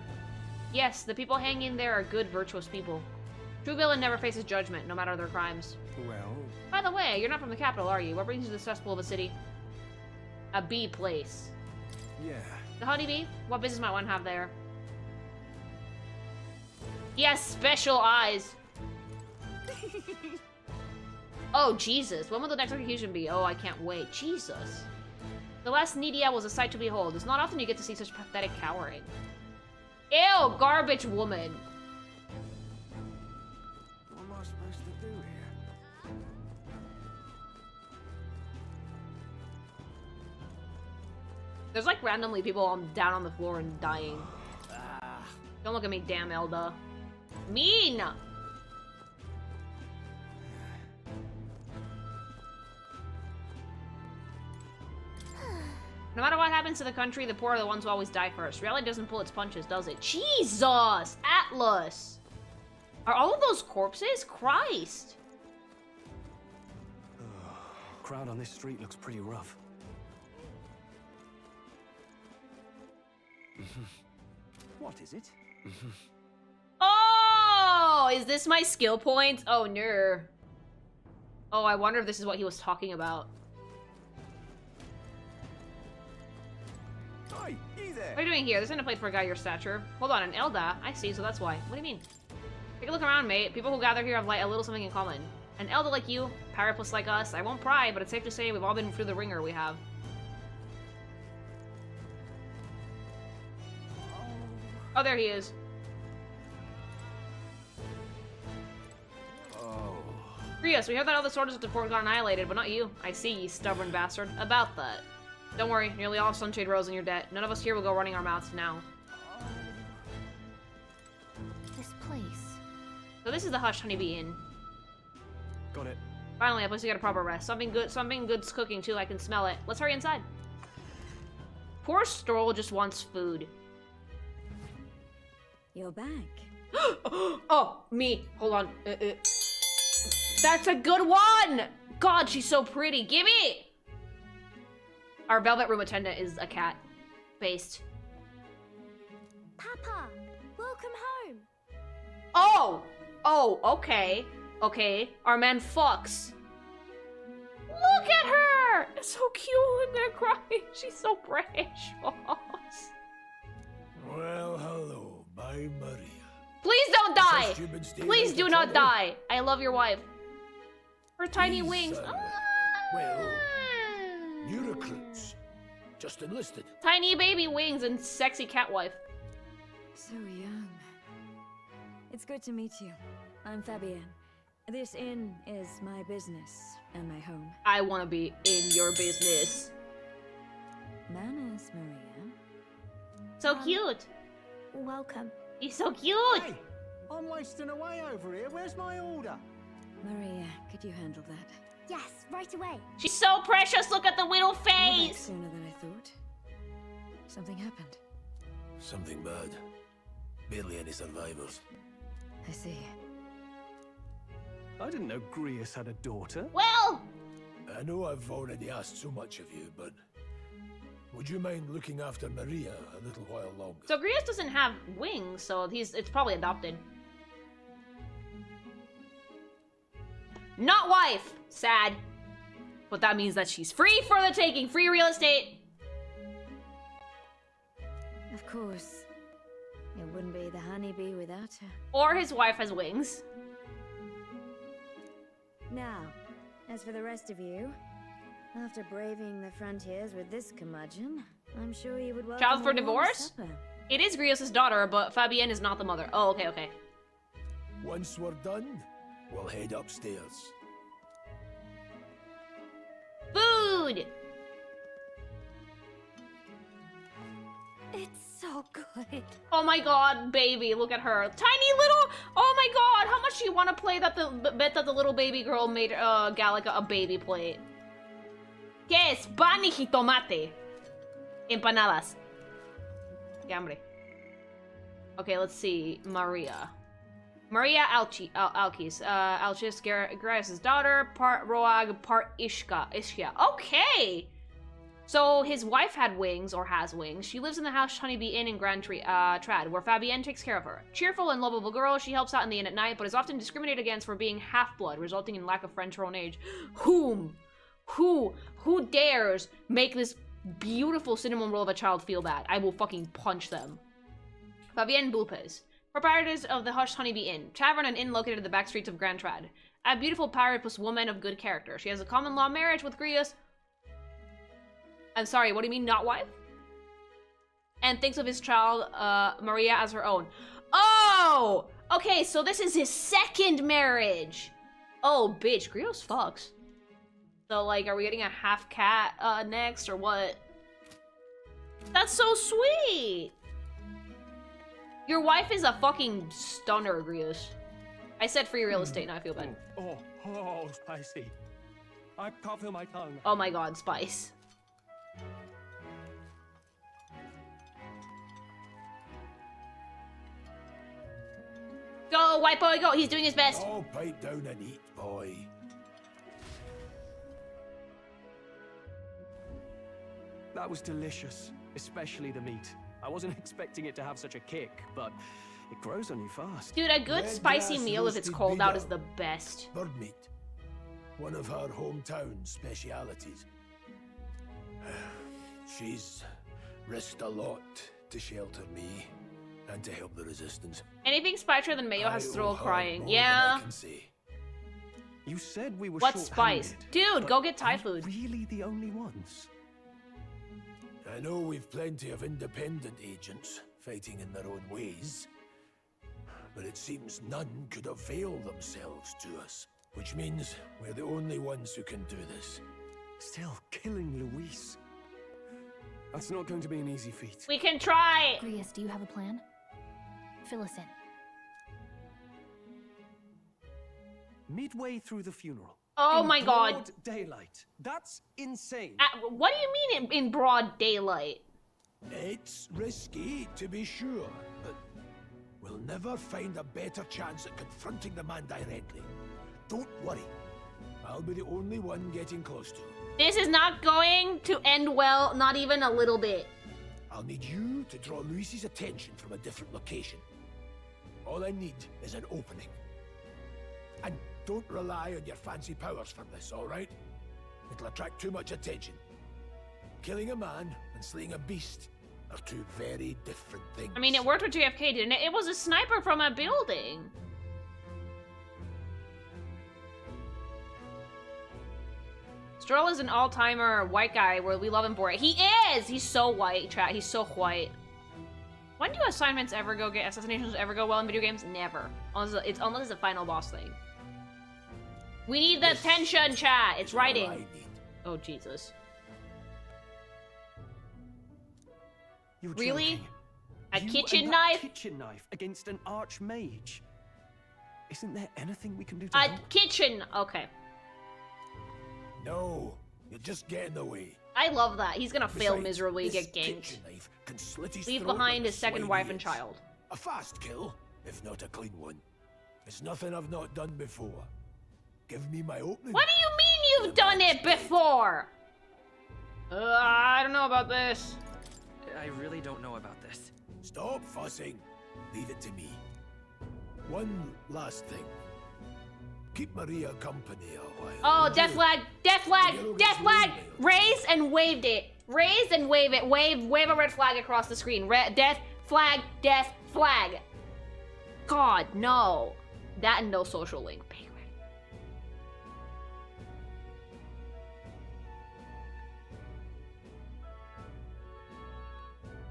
Yes, the people hanging there are good, virtuous people. True villain never faces judgment, no matter their crimes. Well... By the way, you're not from the capital, are you? What brings you to the cesspool of a city? A bee place. Yeah. The honeybee? What business might one have there? He has special eyes. Oh, Jesus. When will the next execution be? Oh, I can't wait. Jesus. The last needy owl was a sight to behold. It's not often you get to see such pathetic cowering. Ew, garbage woman. What am I supposed to do here? There's like randomly people down on the floor and dying. Don't look at me, damn Elda. Mean! No matter what happens to the country, the poor are the ones who always die first. Reality doesn't pull its punches, does it? Jesus! Atlas! Are all of those corpses? Christ! Crowd on this street looks pretty rough. What is it? Oh! Is this my skill point? Oh, no. Oh, I wonder if this is what he was talking about. Hi, you there. What are you doing here? This isn't a place for a guy your stature. Hold on, an Elda? I see, so that's why. What do you mean? Take a look around, mate. People who gather here have a little something in common. An Elda like you, Paraplus like us. I won't pry, but it's safe to say we've all been through the ringer we have. Oh, there he is. Oh. Rios, we heard that all the soldiers at the fort got annihilated, but not you. I see, you stubborn bastard. About that. Don't worry, nearly all of Sunshade Rose in your debt. None of us here will go running our mouths now. This place. So this is the Hush Honeybee Inn. Got it. Finally, a place to get a proper rest. Something good's cooking too, I can smell it. Let's hurry inside. Poor Stroll just wants food. You're back. Oh, me. Hold on. That's a good one! God, she's so pretty. Gimme! Our velvet room attendant is a cat. Based. Papa, welcome home. Oh! Oh, okay. Okay. Our man fucks. Look at her! It's so cute. I'm gonna cry. She's so precious. Well, hello, my Maria. Please don't die! Trust you've been staying Please out do of not trouble? die! I love your wife. Her tiny These, wings. Well, new recruits. Just enlisted. Tiny baby wings and sexy cat wife. So young. It's good to meet you. I'm Fabienne. This inn is my business and my home. I want to be in your business. Manners, Maria. So cute. Welcome. He's so cute. Hey, I'm wasting away over here. Where's my order? Maria, could you handle that? Yes, right away. She's so precious. Look at the little You're back face. sooner than I thought. Something happened. Something bad. Barely any survivors. I see. I didn't know Grius had a daughter. Well, I know I've already asked so much of you, but would you mind looking after Maria a little while longer? so Grius doesn't have wings, so it's probably adopted. Not wife. Sad. But that means that she's free for the taking. Free real estate. Of course. It wouldn't be the honeybee without her. Or his wife has wings. Now, as for the rest of you, after braving the frontiers with this curmudgeon, I'm sure you would welcome Child for a warm divorce? supper. It is Grios' daughter, but Fabienne is not the mother. Oh, okay, okay. Once we're done, we'll head upstairs. Food! It's so good. Oh my god, baby, look at her. Tiny little... Oh my god, how much do you want to play that bet that the little baby girl made Gallica a baby plate? ¿Qué es? Pan y jitomate. Empanadas. Que hambre. Okay, let's see. Maria. Maria Alkis, Alchis Gaius' daughter, part Roag, part Ishka. Okay! So his wife had wings, or has wings. She lives in the House Honeybee Inn in Grand Trad, where Fabienne takes care of her. Cheerful and lovable girl, she helps out in the inn at night, but is often discriminated against for being half-blood, resulting in lack of friends her own age. Who dares make this beautiful cinnamon roll of a child feel bad? I will fucking punch them. Fabienne Bulpes, proprietors of the Hush Honeybee Inn, tavern and inn located in the back streets of Grand Trad. A beautiful pirate plus woman of good character. She has a common law marriage with Grius. I'm sorry, what do you mean, not wife? And thinks of his child, Maria, as her own. Oh! Okay, so this is his second marriage. Oh, bitch, Grios fucks. So, like, are we getting a half cat next, or what? That's so sweet! Your wife is a fucking stunner, Grios. I said free real estate, now I feel bad. Oh, spicy. I can't feel my tongue. Oh my god, spice. Go, white boy, go! He's doing his best! Oh, pipe down and eat, boy. That was delicious, especially the meat. I wasn't expecting it to have such a kick, but it grows on you fast. Dude, a good spicy meal if it's cold out is the best. Bird meat. One of her hometown specialities. She's risked a lot to shelter me and to help the resistance. Anything spicier than mayo has Stroll crying. more Yeah. than I can say. You said we were What spice? short-handed, Dude, but go get Thai are food. we really the only ones? I know we've plenty of independent agents fighting in their own ways, but it seems none could avail themselves to us, which means we're the only ones who can do this. Still, killing Luis. That's not going to be an easy feat. We can try! Grius, do you have a plan? Fill us in. Midway through the funeral. Oh in my god. broad daylight. That's insane. What do you mean in broad daylight? It's risky, to be sure, but we'll never find a better chance at confronting the man directly. Don't worry. I'll be the only one getting close to him. This is not going to end well, not even a little bit. I'll need you to draw Luis's attention from a different location. All I need is an opening. And don't rely on your fancy powers for this, alright? It'll attract too much attention. Killing a man and slaying a beast are two very different things. I mean, it worked with JFK, didn't it? It was a sniper from a building. Stroll is an all-timer white guy where we love him for it. He is! He's so white, chat. He's so white. When do assignments ever go get assassinations ever go well in video games? Never. Unless it's a final boss thing. We need the tension, chat. It's writing. Oh, Jesus. You're Really? joking. A You kitchen and that knife? kitchen knife against an archmage. Isn't there anything we can do to A help? kitchen. Okay. No, you'll just get in the way. I love that. He's gonna fail Besides, miserably, this get ganked. kitchen knife can slit his Leave throat behind like his second slimy wife and is. child. A fast kill, if not a clean one. It's nothing I've not done before. Give me my opening. What do you mean you've done it before? I don't know about this. I really don't know about this. Stop fussing. Leave it to me. One last thing. Keep Maria company a while. Oh, death flag, death flag, death flag! Raise and waved it. Raise and wave it. Wave a red flag across the screen. Death flag, death flag. God, no. That and no social link.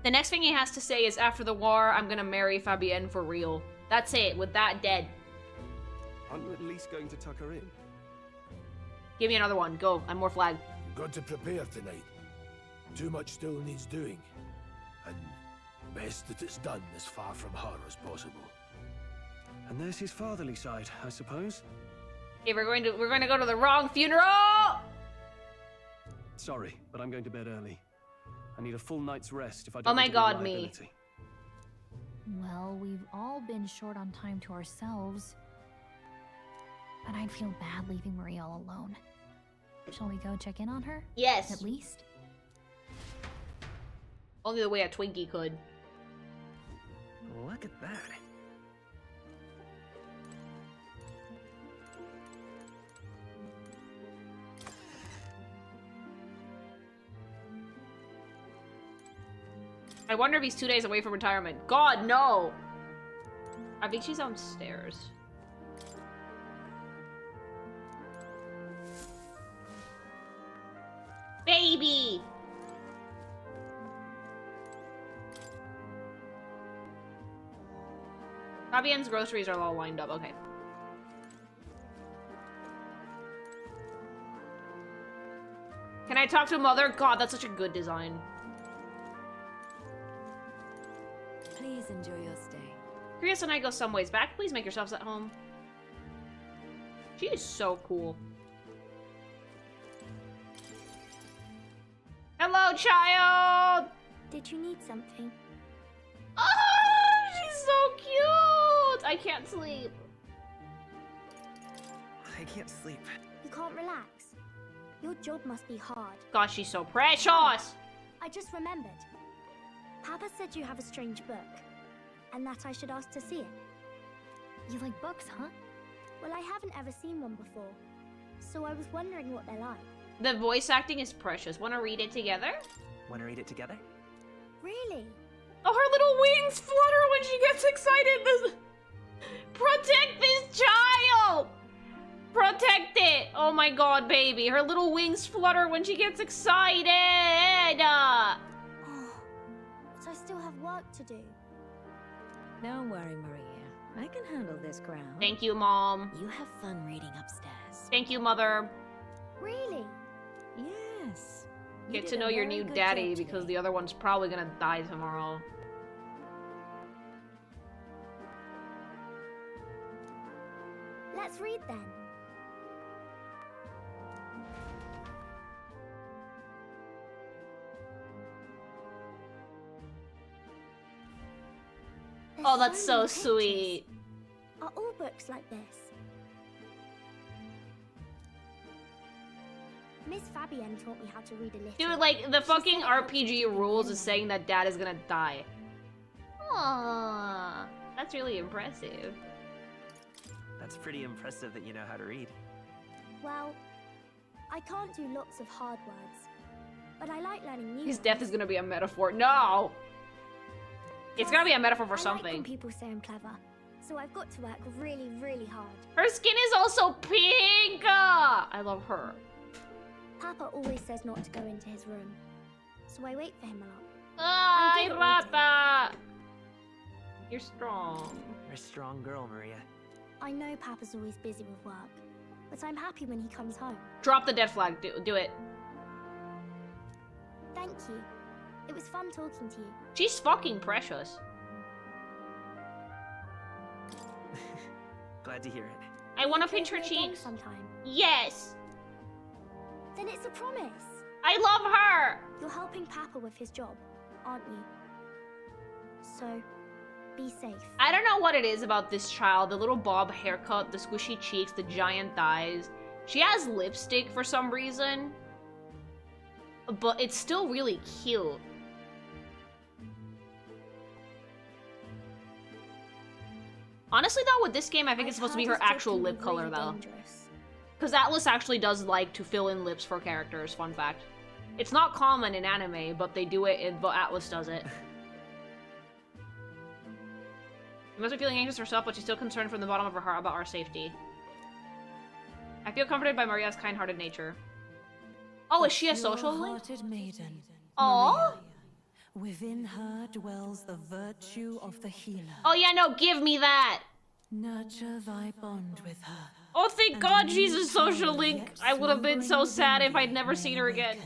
The next thing he has to say is, after the war, I'm gonna marry Fabienne for real. That's it, with that dead. Aren't you at least going to tuck her in? Give me another one, go, I'm more flag. You've got to prepare tonight. Too much still needs doing. And best that it's done as far from her as possible. And there's his fatherly side, I suppose. Okay, we're going to go to the wrong funeral! Sorry, but I'm going to bed early. I need a full night's rest if I Oh don't my want to be a god, me. liability. Well, we've all been short on time to ourselves. But I'd feel bad leaving Maria all alone. Shall we go check in on her? Yes. At least? Only the way a Twinkie could. Look at that. I wonder if he's 2 days away from retirement. God, no! I think she's downstairs. Baby! Fabienne's groceries are all lined up. Okay. Can I talk to Mother? God, that's such a good design. Please enjoy your stay. Prius and I go some ways back. Please make yourselves at home. She is so cool. Hello, child! Did you need something? Oh, she's so cute! I can't sleep. I can't sleep. You can't relax. Your job must be hard. Gosh, she's so precious! I just remembered. Papa said you have a strange book, and that I should ask to see it. You like books, huh? Well, I haven't ever seen one before, so I was wondering what they're like. The voice acting is precious. Want to read it together? Want to read it together? Really? Oh, her little wings flutter when she gets excited. Protect this child! Protect it! Oh my god, baby. Her little wings flutter when she gets excited! Oh, but I still have work to do. Don't worry, Maria. I can handle this crowd. Thank you, Mom. You have fun reading upstairs. Thank you, Mother. Really? Yes. Get to know your new daddy because the other one's probably gonna die tomorrow. Let's read then. Oh, that's so many sweet. pictures. Are all books like this? Miss Fabienne taught me how to read a little. Dude, like, the fucking RPG rules is saying that dad is gonna die. Aww, that's really impressive. That's pretty impressive that you know how to read. Well, I can't do lots of hard words, but I like learning new His ones. death is gonna be a metaphor. No! It's gonna be a metaphor for I like something. when people say I'm clever, so I've got to work really, really hard. Her skin is also pink! I love her. Papa always says not to go into his room, so I wait for him a lot. Ay, Rata! You're strong. You're a strong girl, Maria. I know Papa's always busy with work, but I'm happy when he comes home. Drop the dead flag. Do it. Thank you. It was fun talking to you. She's fucking precious. Glad to hear it. I want to Play pinch her with me again cheeks. sometime. Yes! Then it's a promise. I love her! You're helping Papa with his job, aren't you? So, be safe. I don't know what it is about this child. The little bob haircut, the squishy cheeks, the giant thighs. She has lipstick for some reason. But it's still really cute. Honestly though, with this game, I think it's supposed to be her actual lip color though. Because Atlas actually does like to fill in lips for characters, fun fact. It's not common in anime, but they do it, but Atlas does it. She must be feeling anxious herself, but she's still concerned from the bottom of her heart about our safety. I feel comforted by Maria's kind-hearted nature. Oh, is she a social link? Maiden, Aww. Within her dwells the virtue of the healer. Oh yeah, no, give me that! Nurture thy bond with her. Oh, thank God she's a social link. I would have been so sad if I'd never seen her again.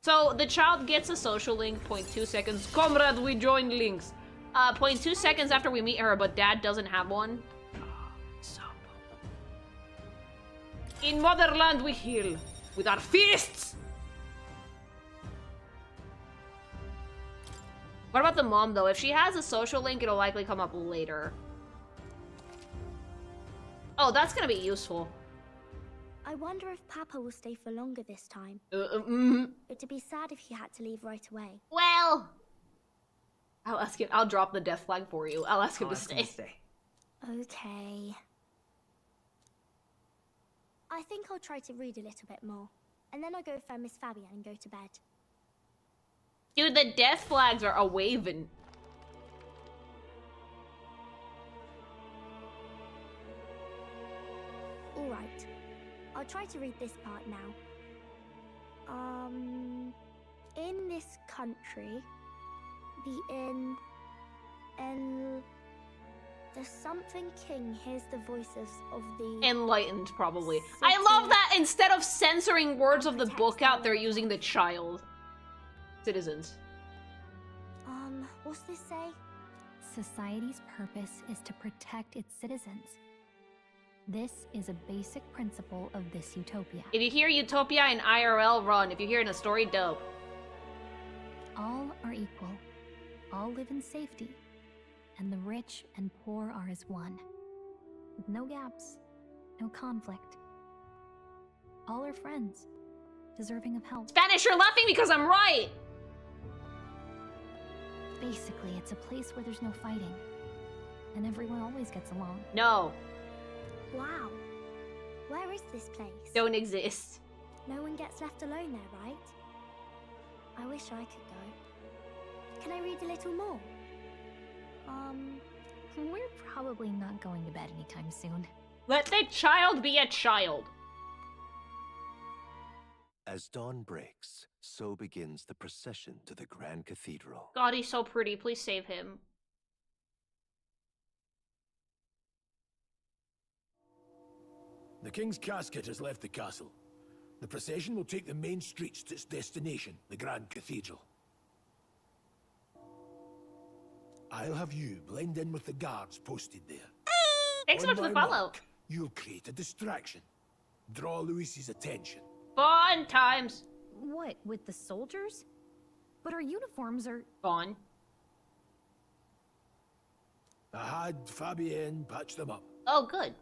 So, the child gets a social link, 0.2 seconds. Comrade, we join links. 0.2 seconds after we meet her, but dad doesn't have one. In Motherland, we heal. With our fists! What about the mom, though? If she has a social link, it'll likely come up later. Oh, that's gonna be useful. I wonder if Papa will stay for longer this time. It'd be sad if he had to leave right away. Well, I'll ask him. I'll drop the death flag for you. I'll ask him to stay. Okay. I think I'll try to read a little bit more. And then I'll go find Miss Fabian and go to bed. Dude, the death flags are a-waving. Alright. I'll try to read this part now. In this country, the something king hears the voices of the... Enlightened, probably. I love that instead of censoring words of the book out, they're using the child. Citizens. What's this say? Society's purpose is to protect its citizens. This is a basic principle of this utopia. If you hear utopia in IRL, run. If you hear it in a story, dope. All are equal. All live in safety. And the rich and poor are as one. With no gaps, no conflict. All are friends, deserving of help. Spanish, you're laughing because I'm right! Basically, it's a place where there's no fighting. And everyone always gets along. No. Wow. Where is this place? Don't exist. No one gets left alone there, right? I wish I could go. Can I read a little more? We're probably not going to bed anytime soon. Let the child be a child. As dawn breaks, so begins the procession to the Grand Cathedral. God, he's so pretty. Please save him. The king's casket has left the castle. The procession will take the main streets to its destination, the Grand Cathedral. I'll have you blend in with the guards posted there. Thanks so much for the follow. You'll create a distraction. Draw Luis's attention. Fun times. What, with the soldiers? But our uniforms are... Gone. I had Fabienne patch them up. Oh, good.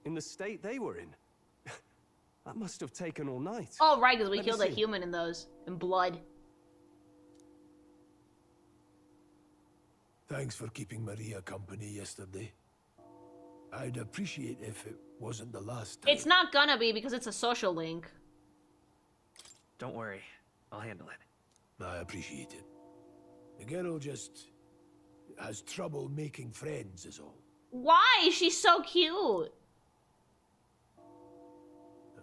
In the state they were in. That must have taken all night. Oh, right, because we Let me killed a see. human in those. In blood. Thanks for keeping Maria company yesterday. I'd appreciate if it wasn't the last time. It's not gonna be because it's a social link. Don't worry. I'll handle it. I appreciate it. The girl just has trouble making friends is all. Why? She's so cute.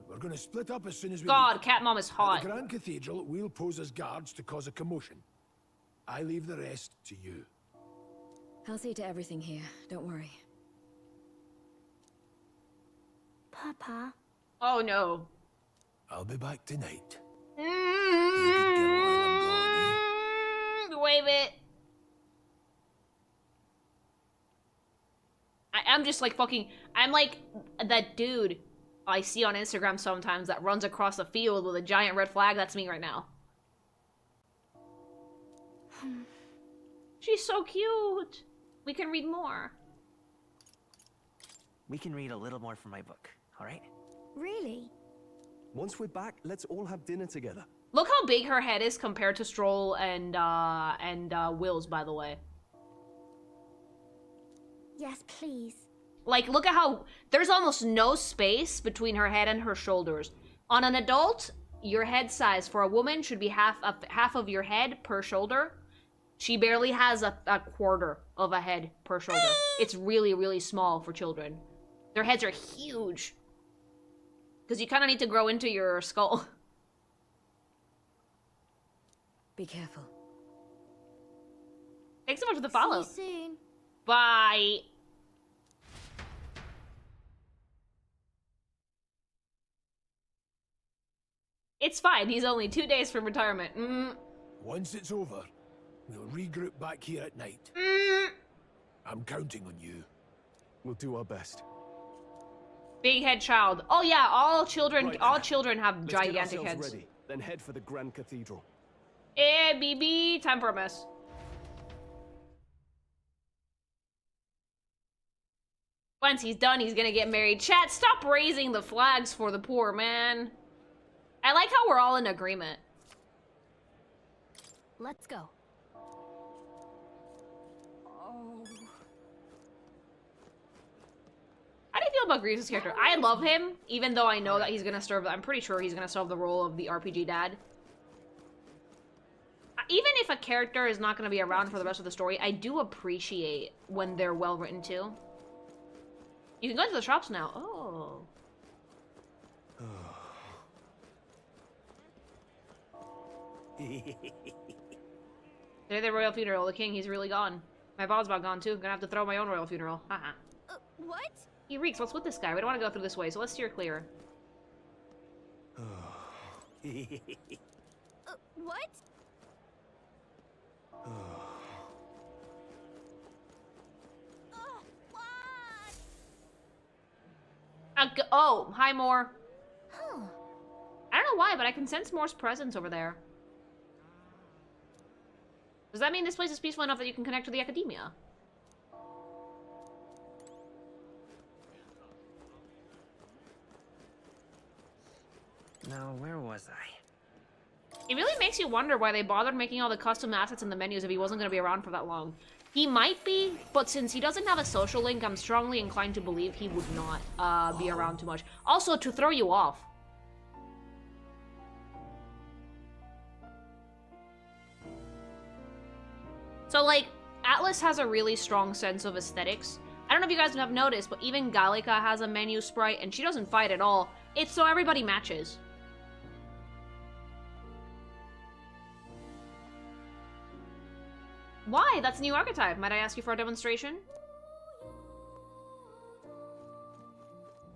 We're gonna split up as soon as we God, leave. Cat Mom is hot. At the Grand Cathedral, we'll pose as guards to cause a commotion. I leave the rest to you. I'll see to everything here, don't worry. Papa. Oh no. I'll be back tonight. Wave it. I'm just like fucking... I'm like that dude I see on Instagram sometimes that runs across a field with a giant red flag. That's me right now. She's so cute. We can read more. We can read a little more from my book, alright? Really? Once we're back, let's all have dinner together. Look how big her head is compared to Stroll and Will's, by the way. Yes, please. Like, look at how... There's almost no space between her head and her shoulders. On an adult, your head size for a woman should be half of your head per shoulder. She barely has a quarter of a head per shoulder. It's really, really small for children. Their heads are huge. Because you kind of need to grow into your skull. Be careful. Thanks so much for the follow. See you soon. Bye. It's fine. He's only 2 days from retirement. Once it's over, we'll regroup back here at night. I'm counting on you. We'll do our best. Big head child. Oh yeah, all children Right. have Let's get gigantic ourselves heads. ready, then head for the Grand Cathedral. Eh, BB, time for a mess. Once he's done, he's gonna get married. Chat, stop raising the flags for the poor, man. I like how we're all in agreement. Let's go. How do you feel about Greaves' character? I love him, even though I know that he's gonna serve. I'm pretty sure he's gonna serve the role of the RPG dad. Even if a character is not gonna be around for the rest of the story, I do appreciate when they're well written too. You can go to the shops now. Oh. Today the royal funeral. The king, he's really gone. My bob's about gone too. Gonna have to throw my own royal funeral. Haha. What? He reeks. What's with this guy? We don't want to go through this way, so let's steer clear. What? Oh, hi, Moore. Huh. I don't know why, but I can sense Moore's presence over there. Does that mean this place is peaceful enough that you can connect to the academia? Now, where was I? It really makes you wonder why they bothered making all the custom assets in the menus if he wasn't going to be around for that long. He might be, but since he doesn't have a social link, I'm strongly inclined to believe he would not be around too much. Also, to throw you off. So, like, Atlas has a really strong sense of aesthetics. I don't know if you guys have noticed, but even Gallica has a menu sprite, and she doesn't fight at all. It's so everybody matches. Why? That's a new archetype. Might I ask you for a demonstration?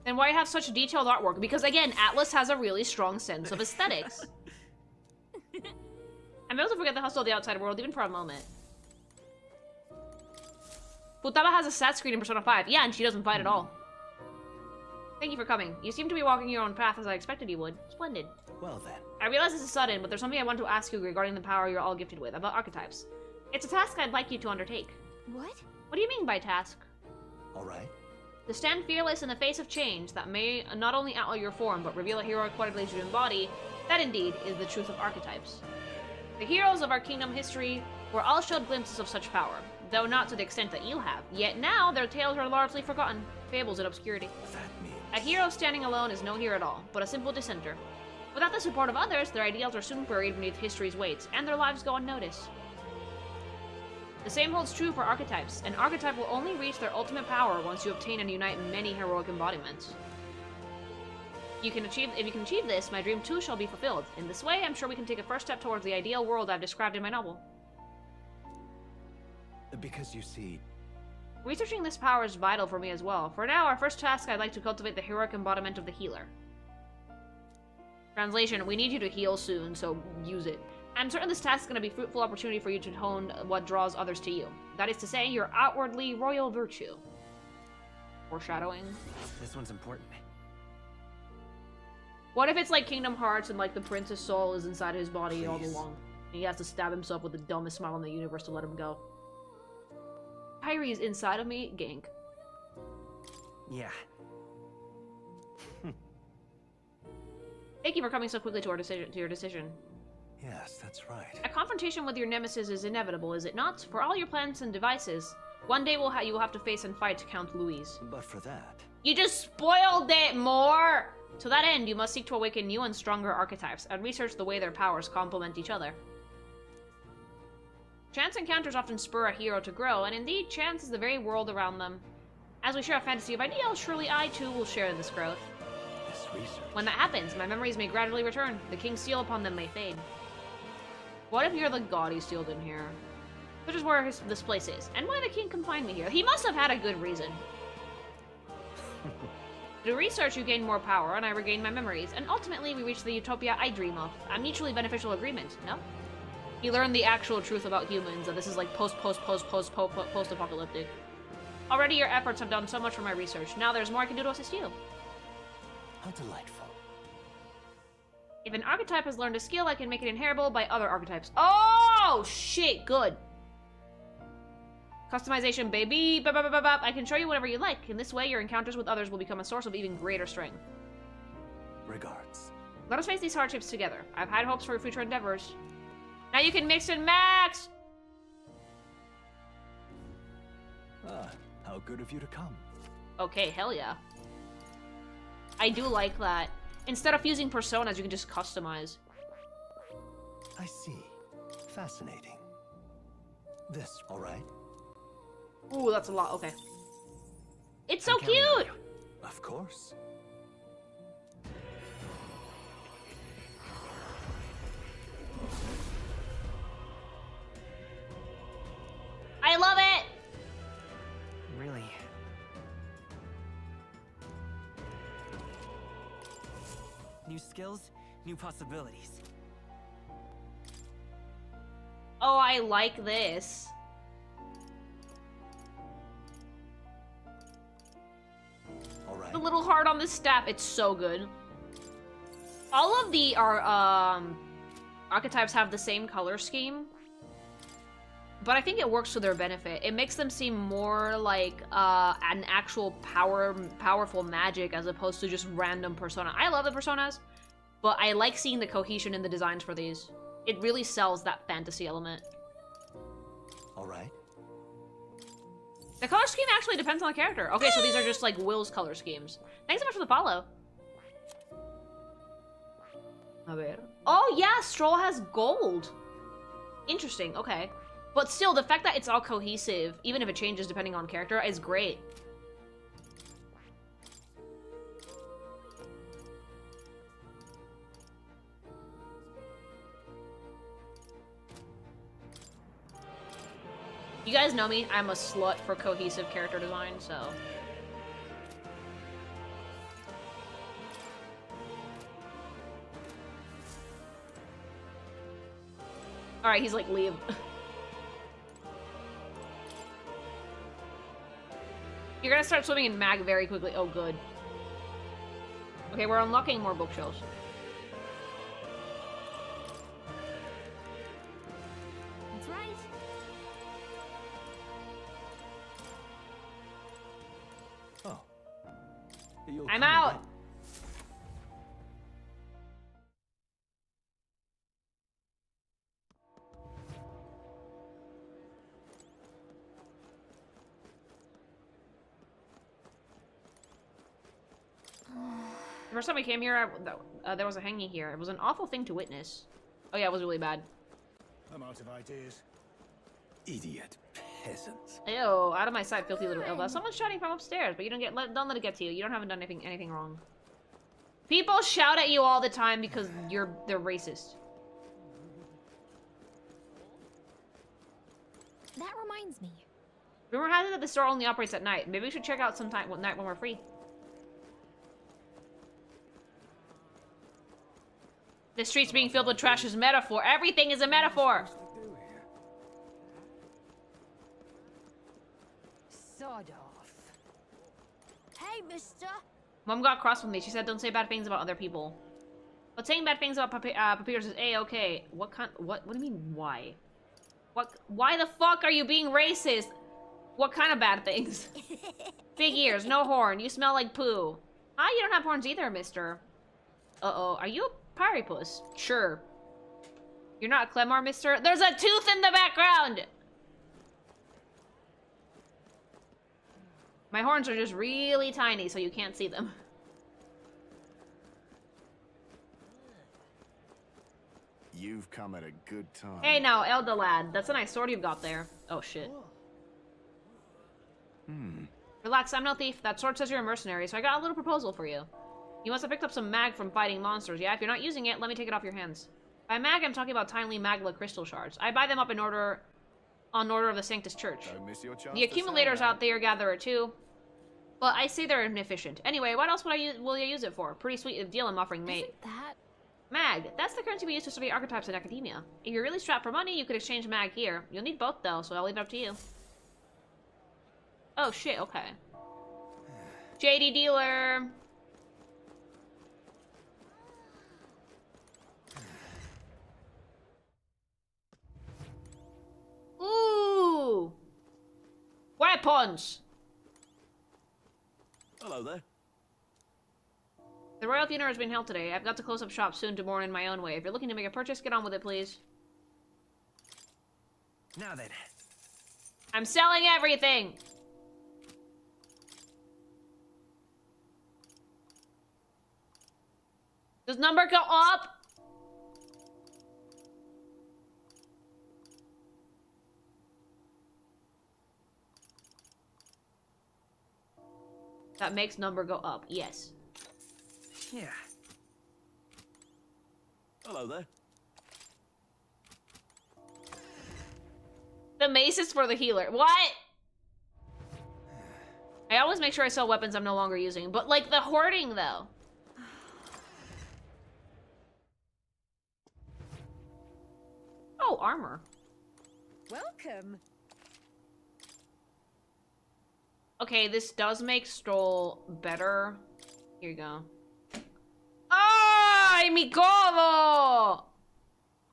Then why have such detailed artwork? Because again, Atlas has a really strong sense of aesthetics. I'm able to forget the hustle of the outside world even for a moment. Futaba has a stat screen in Persona 5. Yeah, and she doesn't fight at all. Thank you for coming. You seem to be walking your own path as I expected you would. Splendid. Well then. I realize this is sudden, but there's something I want to ask you regarding the power you're all gifted with, about archetypes. It's a task I'd like you to undertake. What? What do you mean by task? Alright. To stand fearless in the face of change that may not only outlaw your form, but reveal a heroic qualities you embody, that indeed is the truth of archetypes. The heroes of our kingdom history were all showed glimpses of such power, though not to the extent that you have. Yet now their tales are largely forgotten, fables in obscurity. That means... A hero standing alone is no hero at all, but a simple dissenter. Without the support of others, their ideals are soon buried beneath history's weight, and their lives go unnoticed. The same holds true for archetypes. An archetype will only reach their ultimate power once you obtain and unite many heroic embodiments. If you can achieve this, my dream too shall be fulfilled. In this way, I'm sure we can take a first step towards the ideal world I've described in my novel. Because you see... Researching this power is vital for me as well. For now, our first task, I'd like to cultivate the heroic embodiment of the healer. Translation, we need you to heal soon, so use it. I'm certain this task is going to be a fruitful opportunity for you to hone what draws others to you. That is to say, your outwardly royal virtue. Foreshadowing. This one's important. What if it's like Kingdom Hearts and like the prince's soul is inside his body all along? And he has to stab himself with the dumbest smile in the universe to let him go. Kyrie's inside of me, gank. Yeah. Thank you for coming so quickly to your decision. Yes, that's right. A confrontation with your nemesis is inevitable, is it not? For all your plans and devices, one day you will have to face and fight Count Louise. But for that... You just spoiled it more! To that end, you must seek to awaken new and stronger archetypes, and research the way their powers complement each other. Chance encounters often spur a hero to grow, and indeed, chance is the very world around them. As we share a fantasy of ideals, surely I too will share this growth. This research... When that happens, my memories may gradually return. The king's seal upon them may fade. What if you're the god he sealed in here? Which is where this place is, and why the king confined me here. He must have had a good reason. Through research, you gain more power, and I regain my memories, and ultimately we reach the utopia I dream of. A mutually beneficial agreement, no? He learned the actual truth about humans, that this is like post-apocalyptic. Already your efforts have done so much for my research. Now there's more I can do to assist you. How delightful. If an archetype has learned a skill, I can make it inheritable by other archetypes. Oh, shit, good. Customization, baby. I can show you whatever you like. In this way, your encounters with others will become a source of even greater strength. Regards. Let us face these hardships together. I have high hopes for your future endeavors. Now you can mix and max! Ah, how good of you to come. Okay, hell yeah. I do like that. Instead of using personas, you can just customize. I see. Fascinating. This, all right? Ooh, that's a lot. Okay. It's so cute! Of course. I love it! Really? New skills, new possibilities. Oh, I like this. All right. The little heart on the staff, it's so good. All of the archetypes have the same color scheme, but I think it works to their benefit. It makes them seem more like an actual powerful magic as opposed to just random persona. I love the personas, but I like seeing the cohesion in the designs for these. It really sells that fantasy element. All right. The color scheme actually depends on the character. Okay, so these are just like Will's color schemes. Thanks so much for the follow. A ver. Oh yeah, Stroll has gold. Interesting, okay. But still, the fact that it's all cohesive, even if it changes depending on character, is great. You guys know me, I'm a slut for cohesive character design, so... Alright, he's like, leave. You're gonna start swimming in mag very quickly. Oh, good. Okay, we're unlocking more bookshelves. That's right. Oh. I'm out! The first time we came here, there was a hanging here. It was an awful thing to witness. Oh yeah, it was really bad. I'm out of ideas. Idiot peasants. Ew, out of my sight, filthy little Ilva. Someone's shouting from upstairs, but you don't let it get to you. You haven't done anything wrong. People shout at you all the time because they're racist. That reminds me. Rumor has it that the store only operates at night. Maybe we should check out sometime night when we're free. The streets being filled with trash is metaphor. Everything is a metaphor. Sod off. Hey, mister. Mom got cross with me. She said don't say bad things about other people. But saying bad things about Papyrus is A-okay. What do you mean, why? Why the fuck are you being racist? What kind of bad things? Big ears, no horn. You smell like poo. Ah, you don't have horns either, mister. Uh-oh. Are you a Paripus? Sure. You're not a Clemar, mister? There's a tooth in the background! My horns are just really tiny, so you can't see them. You've come at a good time. Hey now, Elda lad. That's a nice sword you've got there. Oh, shit. Relax, I'm no thief. That sword says you're a mercenary, so I got a little proposal for you. You must have picked up some mag from fighting monsters, yeah? If you're not using it, let me take it off your hands. By mag, I'm talking about timely magla crystal shards. I buy them up on order of the Sanctus Church. Don't miss your chance The accumulators out there gather it too. But I say they're inefficient. Anyway, what else will you use it for? Pretty sweet deal I'm offering, mate. Isn't that... Mag. That's the currency we use to study archetypes in academia. If you're really strapped for money, you could exchange mag here. You'll need both, though, so I'll leave it up to you. Oh, shit, okay. JD dealer. weapons! Hello there. The royal funeral is being held today. I've got to close up shop soon to mourn in my own way. If you're looking to make a purchase, get on with it, please. Now then. I'm selling everything! Does number go up? That makes number go up, yes. Yeah. Hello there. The mace is for the healer. What? I always make sure I sell weapons I'm no longer using, but like the hoarding though. Oh, armor. Welcome. Okay, this does make Stroll better. Here you go. Ay, mi codo!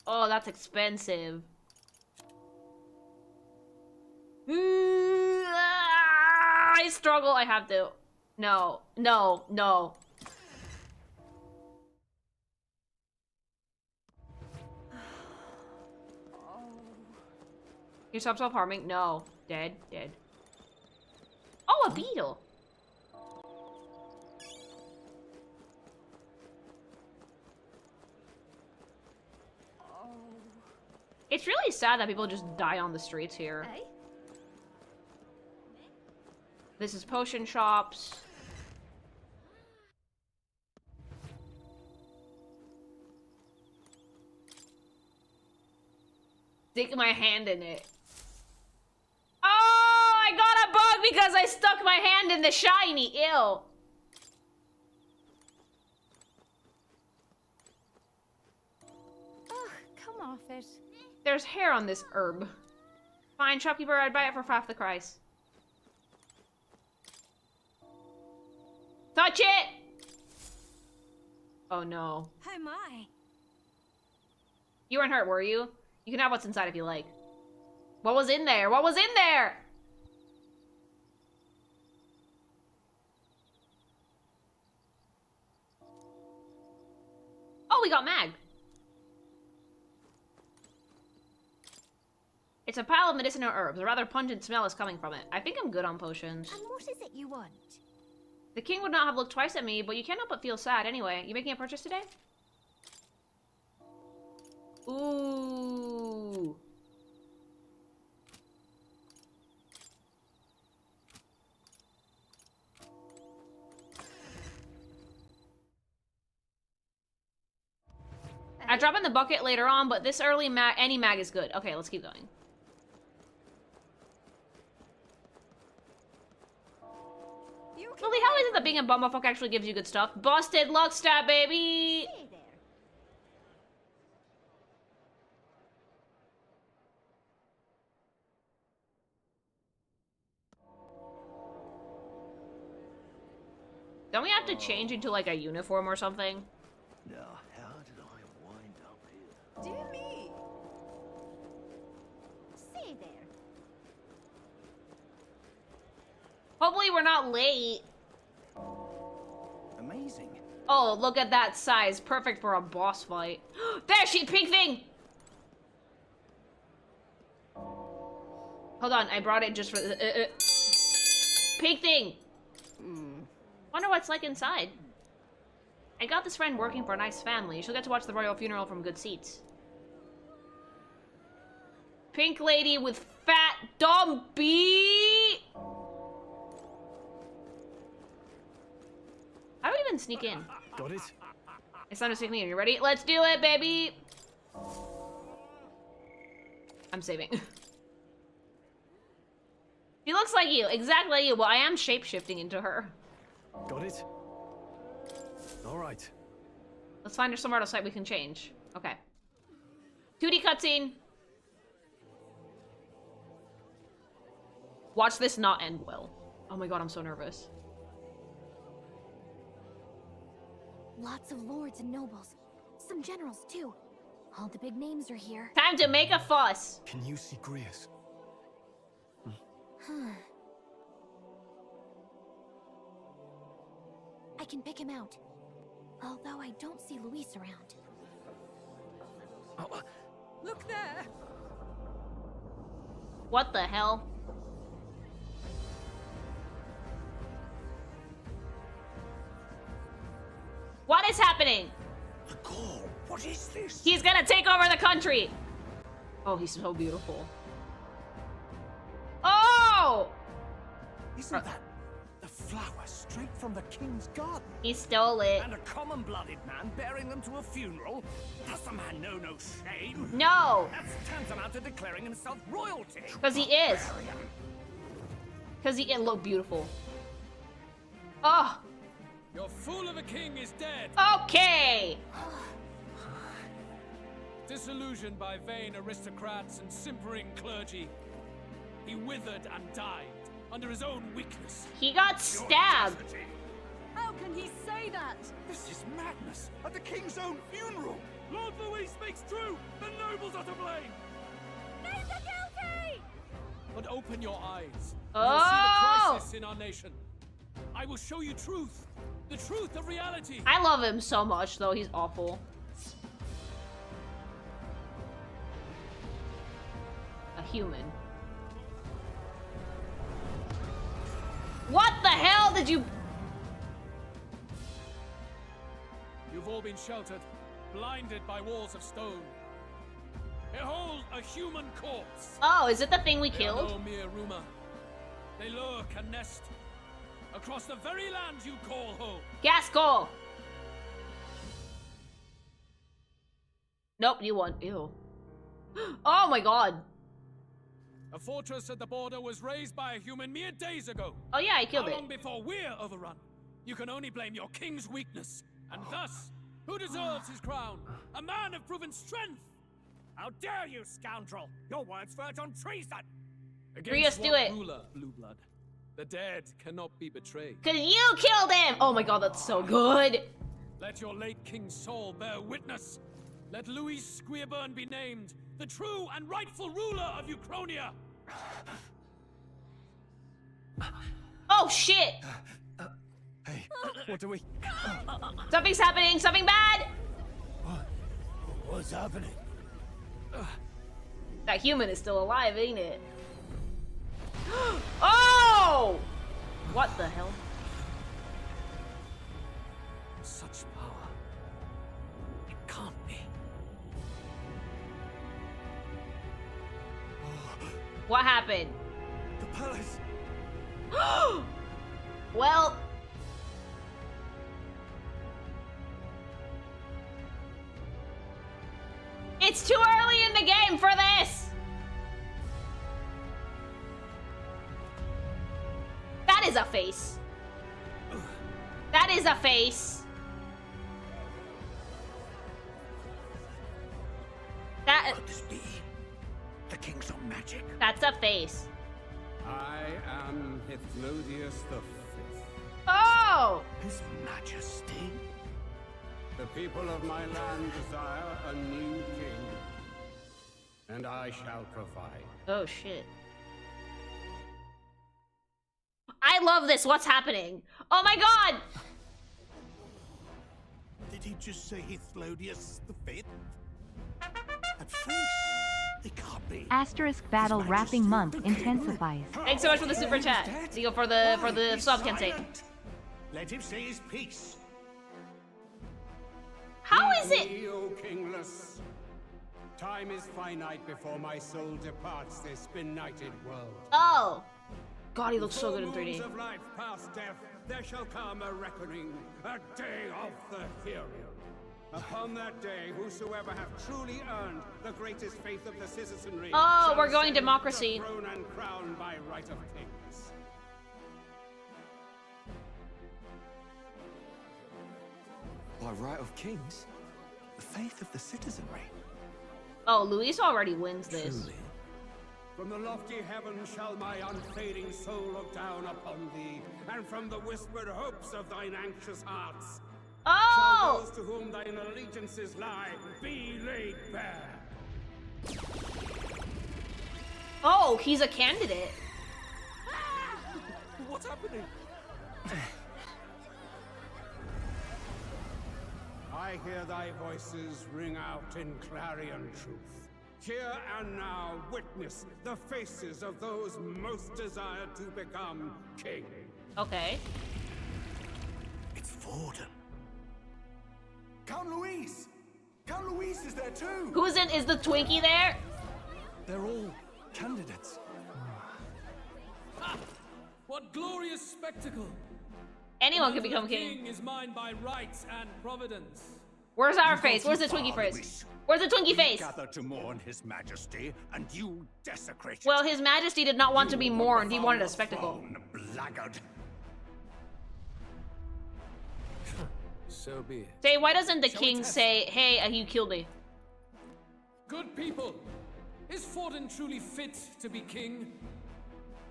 Oh, that's expensive. I struggle, I have to. No, no, no. You stop self-harming? No. Dead, dead. Oh, a beetle! It's really sad that people just die on the streets here. This is potion shops. Stick my hand in it. Oh, I got a bug because I stuck my hand in the shiny. Ew. Oh, come off it. There's hair on this herb. Fine, shopkeeper, I'd buy it for half the price. Touch it! Oh no. Oh my. You weren't hurt, were you? You can have what's inside if you like. What was in there? What was in there? Oh, we got mag. It's a pile of medicinal herbs. A rather pungent smell is coming from it. I think I'm good on potions. And what is it you want? The king would not have looked twice at me, but you can't help but feel sad anyway. You making a purchase today? Ooh. I drop in the bucket later on, but this early any mag is good. Okay, let's keep going. Lily, how is it that being a bumblefuck actually gives you good stuff? Busted luck stat, baby! Don't we have to change into like a uniform or something? Now, how did I wind up here? Dear me. Say there. Hopefully we're not late. Amazing. Oh, look at that size. Perfect for a boss fight. There she, pink thing! Hold on, I brought it just for the... Pink thing! Wonder what it's like inside. I got this friend working for a nice family. She'll get to watch the royal funeral from good seats. Pink lady with fat dumpy! How do we even sneak in? Got it? It's time to sneak in. You ready? Let's do it, baby! I'm saving. She looks like you. Exactly like you. Well, I am shape-shifting into her. Got it? Alright. Let's find her somewhere else we can change. Okay. 2D cutscene. Watch this not end well. Oh my god, I'm so nervous. Lots of lords and nobles. Some generals, too. All the big names are here. Time to make a fuss. Can you see Grius? can pick him out. Although I don't see Luis around. Look there! What the hell? What is happening? The call. What is this? He's gonna take over the country. Oh, he's so beautiful. Oh! Isn't that the flower straight from the king's garden? He stole it. And a common-blooded man bearing them to a funeral? Does the man know no shame? No! That's tantamount to declaring himself royalty. Because he is. Because he look beautiful. Oh! Your fool of a king is dead. Okay! Disillusioned by vain aristocrats and simpering clergy, he withered and died under his own weakness. He got stabbed. How can he say that? This is madness. At the king's own funeral. Lord Louis speaks true. The nobles are to blame. Names are guilty! But open your eyes. Oh! You'll see the crisis in our nation. I will show you truth. The truth of reality. I love him so much, though. He's awful. A human. What the hell did you... You've all been sheltered, blinded by walls of stone. Behold a human corpse. Oh, is it the thing we They killed? are no mere rumor. They lurk and nest across the very land you call home. Gascol! Nope, you won. Ew. Oh my god. A fortress at the border was raised by a human mere days ago. Oh yeah, I killed How it. long before we're overrun? You can only blame your king's weakness. And thus, who deserves his crown? A man of proven strength! How dare you, scoundrel! Your words verge on treason! Rios, do it. Ruler, Blue Blood? The dead cannot be betrayed. Cause you killed him! Oh my god, that's so good. Let your late king's soul bear witness. Let Louis Squeerburn be named the true and rightful ruler of Uchronia. Oh shit! Hey, what do we... Something's happening, something bad! What's happening? That human is still alive, ain't it? Oh! What the hell? Such power. It can't be. What happened? The palace. Well... It's too early in the game for this! That is a face. That is a face. That... Could this be the king's own magic? That's a face. I am Hithlodius the Fifth. Oh! His Majesty? The people of my land desire a new king, and I shall provide. Oh shit. I love this. What's happening? Oh my god! Did he just say Hithlodius the Fifth? That face! It can't be. Asterisk battle wrapping month intensifies. Thanks so much for the super chat. Seal for the sub, can say. Let him say his piece. How is it? Me, O kingless. Time is finite before my soul departs this benighted world. Oh. God, he looks so good in 3D. Moons of life past death, there shall come a reckoning, a day of the hero. Upon that day, whosoever have truly earned the greatest faith of the citizenry. Oh, shall we're going ascend democracy. the throne and crown by right of kings. By right of kings? The faith of the citizenry? Oh, Luis already wins this. Truly. From the lofty heavens shall my unfading soul look down upon thee, and from the whispered hopes of thine anxious hearts Oh! shall those to whom thine allegiances lie be laid bare. Oh, he's a candidate. What's happening? I hear thy voices ring out in clarion truth. Here and now witness the faces of those most desired to become king. Okay. It's Forden. Count Louise! Count Louise is there too! Who's in? Is the Twinkie there? They're all candidates. Ha! What glorious spectacle! Anyone The can become mantle of king. is mine by rights and providence. Where's our face? Where's the Twinkie face? Where's the Twinkie face? Gathered to mourn His Majesty, and you desecrate. Well, His Majesty did not want to be mourned. He wanted a spectacle. Blackguard. So be it. Say, why doesn't the king say, "Hey, you killed me"? Good people, is Forden truly fit to be king?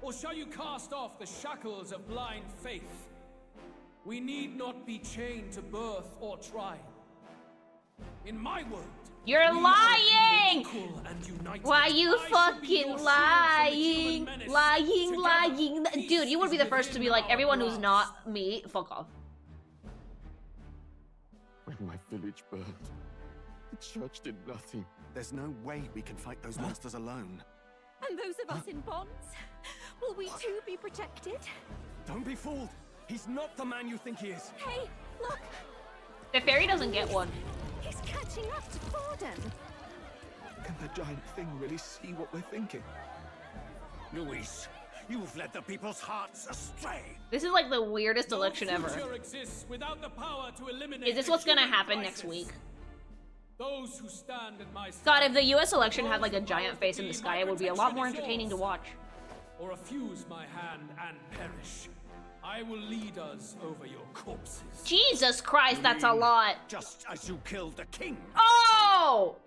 Or shall you cast off the shackles of blind faith? We need not be chained to birth or trial. In my world, You're lying! equal and united. Why you I fucking should be your shield from the lying? human menace. Lying. Together, Dude, you would be the peace first is to be within like, everyone our who's grasp. not me, fuck off. When my village burned, the church did nothing. There's no way we can fight those monsters alone. And those of us in bonds? Will we too be protected? Don't be fooled. He's not the man you think he is. Hey, look! The fairy doesn't get one. He's catching up to Forden. Can the giant thing really see what we're thinking? Louise, you've led the people's hearts astray. This is like the weirdest election ever. Future exists without the power to eliminate Is this the what's gonna human happen crisis. next week? Those who stand at my God, side, if the US election had like a giant face in the sky, it would be a lot more entertaining to watch. or refuse my hand and perish, I will lead us over your corpses. Jesus Christ, that's a lot. Just as you killed the king. Oh!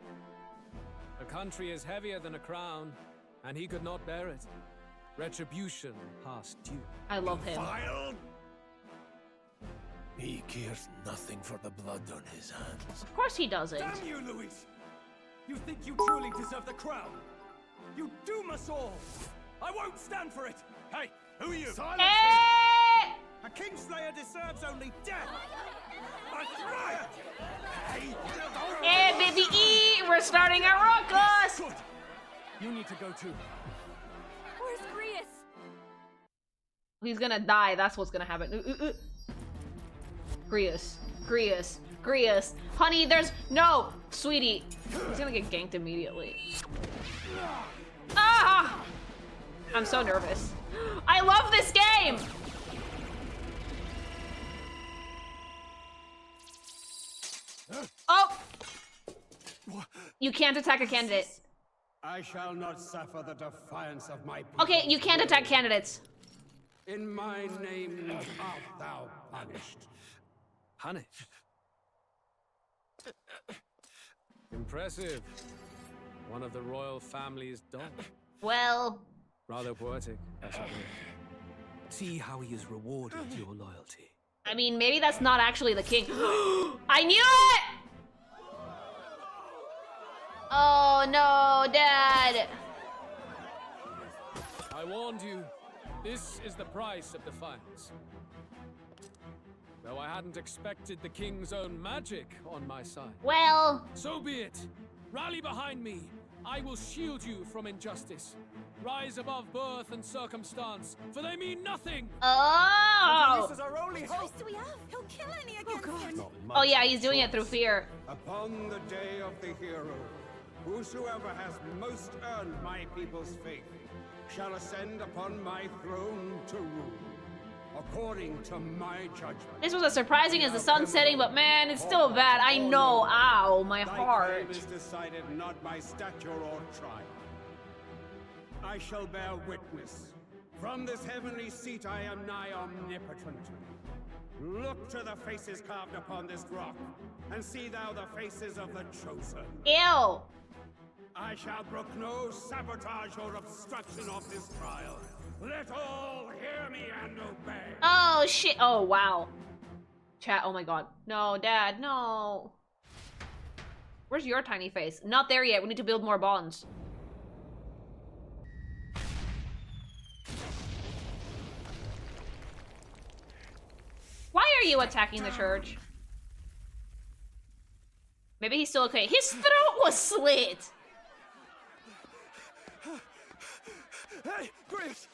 A country is heavier than a crown, and he could not bear it. Retribution past due. I love him. Vile. He cares nothing for the blood on his hands. Of course he doesn't. Damn you, Louise! You think you truly deserve the crown? You doom us all! I won't stand for it! Hey, who are you? Silence Hey! A kingslayer deserves only death. That's right. Hey, Hey, baby E! We're starting a ruckus! Good. You need to go too. Where's Grius? He's gonna die, that's what's gonna happen. Grius. Honey, there's no! Sweetie. He's gonna get ganked immediately. Ah! I'm so nervous. I love this game! Oh! You can't attack a candidate. I shall not suffer the defiance of my people. Okay, you can't attack candidates. In my name art thou punished. Punished? Impressive. One of the royal family's dog. Well... Rather poetic, I suppose. See how he has rewarded your loyalty. I mean, maybe that's not actually the king. I knew it! Oh no, Dad! I warned you. This is the price of defiance. Though I hadn't expected the king's own magic on my side. Well... So be it. Rally behind me. I will shield you from injustice. Rise above birth and circumstance, for they mean nothing. Oh! This is our only hope. We have. He'll kill any against him. Oh yeah, he's doing it through fear. Upon the day of the hero, whosoever has most earned my people's faith shall ascend upon my throne to rule, according to my judgment. This was as surprising as the sun setting, but man, it's still bad. I know. Ow, my Thy heart. claim is decided not by stature or trial. I shall bear witness. From this heavenly seat I am nigh omnipotent. Look to the faces carved upon this rock, and see thou the faces of the chosen. Ew. I shall brook no sabotage or obstruction of this trial. Let all hear me and obey. Oh shit. Oh wow. Chat, oh my god. No, Dad, no. Where's your tiny face? Not there yet. We need to build more bonds. Why are you attacking the church? Maybe he's still okay. His throat was slit! Hey, Grace!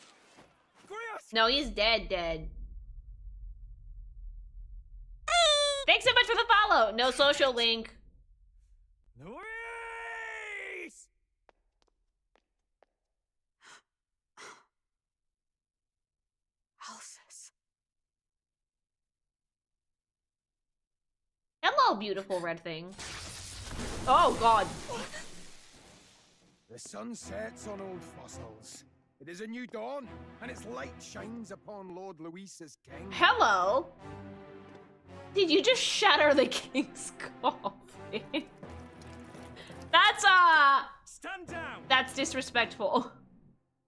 Grace! No, he's dead. Thanks so much for the follow! No social link. Grace! Alsus. Hello, beautiful red thing. Oh, God. The sun sets on old fossils. It is a new dawn, and its light shines upon Lord Luis's king. Hello? Did you just shatter the king's coffin? That's, Stand down! that's disrespectful.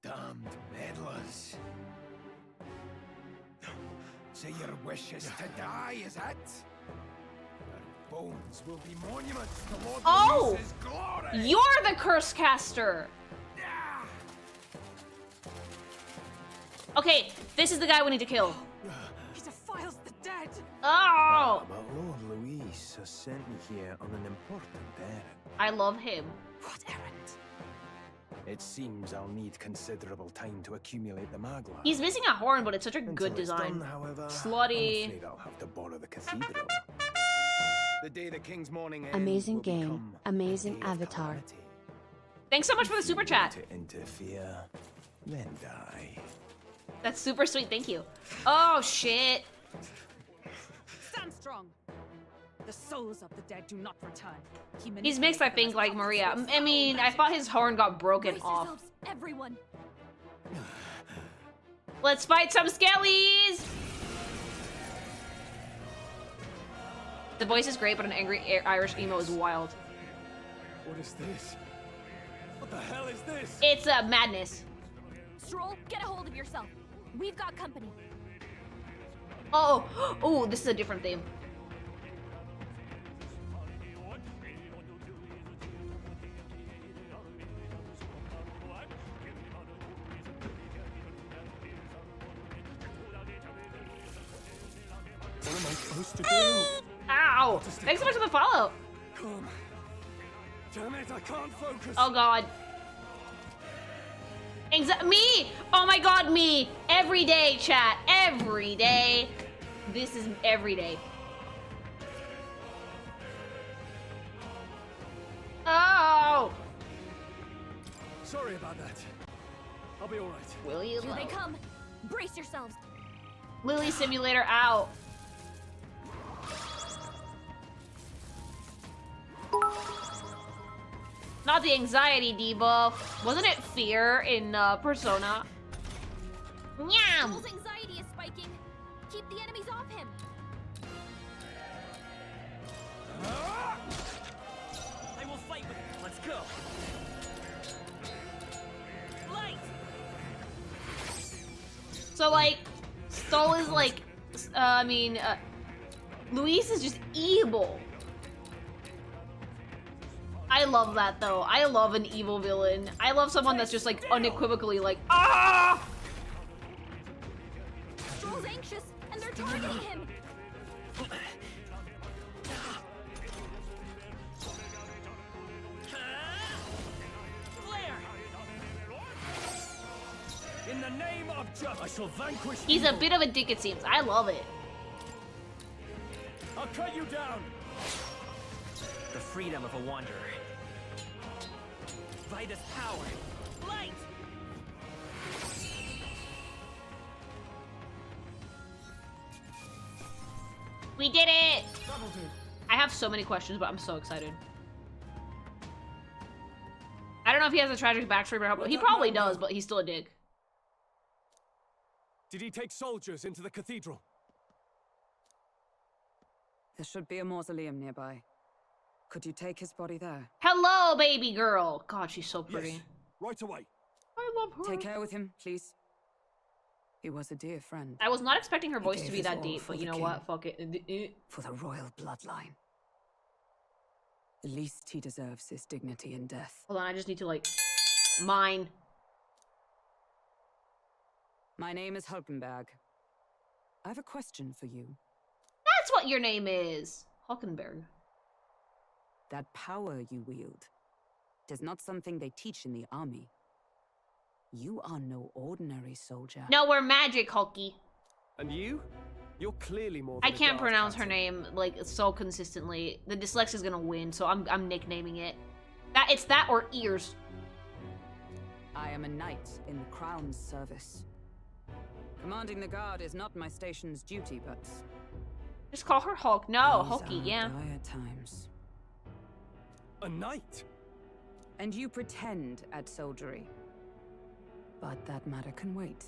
Damned meddlers. So your wish is to die, is it? Your bones will be monuments to Lord Luis's glory! You're the curse caster! Okay, this is the guy we need to kill. He defiles the dead. Oh! But Lord Luis has sent me here on an important errand. I love him. What errand? It seems I'll need considerable time to accumulate the magla. He's missing a horn, but it's such a good Until it's design. done, however, Slutty. I'm afraid I'll have to borrow the cathedral. The day the king's morning ends Amazing will game. become Amazing avatar. Thanks so much for the super chat. to interfere, then die. That's super sweet, thank you. Oh, shit. Stand strong. The souls of the dead do not return. He's mixed, I think, like Maria. I mean, I thought his horn got broken Brace off. yourselves, everyone. Let's fight some skellies! The voice is great, but an angry Irish emo is wild. What is this? What the hell is this? It's madness. Stroll, get a hold of yourself. We've got company. Oh, oh, this is a different theme. What am I supposed to do? Ow! Thanks so much for the follow. Come. Damn it, I can't focus. Oh god. Me! Oh my god, me! Every day, chat. Every day. This is every day. Oh! Sorry about that. I'll be alright. Will you? Here they come. Brace yourselves. Lily Simulator out. Not the anxiety debuff. Wasn't it fear in Persona? Nyam! Joel's anxiety is spiking. Keep the enemies off him. I will fight with him. Let's go. Light! So like, Stoll is like, Luis is just evil. I love that though. I love an evil villain. I love someone that's just like unequivocally like, ah! Stroll's anxious, and they're targeting him. Flare! In the name of justice, I shall vanquish He's a evil. bit of a dick, it seems. I love it. I'll cut you down. The freedom of a wanderer. Vitus power. Light! We did it! I have so many questions, but I'm so excited. I don't know if he has a tragic backstory, but he probably does, but he's still a dick. Did he take soldiers into the cathedral? There should be a mausoleum nearby. Could you take his body there? Hello, baby girl! God, she's so pretty. Yes, right away. I love her. Take care with him, please. He was a dear friend. I was not expecting her voice gave to be his that all deep, for but you the know king. what? Fuck it. For the royal bloodline. The least he deserves is dignity in death. Hold on, I just need to, like, mine. My name is Hulkenberg. I have a question for you. That's what your name is. Hulkenberg. That power you wield, it is not something they teach in the army. You are no ordinary soldier. No, we're magic, Hulky. And you? You're clearly more I than a can't guard pronounce her captain. name like so consistently. The dyslexia's gonna win, so I'm nicknaming it. It's that or ears. I am a knight in the Crown's service. Commanding the guard is not my station's duty, but... Just call her Hulk. No, these Hulky, are yeah. dire times. A knight? And you pretend at soldiery. But that matter can wait.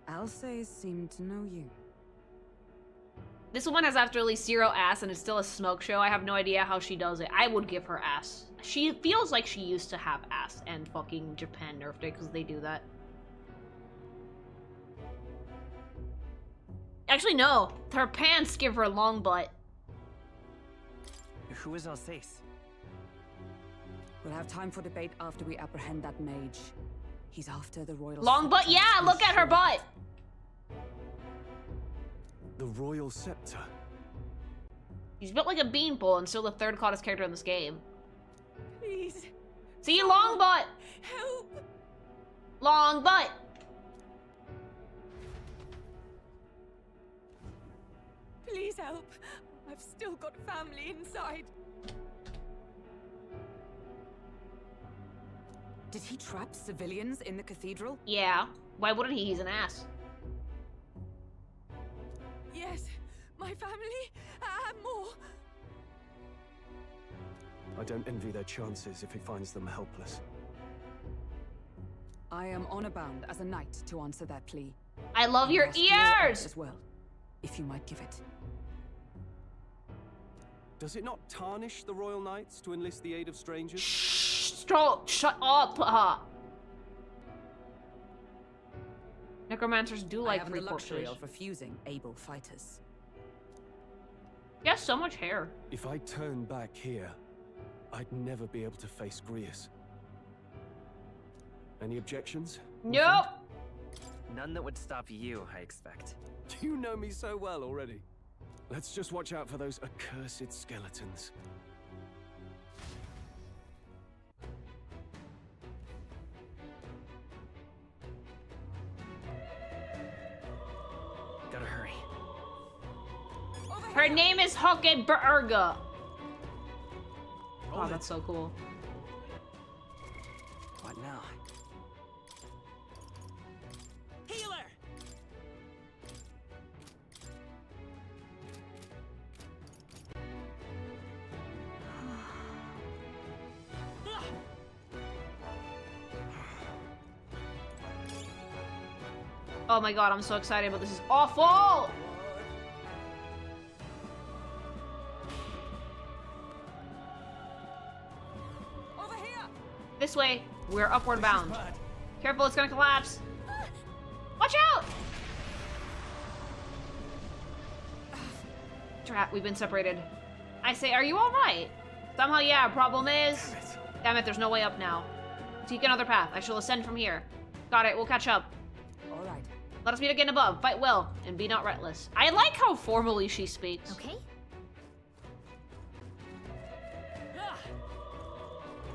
Alsays seem to know you. This woman has absolutely zero ass and it's still a smoke show. I have no idea how she does it. I would give her ass. She feels like she used to have ass and fucking Japan nerfed it because they do that. Actually, no. Her pants give her long butt. Who is Alsace? We'll have time for debate after we apprehend that mage. He's after the royal... Long butt? Yeah, look at her butt! The royal scepter. He's built like a beanpole and still the third hottest character in this game. Please. See, long butt! Help! Long butt! Please help. I've still got family inside. Did he trap civilians in the cathedral? Yeah. Why wouldn't he? He's an ass. Yes, my family and more. I don't envy their chances if he finds them helpless. I am honor-bound as a knight to answer that plea. I love your Ask your advice ears! as well, if you might give it. Does it not tarnish the royal knights to enlist the aid of strangers? Shut up! Necromancers do like I have free the luxury corpses. of refusing able fighters. He has so much hair. If I turn back here, I'd never be able to face Grius. Any objections? Nope! None that would stop you, I expect. You know me so well already. Let's just watch out for those accursed skeletons. Gotta hurry. Her name is Hockenberga. Oh, that's so cool. What now? Healer! Oh my god, I'm so excited, but this is awful! Over here! This way, we're upward bound. Careful, it's gonna collapse. Watch out! Drat, we've been separated. I say, are you alright? Somehow, yeah, problem is... Damn it, there's no way up now. Seek another path. I shall ascend from here. Got it, we'll catch up. Alright. Let us meet again above. Fight well, and be not reckless. I like how formally she speaks. Okay.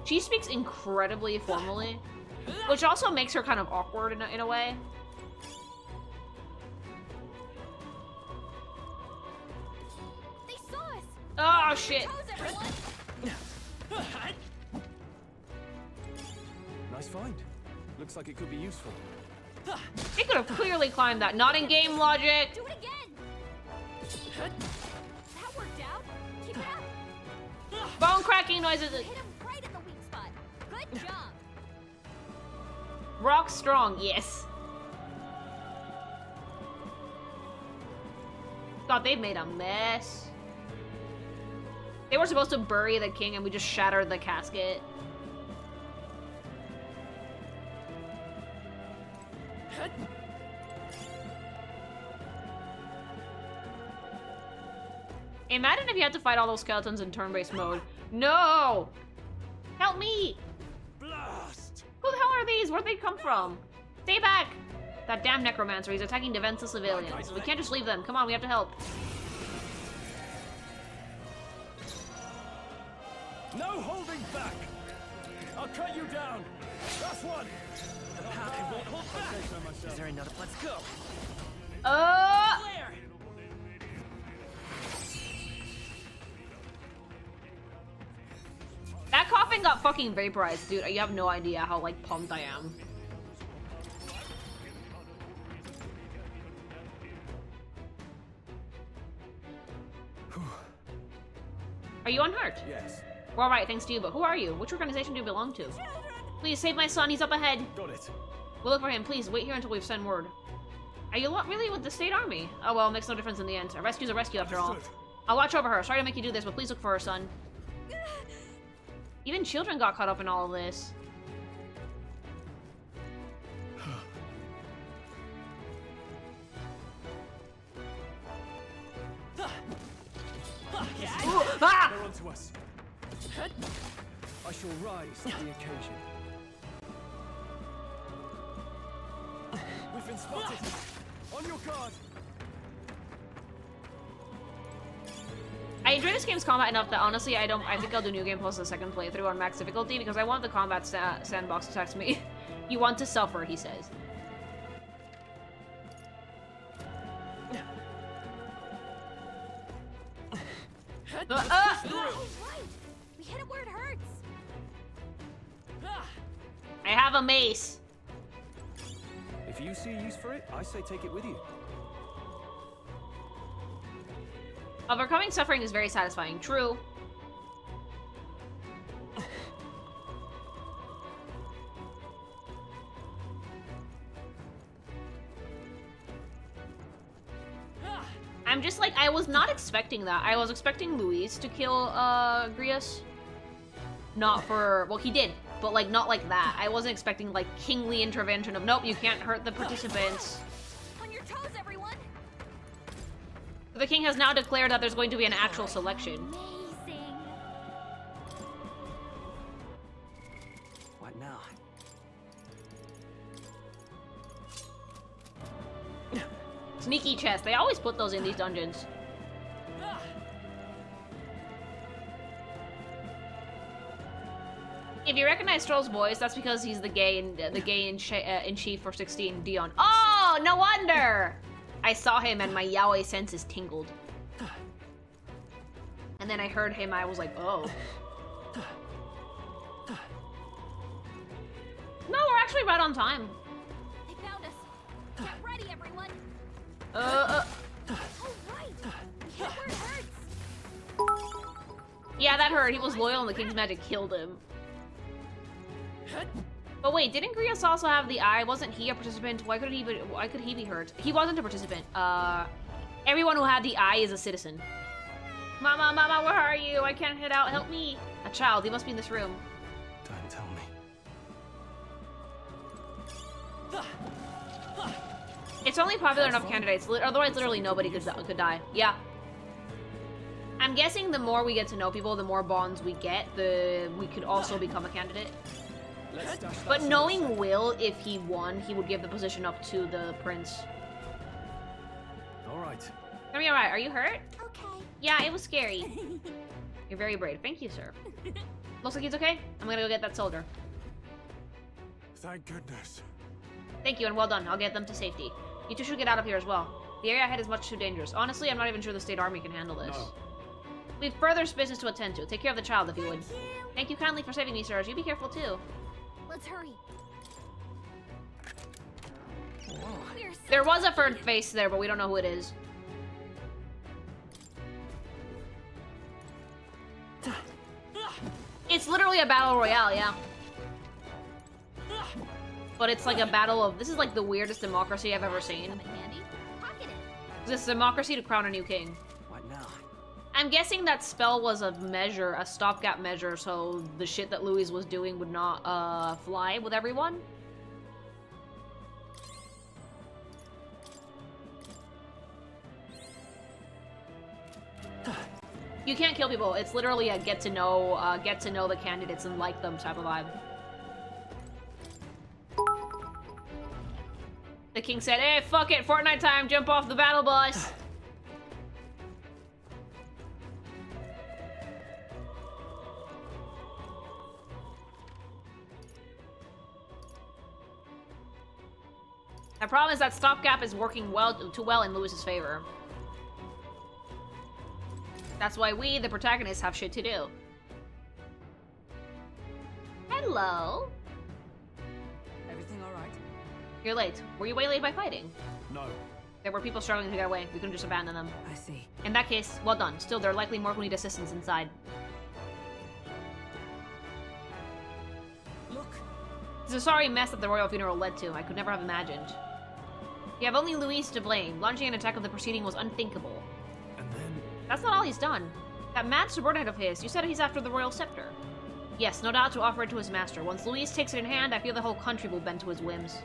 She speaks incredibly formally, which also makes her kind of awkward in a way. They saw us! Oh, shit. Nice find. Looks like it could be useful. They could have clearly climbed that. Not in game logic. Do it again! That worked out. Keep it up. Bone cracking noises. Hit him right in the weak spot. Good job. Rock strong, yes. God, they've made a mess. They were supposed to bury the king and we just shattered the casket. Imagine if you had to fight all those skeletons in turn-based mode. No! Help me! Blast! Who the hell are these? Where'd they come from? Stay back! That damn necromancer, he's attacking defenseless civilians. We can't just leave them. Come on, we have to help. No holding back! I'll cut you down! That's one! The path won't hold back! Is there another? Let's go! That coffin got fucking vaporized, dude. You have no idea how, like, pumped I am. Are you unhurt? Yes. We're alright, thanks to you, but who are you? Which organization do you belong to? Please save my son, he's up ahead. Got it. We'll look for him. Please wait here until we've sent word. Are you really with the state army? Oh well, makes no difference in the end. A rescue's a rescue after all. I'll watch over her. Sorry to make you do this, but please look for her son. Even children got caught up in all of this. Ooh, ah! They're onto us. I shall rise to the occasion. We've been spotted. On your guard. I enjoy this game's combat enough that honestly I think I'll do New Game Plus the second playthrough on max difficulty because I want the combat sandbox to text me. You want to suffer, he says. We hit it where it hurts. I have a mace. If you see use for it, I say take it with you. Overcoming suffering is very satisfying. True. I'm just like, I was not expecting that. I was expecting Luis to kill, Grius. Not for, well, he did, but like, not like that. I wasn't expecting like kingly intervention of, nope, you can't hurt the participants. On your toes, everyone. The king has now declared that there's going to be an actual selection. Amazing. What now? Sneaky chest. They always put those in these dungeons. If you recognize Stroll's voice, that's because he's the gay in chief for 16, Dion. Oh, no wonder! I saw him and my yaoi senses tingled. And then I heard him, I was like, oh. No, we're actually right on time. They found us. Get ready, everyone. Oh, right. We hit where it hurts. Yeah, that hurt. He was loyal and the King's Magic killed him. But wait, didn't Grius also have the eye? Wasn't he a participant? Why could he be hurt? He wasn't a participant. Everyone who had the eye is a citizen. Mama, Mama, where are you? I can't head out. Help me. A child. He must be in this room. Don't tell me. It's only popular enough candidates. Otherwise, literally nobody could die. Yeah. I'm guessing the more we get to know people, the more bonds we get, we could also become a candidate. But knowing Will, if he won, he would give the position up to the prince. Alright. Are you alright? Are you hurt? Okay. Yeah, it was scary. You're very brave. Thank you, sir. Looks like he's okay. I'm gonna go get that soldier. Thank goodness. Thank you, and well done. I'll get them to safety. You two should get out of here as well. The area ahead is much too dangerous. Honestly, I'm not even sure the state army can handle this. No. We have further business to attend to. Take care of the child, if you would. Thank you kindly for saving me, sirs. You be careful, too. Let's hurry. There was a third face there, but we don't know who it is. It's literally a battle royale, yeah. But it's like a battle of... This is like the weirdest democracy I've ever seen. This is democracy to crown a new king. What now? I'm guessing that spell was a measure, a stopgap measure, so the shit that Louis was doing would not fly with everyone. You can't kill people. It's literally a get to know the candidates and like them type of vibe. The king said, "Hey, fuck it, Fortnite time, jump off the battle bus." The problem is that stopgap is working too well in Louis's favor. That's why we, the protagonists, have shit to do. Hello. Everything all right? You're late. Were you waylaid by fighting? No. There were people struggling to get away. We couldn't just abandon them. I see. In that case, well done. Still, there are likely more who need assistance inside. Look. It's a sorry mess that the royal funeral led to. I could never have imagined. You have only Luis to blame. Launching an attack of the proceeding was unthinkable. And then... That's not all he's done. That mad subordinate of his, you said he's after the royal scepter. Yes, no doubt to offer it to his master. Once Luis takes it in hand, I feel the whole country will bend to his whims.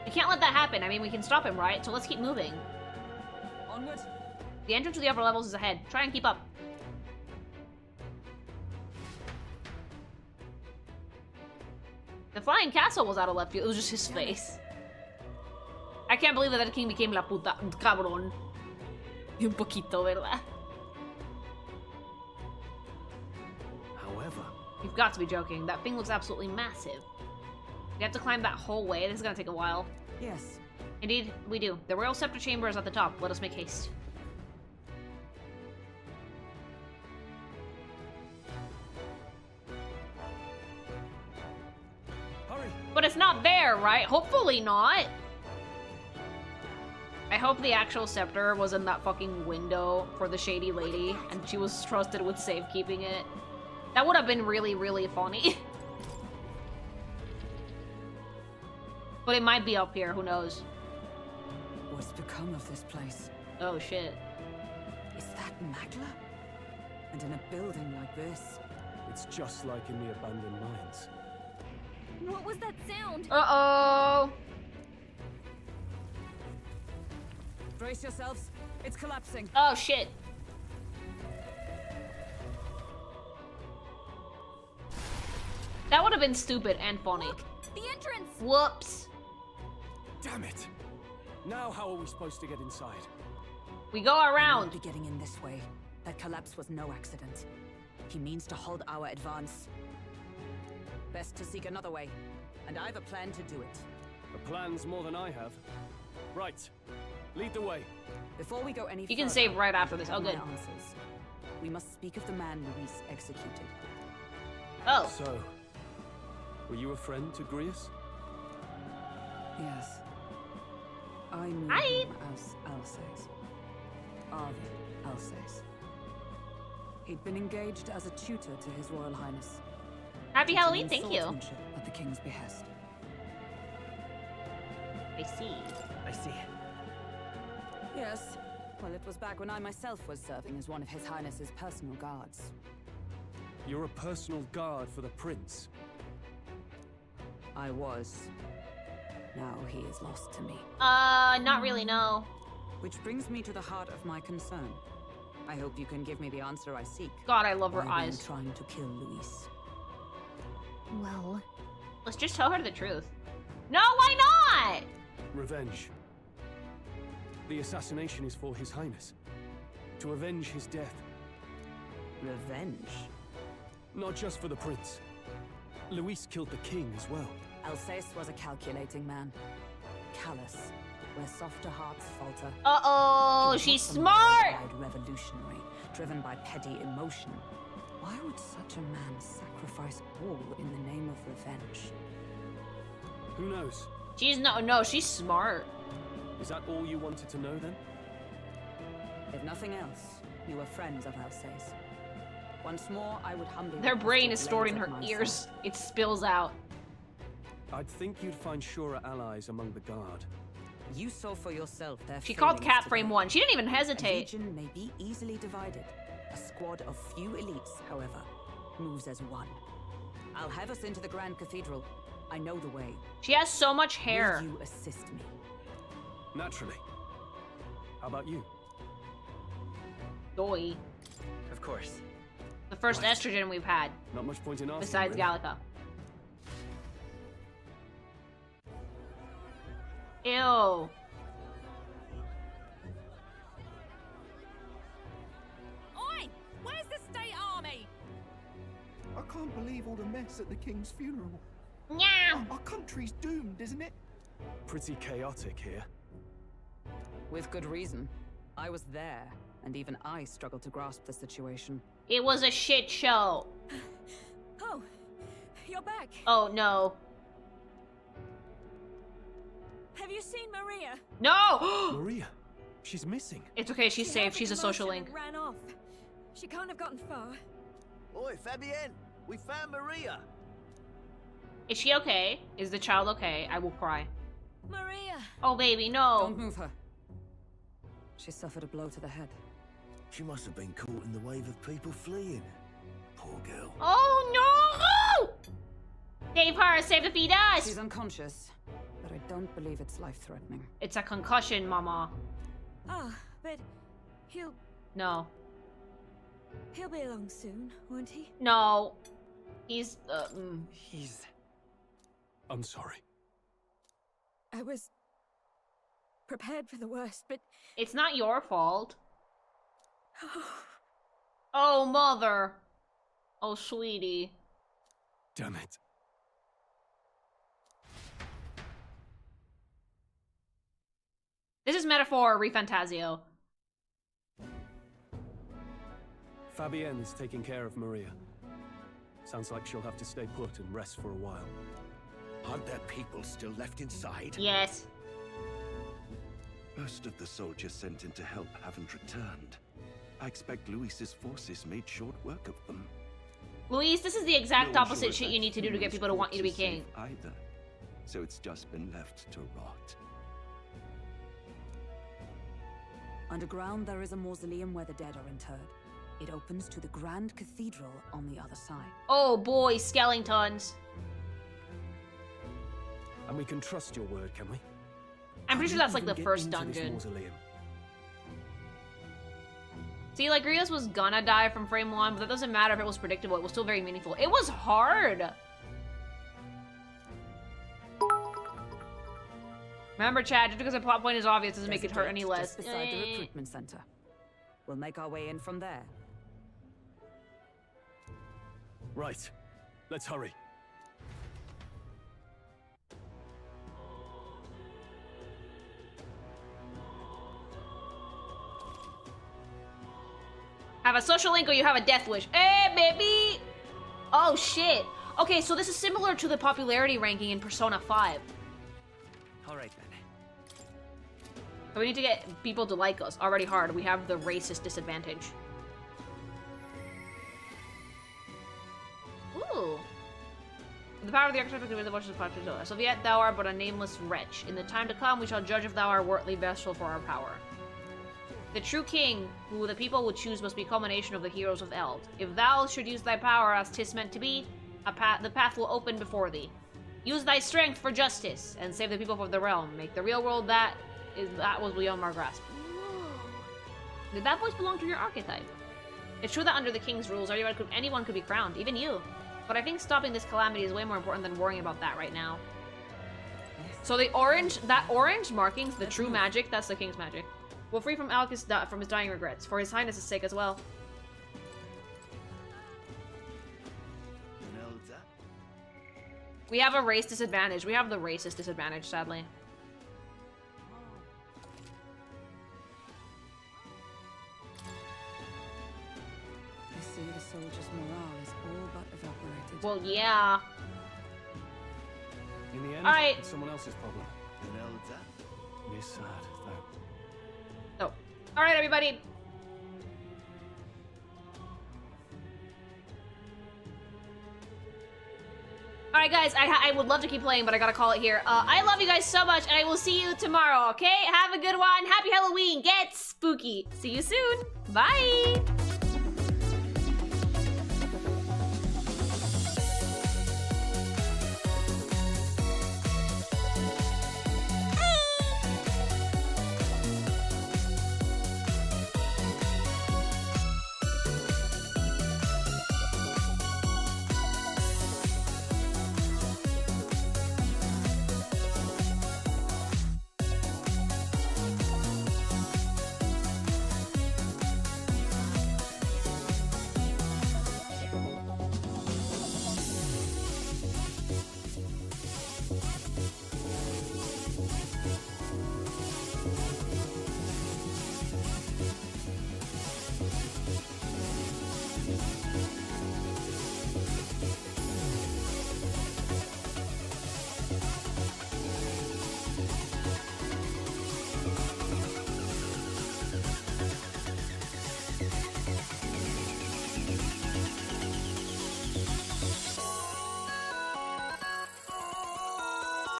We can't let that happen. I mean, we can stop him, right? So let's keep moving. Onward. The entrance to the upper levels is ahead. Try and keep up. The flying castle was out of left field. It was just his face. I can't believe that the king became la puta cabrón. Un poquito, ¿verdad? However... You've got to be joking. That thing looks absolutely massive. We have to climb that whole way. This is gonna take a while. Yes. Indeed, we do. The royal scepter chamber is at the top. Let us make haste. Hurry! But it's not there, right? Hopefully not. I hope the actual scepter was in that fucking window for the shady lady, and she was trusted with safekeeping it. That would have been really, really funny. But it might be up here, who knows? What's become of this place? Oh shit. Is that Magla? And in a building like this? It's just like in the abandoned mines. What was that sound? Uh-oh! Brace yourselves. It's collapsing. Oh shit. That would have been stupid and funny. Look, the entrance! Whoops. Damn it! Now how are we supposed to get inside? We go around. We won't be getting in this way. That collapse was no accident. He means to halt our advance. Best to seek another way. And I've a plan to do it. A plan's more than I have. Right. Lead the way. Before we go any further, You can save right after this. Oh, good. Answers. We must speak of the man Luis executed. Oh. So, were you a friend to Grius? Yes. I knew Hi. him as Alsace. Arvid Alsace. He'd been engaged as a tutor to His Royal Highness. Happy Halloween, teaching thank you. swordsmanship at the king's behest. I see. I see. Yes. Well, it was back when I myself was serving as one of His Highness's personal guards. You're a personal guard for the prince. I was. Now he is lost to me. Not really, no. Which brings me to the heart of my concern. I hope you can give me the answer I seek. God, I love her Why were you eyes. trying to kill Luis? Well, Let's just tell her the truth. No, why not? Revenge. The assassination is for His Highness. To avenge his death. Revenge? Not just for the prince. Luis killed the king as well. Alsace was a calculating man. Callous, where softer hearts falter. Uh-oh, He was she's not some smart! wild-eyed revolutionary, driven by petty emotion. Why would such a man sacrifice all in the name of revenge? Who knows? She's no, she's smart. Is that all you wanted to know then? If nothing else, you were friends of Alsace. Once more, I would humbly... Her brain request is you stored blaze in at her my ears. side. It spills out. I'd think you'd find surer allies among the guard. You saw for yourself their She called failings Cat today. Frame 1. She didn't even A hesitate. legion may be easily divided. A squad of few elites, however, moves as one. I'll have us into the Grand Cathedral. I know the way. She has so much hair. Will you assist me? Naturally. How about you? Doi. Of course. The first Right. estrogen we've had, Not much point in asking. besides really. Gallica. Ew. Oi! Where's the state army? I can't believe all the mess at the king's funeral. Yeah. Our country's doomed, isn't it? pretty chaotic here. With good reason. I was there, and even I struggled to grasp the situation. It was a shit show. Oh, you're back. Oh no. Have you seen Maria? No! Maria, she's missing. It's okay, she's safe. She's a social link. Ran off. She can't have gotten far. Oi, Fabienne, we found Maria. Is she okay? Is the child okay? I will cry. Maria! Oh baby, no. Don't move her. She suffered a blow to the head. She must have been caught in the wave of people fleeing. Poor girl. Oh no! Save her, save the fetus! She's unconscious, but I don't believe it's life-threatening. It's a concussion, mama. Ah, but he'll be along soon, won't he? No. He's, I'm sorry. I was prepared for the worst, but... It's not your fault. Oh, mother. Oh, sweetie. Damn it. This is metaphor refantasio. Fabienne is taking care of Maria. Sounds like she'll have to stay put and rest for a while. Aren't there people still left inside? Yes. Most of the soldiers sent in to help haven't returned. I expect Luis's forces made short work of them. Luis, this is the exact No one's opposite sure shit if you need to do to get Luis people to want you to be fought king. save either, so it's just been left to rot. Underground, there is a mausoleum where the dead are interred. It opens to the Grand Cathedral on the other side. Oh boy, skeletons. And we can trust your word, can we? I'm pretty sure that's like the first dungeon. See, like, Rios was gonna die from frame 1, but that doesn't matter if it was predictable. It was still very meaningful. It was hard! Remember, Chad, just because a plot point is obvious doesn't make it hurt any less. Just beside the recruitment center. We'll make our way in from there. Right. Let's hurry. Have a social link or you have a death wish. Hey, baby! Oh, shit. Okay, so this is similar to the popularity ranking in Persona 5. Alright then. So we need to get people to like us. Already hard. We have the racist disadvantage. Ooh. The power of the architect of the voices of so yet thou art but a nameless wretch. In the time to come we shall judge if thou art worthy vessel for our power. The true king, who the people would choose, must be a culmination of the heroes of Eld. If thou should use thy power as 'tis meant to be, the path will open before thee. Use thy strength for justice, and save the people from the realm. Make the real world that was beyond our grasp. Did that voice belong to your archetype? It's true that under the king's rules, anyone could be crowned, even you. But I think stopping this calamity is way more important than worrying about that right now. So the orange, that orange markings, the true magic, that's the king's magic. Will free from Alcus from his dying regrets, for his highness' sake as well. We have a race disadvantage. We have the racist disadvantage, sadly. I see the soldiers' morale is all but evaporated. Well, yeah. In the end, all right. It's someone else's problem. It is sad, though. So, all right, everybody. All right, guys, I would love to keep playing, but I gotta call it here. I love you guys so much, and I will see you tomorrow, okay? Have a good one. Happy Halloween. Get spooky. See you soon. Bye.